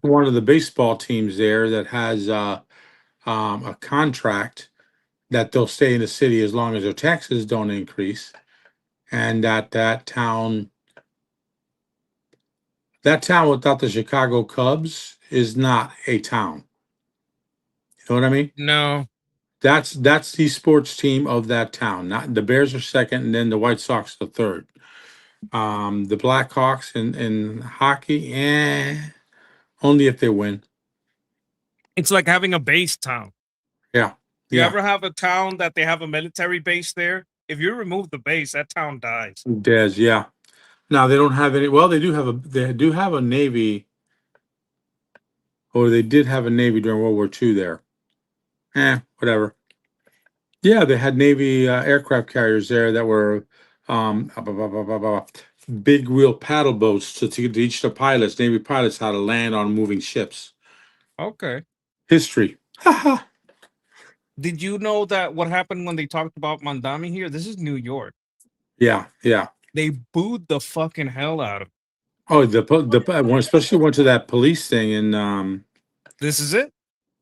one of the baseball teams there that has a contract that they'll stay in the city as long as their taxes don't increase, and that town without the Chicago Cubs is not a town. You know what I mean? No. That's the sports team of that town. Not the Bears are second, and then the White Sox the third. The Blackhawks in hockey, only if they win. It's like having a base town. Yeah. You Yeah. ever have a town that they have a military base there? If you remove the base, that town dies. Des, yeah. Now they don't have any. Well, they do have a navy, or they did have a navy during World War II there. Whatever. Yeah, they had Navy aircraft carriers there that were big wheel paddle boats to teach the pilots, Navy pilots, how to land on moving ships. Okay. History. Did you know that what happened when they talked about Mandami here? This is New York. Yeah, yeah. They booed the fucking hell out of him. Oh, especially went to that police thing, and this is it.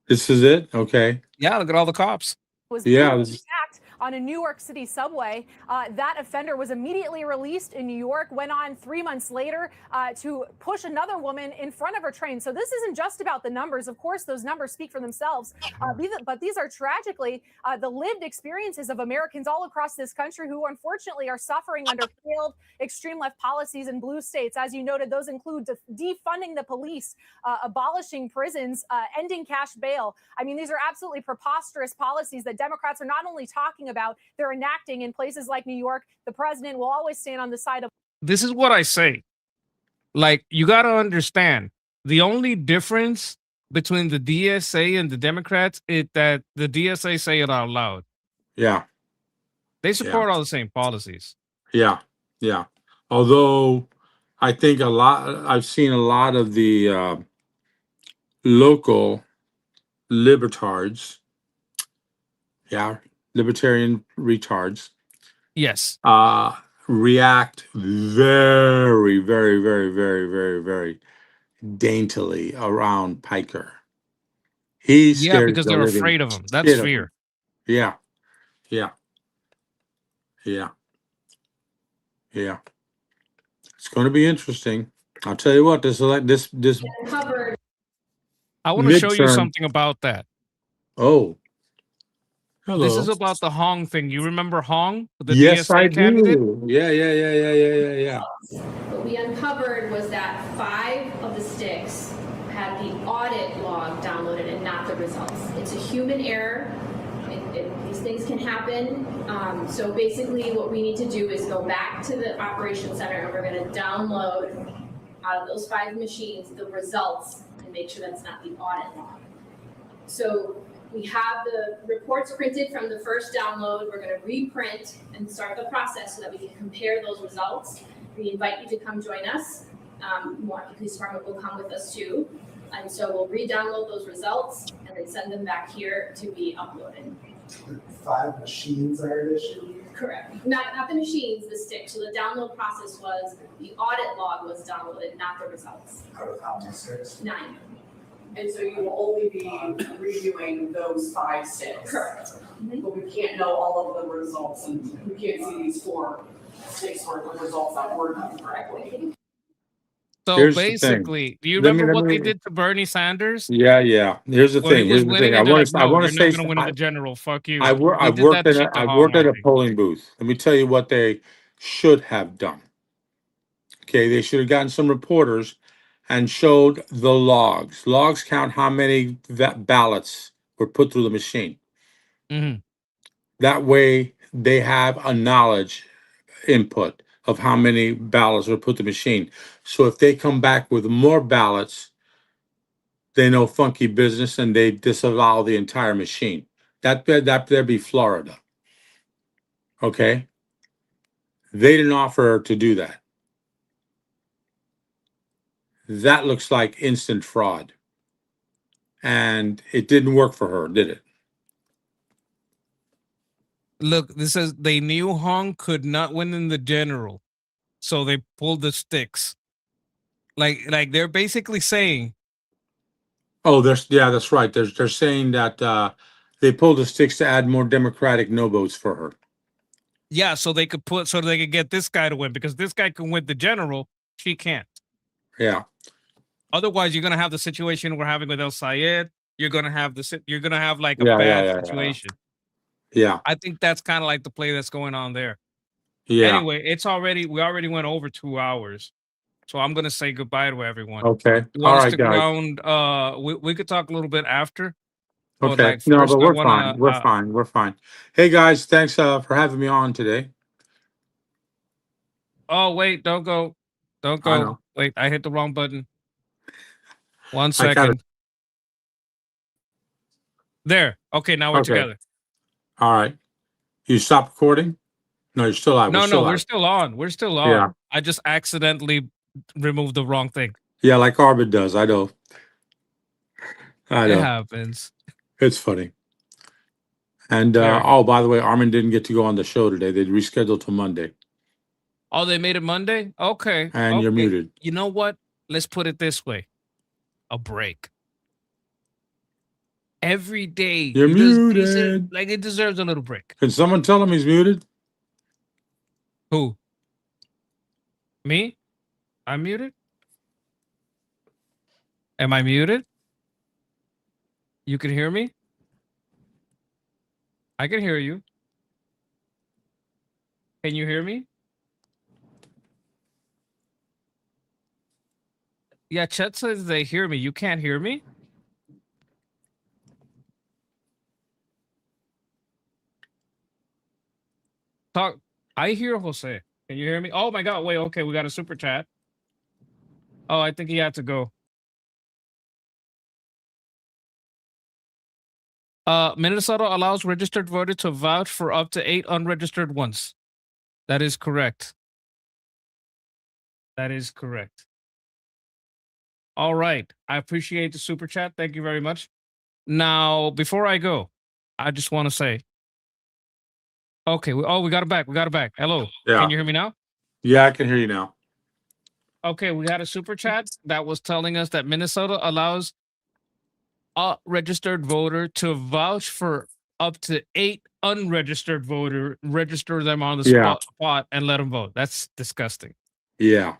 This is it. Okay. Yeah, look at all the cops. Was yeah. attacked on a New York City subway. That offender was immediately released in New York, went on 3 months later to push another woman in front of her train. So this isn't just about the numbers. Of course, those numbers speak for themselves. But these are tragically the lived experiences of Americans all across this country who unfortunately are suffering under failed extreme left policies in blue states. As you noted, those include defunding the police, abolishing prisons, ending cash bail. I mean, these are absolutely preposterous policies that Democrats are not only talking about, they're enacting in places like New York. The president will always stand on the side of. This is what I say. Like, you got to understand, the only difference between the DSA and the Democrats is that the DSA say it out loud. Yeah. They support all the same policies. Yeah. Yeah. Although I think I've seen a lot of the local libertards. Yeah. Libertarian retards. Yes. React very, very, very, very, very, very daintily around Piker. He's scared because they're afraid of him. That's fear. Yeah. Yeah. Yeah. Yeah. It's going to be interesting. I'll tell you what, this covered. I want to show you something about that. Oh. Hello. This is about the Hong thing. You remember Hong? The yes, DSA I candidate? do. Yeah. What we uncovered was that 5 of the sticks had the audit log downloaded and not the results. It's a human error. These things can happen. So basically what we need to do is go back to the operations center and we're going to download out of those 5 machines the results and make sure that's not the audit log. So we have the reports printed from the first download. We're going to reprint and start the process so that we can compare those results. We invite you to come join us. Milwaukee Police Department will come with us too. And so we'll re-download those results and then send them back here to be uploaded. 5 machines are at issue? Correct. Not the machines, the sticks. So the download process was the audit log was downloaded, not the results. Out of how many sticks? 9. And so you will only be reviewing those 5 sticks. Correct. But we can't know all of the results, and we can't see these 4 sticks worth of results that were done correctly. So Here's basically, do you remember what they did to Bernie Sanders? Yeah. Here's the thing. Here's the thing. I want to say, you're not going to win in the general. Fuck you. I worked at a polling booth. Let me tell you what they should have done. Okay, they should have gotten some reporters and showed the logs. Logs count how many ballots were put through the machine. Mm-hmm. That way, they have a knowledge input of how many ballots were put through the machine. So if they come back with more ballots, they know funky business and they disavow the entire machine. That'd be Florida. Okay? They didn't offer to do that. That looks like instant fraud. And it didn't work for her, did it? Look, this says they knew Hong could not win in the general, so they pulled the sticks. Like they're basically saying. Oh, that's right. They're saying that they pulled the sticks to add more Democratic no votes for her. Yeah, so they could get this guy to win because this guy can win the general, she can't. Yeah. Otherwise, you're gonna have the situation we're having with El Sayed. You're gonna have like a bad situation. Yeah. I think that's kind of like the play that's going on there. Yeah. Anyway, we already went over 2 hours. So I'm gonna say goodbye to everyone. Okay. You All want to right, stick guys. around? We could talk a little bit after. But Okay. like No, first, but I we're wanna. fine. We're fine. We're fine. Hey, guys, thanks for having me on today. Oh wait, don't go, don't I go. know. Wait, I hit the wrong button. One I got it. second. There. Okay, now we're Okay. together. All right. You stop recording? No, you're still live. We're No, still no, we're live. still on. We're still Yeah. on. I just accidentally removed the wrong thing. Yeah, like Arbit does. I know. I It know. happens. It's funny. And Very. oh, by the way, Armin didn't get to go on the show today. They rescheduled to Monday. Oh, they made it Monday? Okay. And you're Okay. muted. You know what? Let's put it this way. A break. Every day You're you just muted. like it deserves a little break. Can someone tell him he's muted? Who? Me? I'm muted? Am I muted? You can hear me? I can hear you. Can you hear me? Yeah, Chet says they hear me. You can't hear me? Talk. I hear Jose. Can you hear me? Oh my God. Wait. Okay. We got a super chat. Oh, I think he had to go. Minnesota allows registered voters to vouch for up to 8 unregistered ones. That is correct. That is correct. All right. I appreciate the super chat. Thank you very much. Now, before I go, I just want to say, okay. We got it back. We got it back. Hello. Yeah. Can you hear me now? Yeah, I can hear you now. Okay. We had a super chat that was telling us that Minnesota allows a registered voter to vouch for up to 8 unregistered voter, register them on the Yeah. spot and let them vote. That's disgusting. Yeah.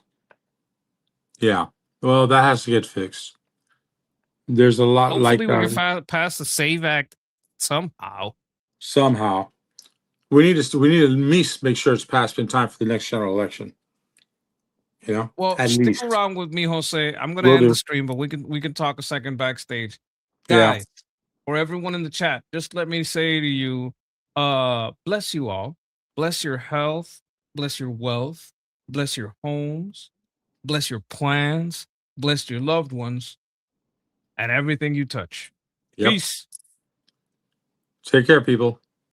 Yeah. Well, that has to get fixed. There's a lot Hopefully like we can pass the SAVE Act somehow. somehow. We need to at least make sure it's passed in time for the next general election. You know? Well, At stick least. around with me, Jose. I'm gonna Will end do. the stream, but we can talk a second backstage. Yeah. Guys, or everyone in the chat, just let me say to you, bless you all. Bless your health, bless your wealth, bless your homes, bless your plans, bless your loved ones, and everything you touch. Yep. Peace. Take care, people.